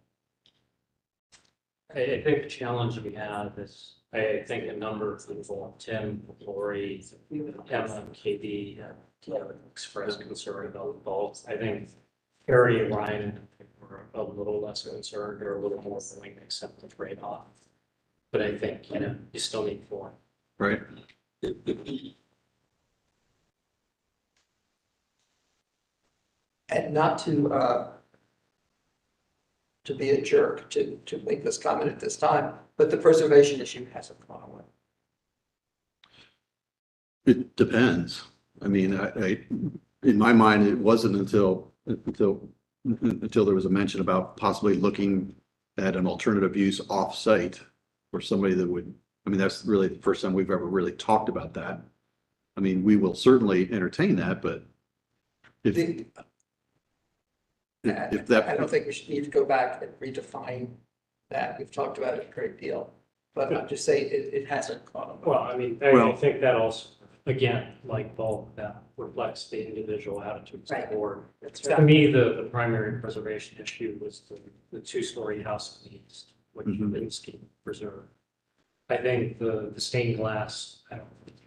challenge we have is, I think a number of people, Tim, Lori, Emma, KB, have expressed concern about both. I think Harry and Ryan were a little less concerned or a little more willing to accept the trade-off. But I think, you still need four. Right. And not to be a jerk, to make this comment at this time, but the preservation issue hasn't gone away. It depends. I mean, in my mind, it wasn't until there was a mention about possibly looking at an alternative use off-site for somebody that would, I mean, that's really the first time we've ever really talked about that. I mean, we will certainly entertain that, but if that. I don't think we should need to go back and redefine that. We've talked about it a great deal, but I'm just saying it hasn't gone away. Well, I mean, I think that also, again, like both, that reflects the individual attitudes of the board. To me, the primary preservation issue was the two-story house in the east, which Linsky preserved. I think the stained glass, I don't think,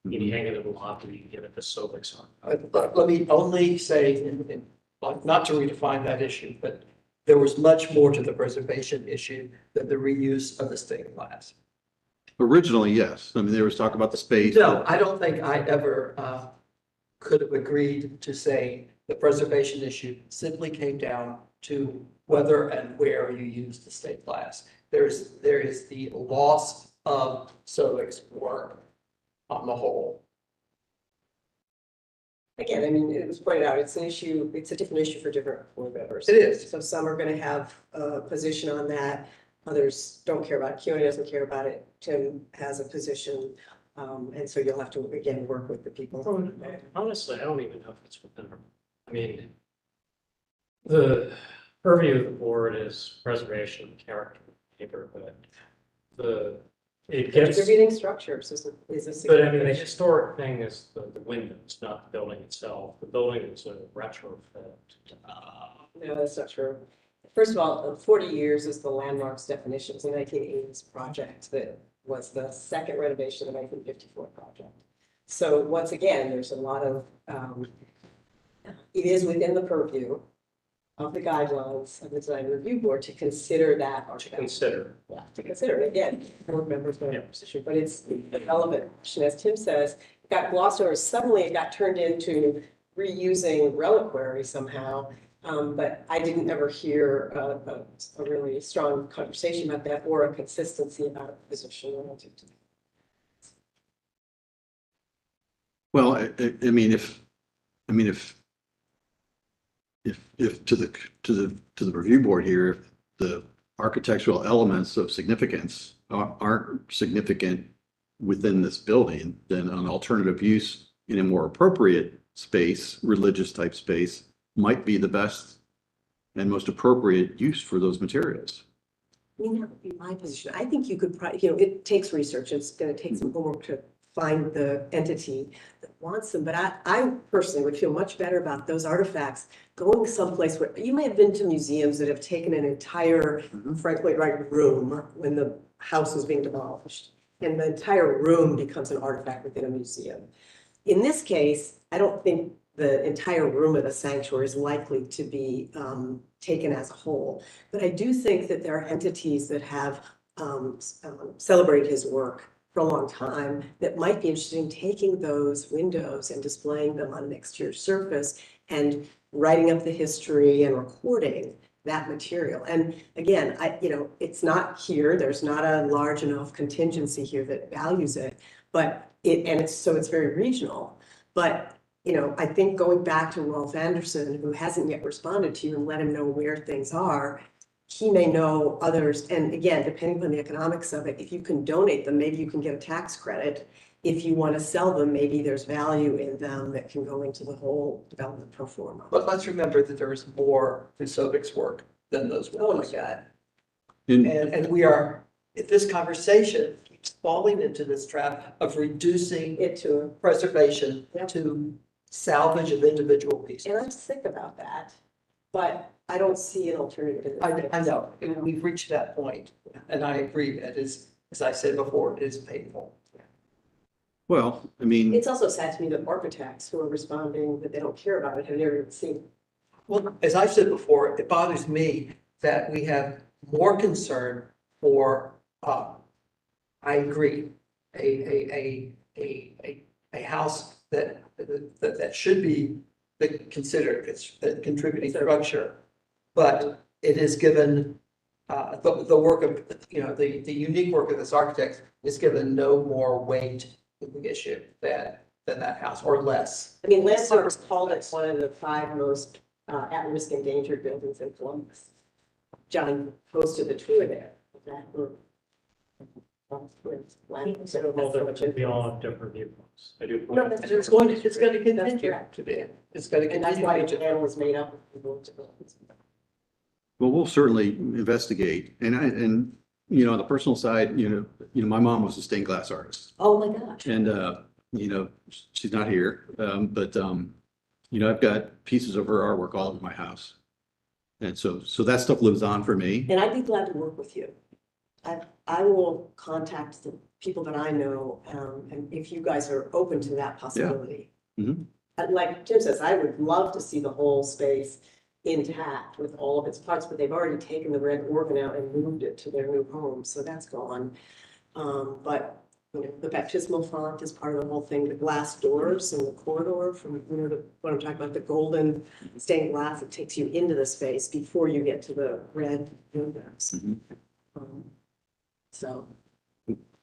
you hang it in the lobby, you get it the Sobex on. Let me only say, not to redefine that issue, but there was much more to the preservation issue than the reuse of the stained glass. Originally, yes. I mean, there was talk about the space. No, I don't think I ever could have agreed to say the preservation issue simply came down to whether and where you use the stained glass. There is the loss of Sobek's work on the whole. Again, I mean, it was pointed out, it's an issue, it's a different issue for different board members. It is. So some are gonna have a position on that, others don't care about it, Keone doesn't care about it, Tim has a position. And so you'll have to, again, work with the people. Honestly, I don't even know if it's within our, I mean, the purview of the board is preservation, character, neighborhood. It gets, Contributing structures is a but I mean, the significant. historic thing is the windows, not the building itself. The building is a retrofit. No, that's not true. First of all, 40 years is the landmarks definition. It's a 1980s project that was the second renovation of the 1954 project. So once again, there's a lot of, it is within the purview of the guidelines of the design review board to consider that. To consider. Yeah, to consider it again, board members don't have a position, but it's a relevant question. As Tim says, it got glossed over. Suddenly it got turned into reusing reliquary somehow. But I didn't ever hear a really strong conversation about that or a consistency about a position relative to that. Well, I mean, if to the review board here, if the architectural elements of significance aren't significant within this building, then an alternative use in a more appropriate space, religious type space, might be the best and most appropriate use for those materials. I mean, that would be my position. I think you could probably, it takes research. It's going to take some homework to find the entity that wants them. But I personally would feel much better about those artifacts going someplace where you may have been to museums that have taken an entire, frankly, room when the house was being demolished. And the entire room becomes an artifact within a museum. In this case, I don't think the entire room of the sanctuary is likely to be taken as a whole. But I do think that there are entities that have celebrated his work for a long time that might be interested in taking those windows and displaying them on an exterior surface and writing up the history and recording that material. And again, it's not here, there's not a large enough contingency here that values it, but it's very regional. But, I think going back to Rolf Anderson, who hasn't yet responded to you, and let him know where things are, he may know others. And again, depending on the economics of it, if you can donate them, maybe you can get a tax credit. If you want to sell them, maybe there's value in them that can go into the whole development pro forma. But let's remember that there is more to Sobek's work than those Oh my windows. God. And we are, if this conversation keeps falling into this trap of reducing It to, preservation Yep. to salvage of individual pieces. and I'm sick about that, but I don't see an alternative. I know, we've reached that point, and I agree, it is, as I said before, it is painful. Well, I mean, It's also sad to me that architects who are responding that they don't care about it have never even seen it. Well, as I've said before, it bothers me that we have more concern for, I agree, a house that should be considered a contributing structure. But it is given, the work of, the unique work of this architect is given no more weight in the issue than that house, or less. I mean, Landmark's called it one of the 5 most at-risk endangered buildings in Columbus. John hosted the tour there. Well, we all have different viewpoints. I do. No, that's It's going to That's continue correct. to be, it's going to And that's continue why to the be. panel was made up of people. well, we'll certainly investigate. And on the personal side, my mom was a stained glass artist. Oh, my gosh. And, she's not here, but, I've got pieces of her artwork all over my house. And so that stuff lives on for me. And I'd be glad to work with you. I will contact the people that I know, and if you guys are open to that possibility. Mhm. And like Jim says, I would love to see the whole space intact with all of its parts, but they've already taken the red organ out and moved it to their new home, so that's gone. But the baptismal font is part of the whole thing, the glass doors and the corridor from, what I'm talking about, the golden stained glass, it takes you into the space before you get to the red windows. Mhm. So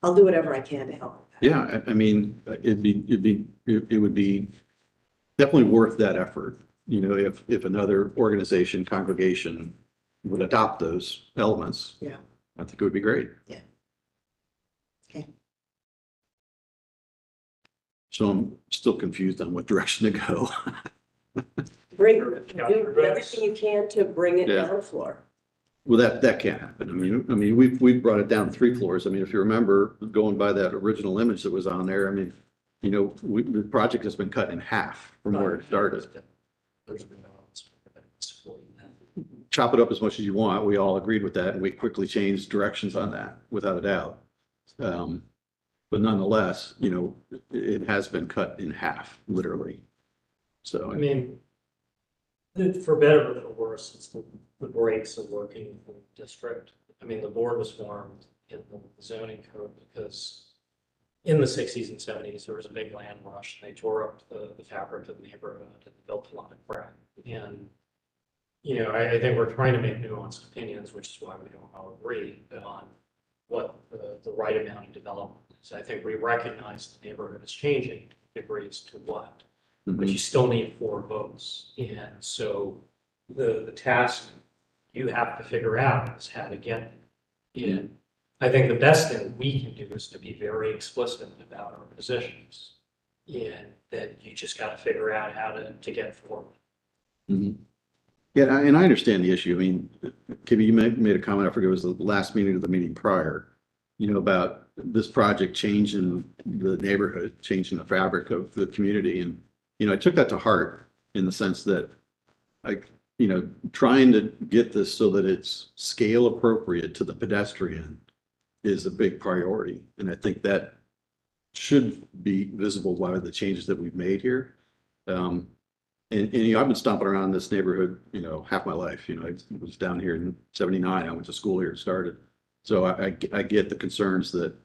I'll do whatever I can to help. Yeah, I mean, it would be definitely worth that effort. If another organization, congregation would adopt those elements. Yeah. I think it would be great. Yeah. Okay. So I'm still confused on what direction to go. Do everything you can to bring it Yeah. down floor. Well, that can't happen. I mean, we've brought it down 3 floors. I mean, if you remember going by that original image that was on there, I mean, the project has been cut in half from where it started. Chop it up as much as you want. We all agreed with that, and we quickly changed directions on that, without a doubt. But nonetheless, it has been cut in half, literally. So, I mean, for better or for worse, it's the breaks of working in the district. I mean, the board was formed in the zoning code because in the 60s and 70s, there was a big land rush. They tore up the fabric of the neighborhood and built a lot of crap. And, I think we're trying to make nuanced opinions, which is why we don't all agree on what the right amount of development is. I think we recognize the neighborhood is changing, agrees to what. But you still need 4 votes. And so the task you have to figure out is how to get it. And I think the best thing we can do is to be very explicit about our positions. And that you just got to figure out how to get forward. Mhm. Yeah, and I understand the issue. I mean, Kibby, you made a comment, I forget, it was the last meeting or the meeting prior, about this project changing the neighborhood, changing the fabric of the community. And, I took that to heart in the sense that trying to get this so that it's scale appropriate to the pedestrian is a big priority. And I think that should be visible by the changes that we've made here. And I've been stomping around this neighborhood, half my life. I was down here in 79. I went to school here and started. So I get the concerns that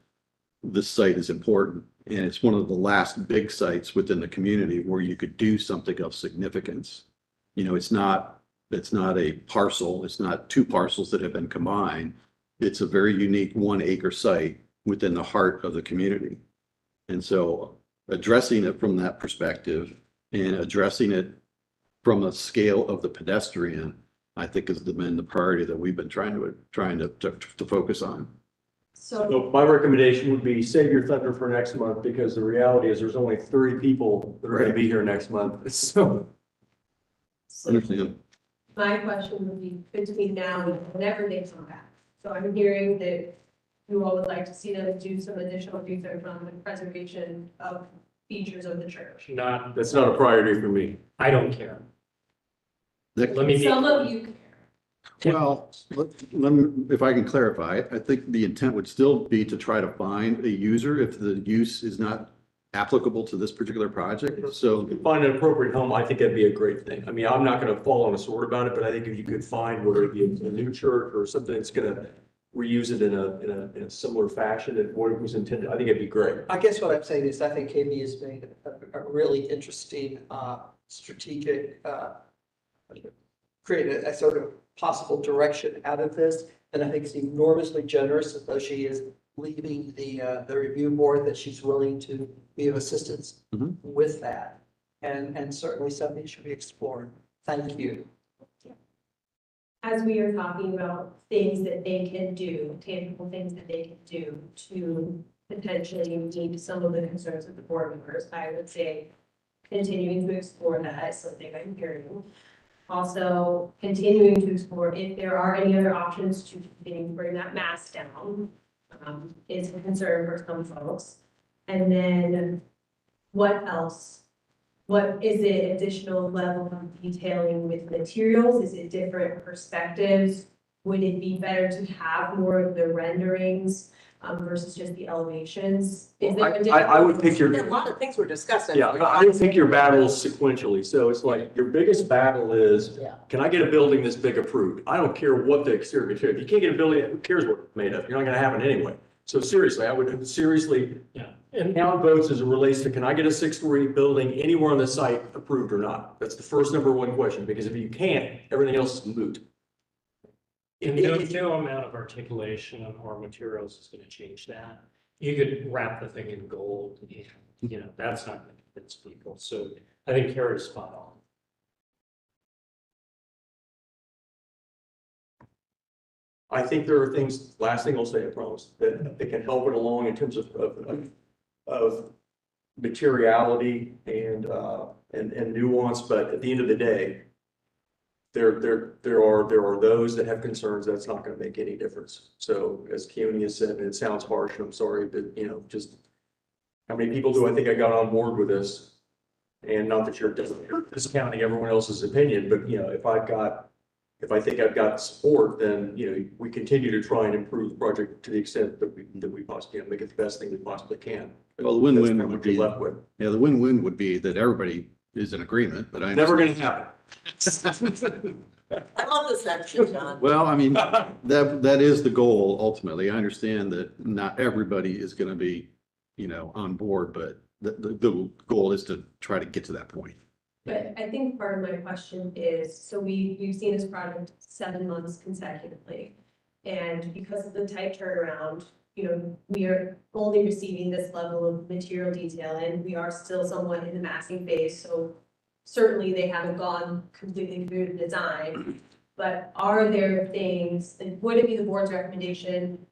this site is important. And it's one of the last big sites within the community where you could do something of significance. It's not It's not a parcel. It's not two parcels that have been combined. It's a very unique 1 acre site within the heart of the community. And so addressing it from that perspective and addressing it from the scale of the pedestrian, I think has been the priority that we've been trying to focus on. So my recommendation would be save your thunder for next month, because the reality is there's only 30 people that are going to be here next month. So Understand? My question would be between now and whenever they come back. So I'm hearing that you all would like to see them do some additional research on the preservation of features of the church. Not, that's not a priority for me. I don't care. That- Let me be. Some of you care. Well, let me, if I can clarify, I think the intent would still be to try to find a user if the use is not applicable to this particular project. So Find an appropriate home, I think that'd be a great thing. I mean, I'm not gonna fall on a sword about it, but I think if you could find whether it be a new church or something that's gonna reuse it in a similar fashion and what it was intended, I think it'd be great. I guess what I'm saying is I think KB has made a really interesting, strategic, create a sort of possible direction out of this. And I think it's enormously generous, as though she is leaving the review board, that she's willing to be of assistance Mhm. with that. And certainly something should be explored. Thank you. As we are talking about things that they can do, tangible things that they can do to potentially meet some of the concerns of the board members, I would say continuing to explore that is something I'm hearing. Also, continuing to explore if there are any other options to continue to bring that mass down, is a concern for some folks. And then what else? What is it, additional level of detailing with materials? Is it different perspectives? Would it be better to have more of the renderings versus just the elevations? Is there a I would pick your, A lot of things were discussed. yeah, I would pick your battles sequentially. So it's like, your biggest battle is, Yeah. can I get a building this big approved? I don't care what the exterior material, if you can't get a building, who cares what it's made of? You're not gonna have it anyway. So seriously, I would seriously Yeah. And count votes as it relates to, can I get a 6-story building anywhere on the site approved or not? That's the first #1 question, because if you can't, everything else is moot. no amount of articulation or materials is gonna change that. You could wrap the thing in gold, you know, that's not gonna convince people. So I think Kara's spot on. I think there are things, last thing I'll say, I promise, that can help it along in terms of materiality and nuance, but at the end of the day, there are those that have concerns that's not gonna make any difference. So as Keone has said, and it sounds harsh, and I'm sorry, but just how many people do I think I got on board with this? And not that you're discounting everyone else's opinion, but if I think I've got support, then, we continue to try and improve the project to the extent that we possibly can, make it the best thing we possibly can. Well, the That's win-win what would you're be, left with. yeah, the win-win would be that everybody is in agreement, but I. Never gonna happen. I love this section, John. Well, I mean, that is the goal ultimately. I understand that not everybody is going to be, on board, but the goal is to try to get to that point. But I think part of my question is, so we've seen this project 7 months consecutively. And because of the tight turnaround, we are only receiving this level of material detail, and we are still somewhat in the massing phase. So certainly they haven't gone completely through the design, but are there things, and would it be the board's recommendation?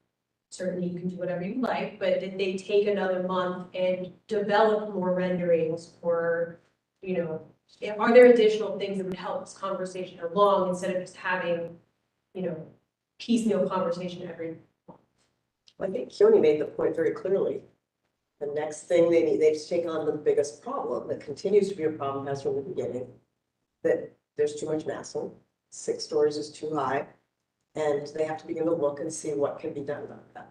Certainly you can do whatever you like, but did they take another month and develop more renderings, or, are there additional things that would help this conversation along instead of just having, piecemeal conversation every month? I think Keone made the point very clearly. The next thing they have to take on the biggest problem that continues to be a problem, has from the beginning, that there's too much massing, 6 stories is too high, and they have to begin to look and see what can be done about that.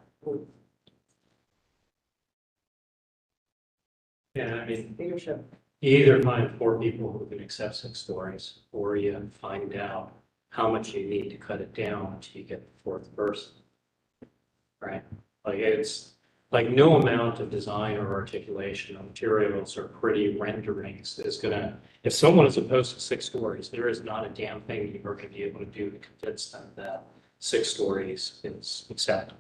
Yeah, I mean, Leadership. you either find 4 people who can accept 6 stories, or you find out how much you need to cut it down until you get the 4th person. Right? Like like no amount of design or articulation of materials or pretty renderings is gonna, if someone is opposed to 6 stories, there is not a damn thing you're gonna be able to do to convince them that 6 stories is acceptable.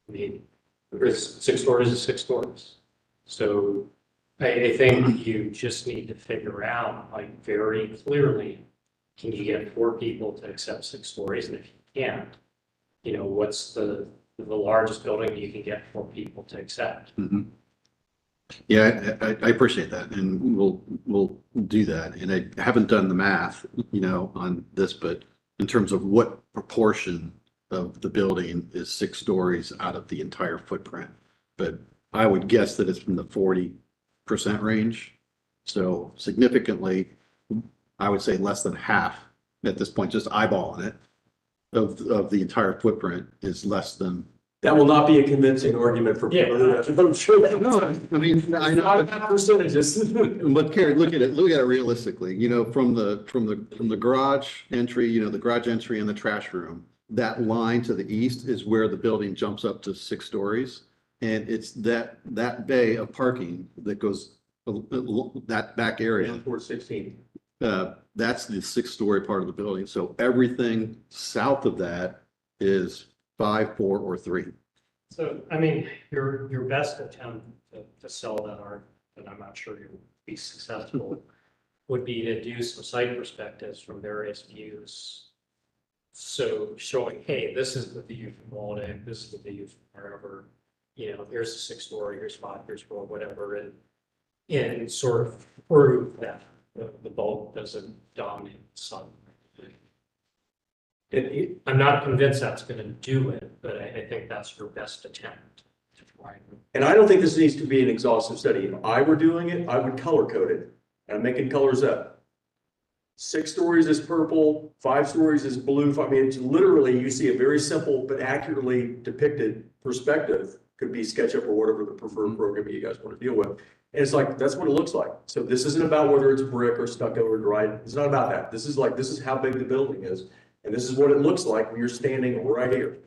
I mean, there's 6 stories is 6 stories. So I think you just need to figure out, like, very clearly, can you get 4 people to accept 6 stories? And if you can't, you know, what's the largest building you can get 4 people to accept? Mhm. Yeah, I appreciate that, and we'll do that. And I haven't done the math, you know, on this, but in terms of what proportion of the building is 6 stories out of the entire footprint. But I would guess that it's in the 40% range. So significantly, I would say less than half at this point, just eyeballing it, of the entire footprint is less than. That will not be a convincing argument for people. I'm sure that. No, I mean, I know. Percentages. But Carrie, look at it realistically, you know, from the garage entry, you know, the garage entry and the trash room, that line to the east is where the building jumps up to 6 stories. And it's that bay of parking that goes, that back area. Towards 16. That's the 6-story part of the building. So everything south of that is 5, 4, or 3. So, I mean, your best attempt to sell that art, and I'm not sure you'll be successful, would be to do some site perspectives from various views. So showing, hey, this is the view from Waldeck, this is the view from wherever, you know, here's the 6-story, here's 5, here's 4, whatever, and sort of prove that the bulk doesn't dominate the sun. I'm not convinced that's gonna do it, but I think that's your best attempt to try. And I don't think this needs to be an exhaustive study. If I were doing it, I would color code it. And I'm making colors up. 6 stories is purple, 5 stories is blue. I mean, it's literally, you see a very simple but accurately depicted perspective. Could be SketchUp or whatever the preferred program you guys want to deal with. And it's like, that's what it looks like. So this isn't about whether it's brick or stucco or dried. It's not about that. This is how big the building is. And this is what it looks like when you're standing right here.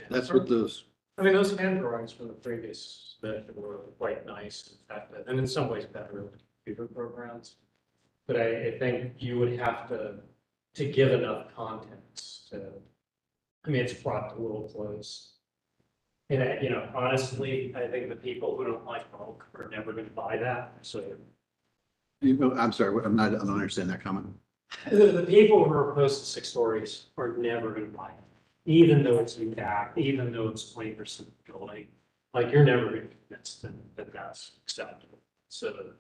That's what those. I mean, those hand drawings from the previous that were quite nice, in fact, and in some ways better than computer programs. But I think you would have to give enough context to, I mean, it's brought a little close. And you know, honestly, I think the people who don't like bulk are never gonna buy that, so. I'm sorry, I don't understand that comment. The people who are opposed to 6 stories are never gonna buy it, even though it's intact, even though it's 20% building. Like, you're never gonna convince them that that's acceptable, so.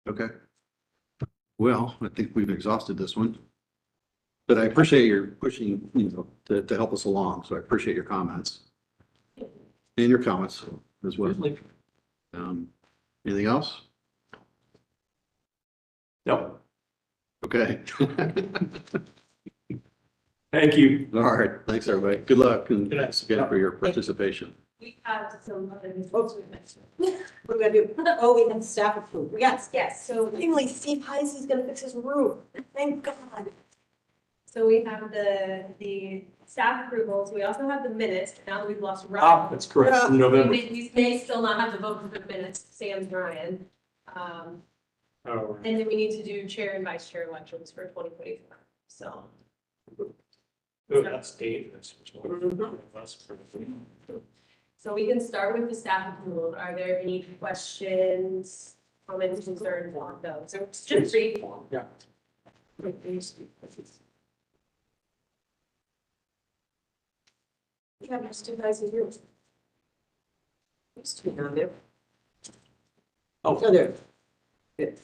Okay. Well, I think we've exhausted this one. But I appreciate your pushing, you know, to help us along. So I appreciate your comments. And your comments as well. Anything else? No. Okay. Thank you. All right. Thanks, everybody. Good luck and Good night. thanks again for your participation. We have some other. What are we gonna do? Oh, we have staff approval. Yes. So Finally, Steve Heise is gonna fix his roof. Thank God. So we have the staff approvals, we also have the minutes, now that we've lost Ah, Rob. that's correct, from November. We may still not have to vote for the minutes, Sam's Ryan. Oh, And then we need to do chair and vice chair elections for 2024, so. that's dangerous. So we can start with the staff approval, are there any questions, comments, concerns on those? So just read. Yeah. Yeah, Mr. Heise, you. Used to be on there. Oh. There. Good.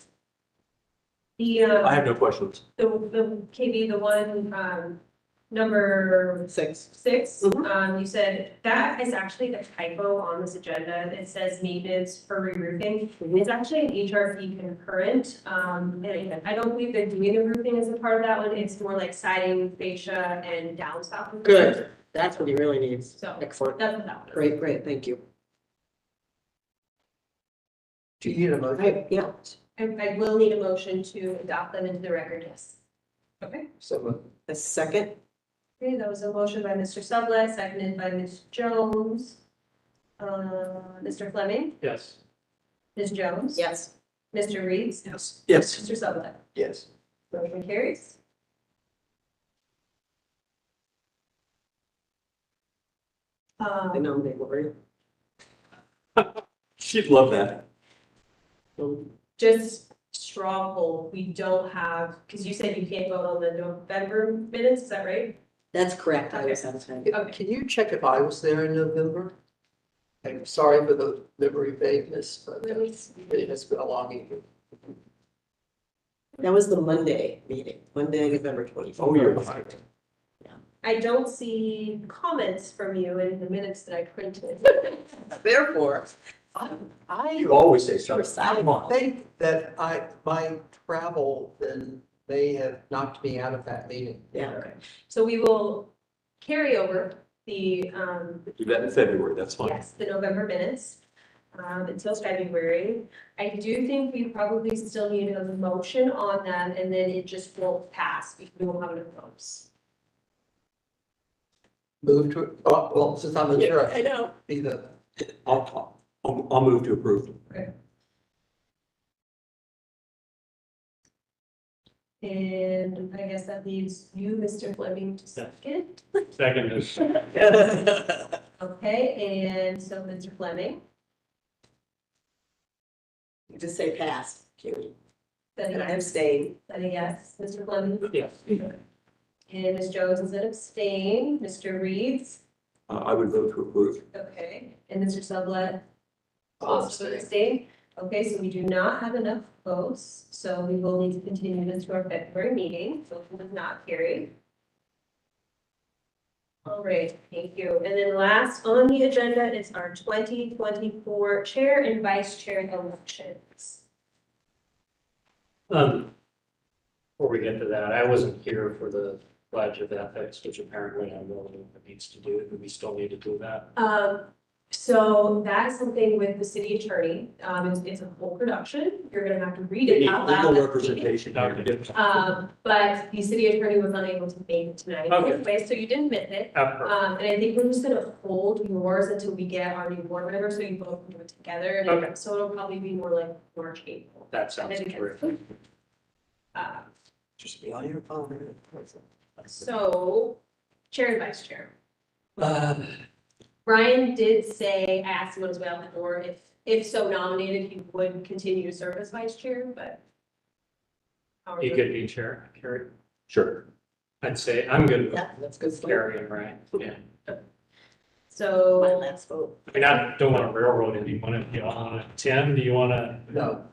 The, I have no questions. the KB, the one, number 6. 6, Mhm. you said that is actually the typo on this agenda. It says maintenance for re-roofing. It's actually an HRP concurrent. And I don't believe they're doing the roofing as a part of that one. It's more like siding, fascia, and downspout. Good. That's what he really needs. So Excellent. that's what that was. Great, thank you. Do you need a motion? Yeah. I will need a motion to adopt them into the record, yes. Okay. So A second? Okay, that was a motion by Mr. Sublette, seconded by Ms. Jones. Mr. Fleming, Yes. Ms. Jones? Yes. Mr. Reeves? Yes. Yes. Mr. Sublette? Yes. Motion carries. I nominate Lori. She'd love that. Just straw poll, we don't have, because you said you can't vote on the November minutes, is that right? That's correct, I was out of time. can you check if I was there in November? I'm sorry for the memory vagueness, but Let me see. it has been a long evening. That was the Monday meeting, Monday, November 24th. Oh, you're right. I don't see comments from you in the minutes that I printed. Therefore, You always say something. I think that my travel then may have knocked me out of that meeting. yeah. Okay. So we will carry over the, Do that in February, that's fine. yes, the November minutes until February. I do think we probably still need a motion on them and then it just won't pass because we won't have enough votes. Move to, oh, well, since I'm the sheriff, I know. be the, I'll move to approve. And I guess that leaves you, Mr. Fleming, to second. Second is. Okay, and so Mr. Fleming, You just say pass, Carrie. then And I a abstain. yes, Mr. Fleming. Yes. And Ms. Jones is an abstain, Mr. Reeves, I would vote to approve. okay, and Mr. Sublette I'll also abstain. abstain. Okay, so we do not have enough votes, so we will need to continue this to our February meeting, so it was not carried. All right, thank you. And then last on the agenda is our 2024 chair and vice chair elections. Before we get to that, I wasn't here for the pledge of ethics, which apparently I'm the only one that needs to do it, but we still need to do that. So that's something with the city attorney. It's a full production. You're gonna have to read it out loud. Legal representation here. But the city attorney was unable to make it tonight Okay. anyway, so you didn't miss it. Perfect. And I think we're just gonna hold yours until we get our new board member, so you both can do it together. And Okay. So it'll probably be more like March, April. That sounds And then terrific. Just be on your phone. So, chair and vice chair. Brian did say, I asked him as well, or if so nominated, he would continue to serve as vice chair, but. how are You you? could be chair, Carrie. Sure. I'd say I'm good with Yeah, that's good. Carrie and Ryan. Yeah. My So, last vote. I mean, I don't want to railroad anyone. If you want Tim, do you want to? No,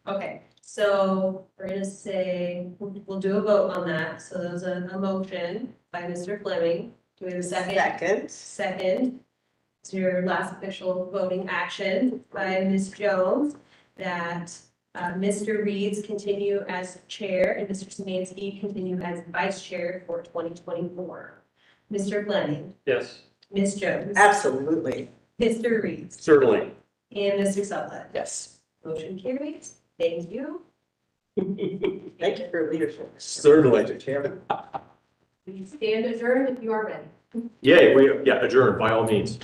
okay, so we're gonna say, we'll do a vote on that. So there's a motion by Mr. Fleming. Do we have a second? Second. Second, it's your last official voting action by Ms. Jones, that Mr. Reeves continue as chair and Mr. Szymanski continue as vice chair for 2024. Mr. Fleming, Yes. Ms. Jones, Absolutely. Mr. Reeves, Certainly. and Mr. Sublette. Yes. Motion carries. Thank you. Thank you for your leadership. Certainly. Mr. Chairman. We stand adjourned if you are ready. Yeah, adjourn by all means.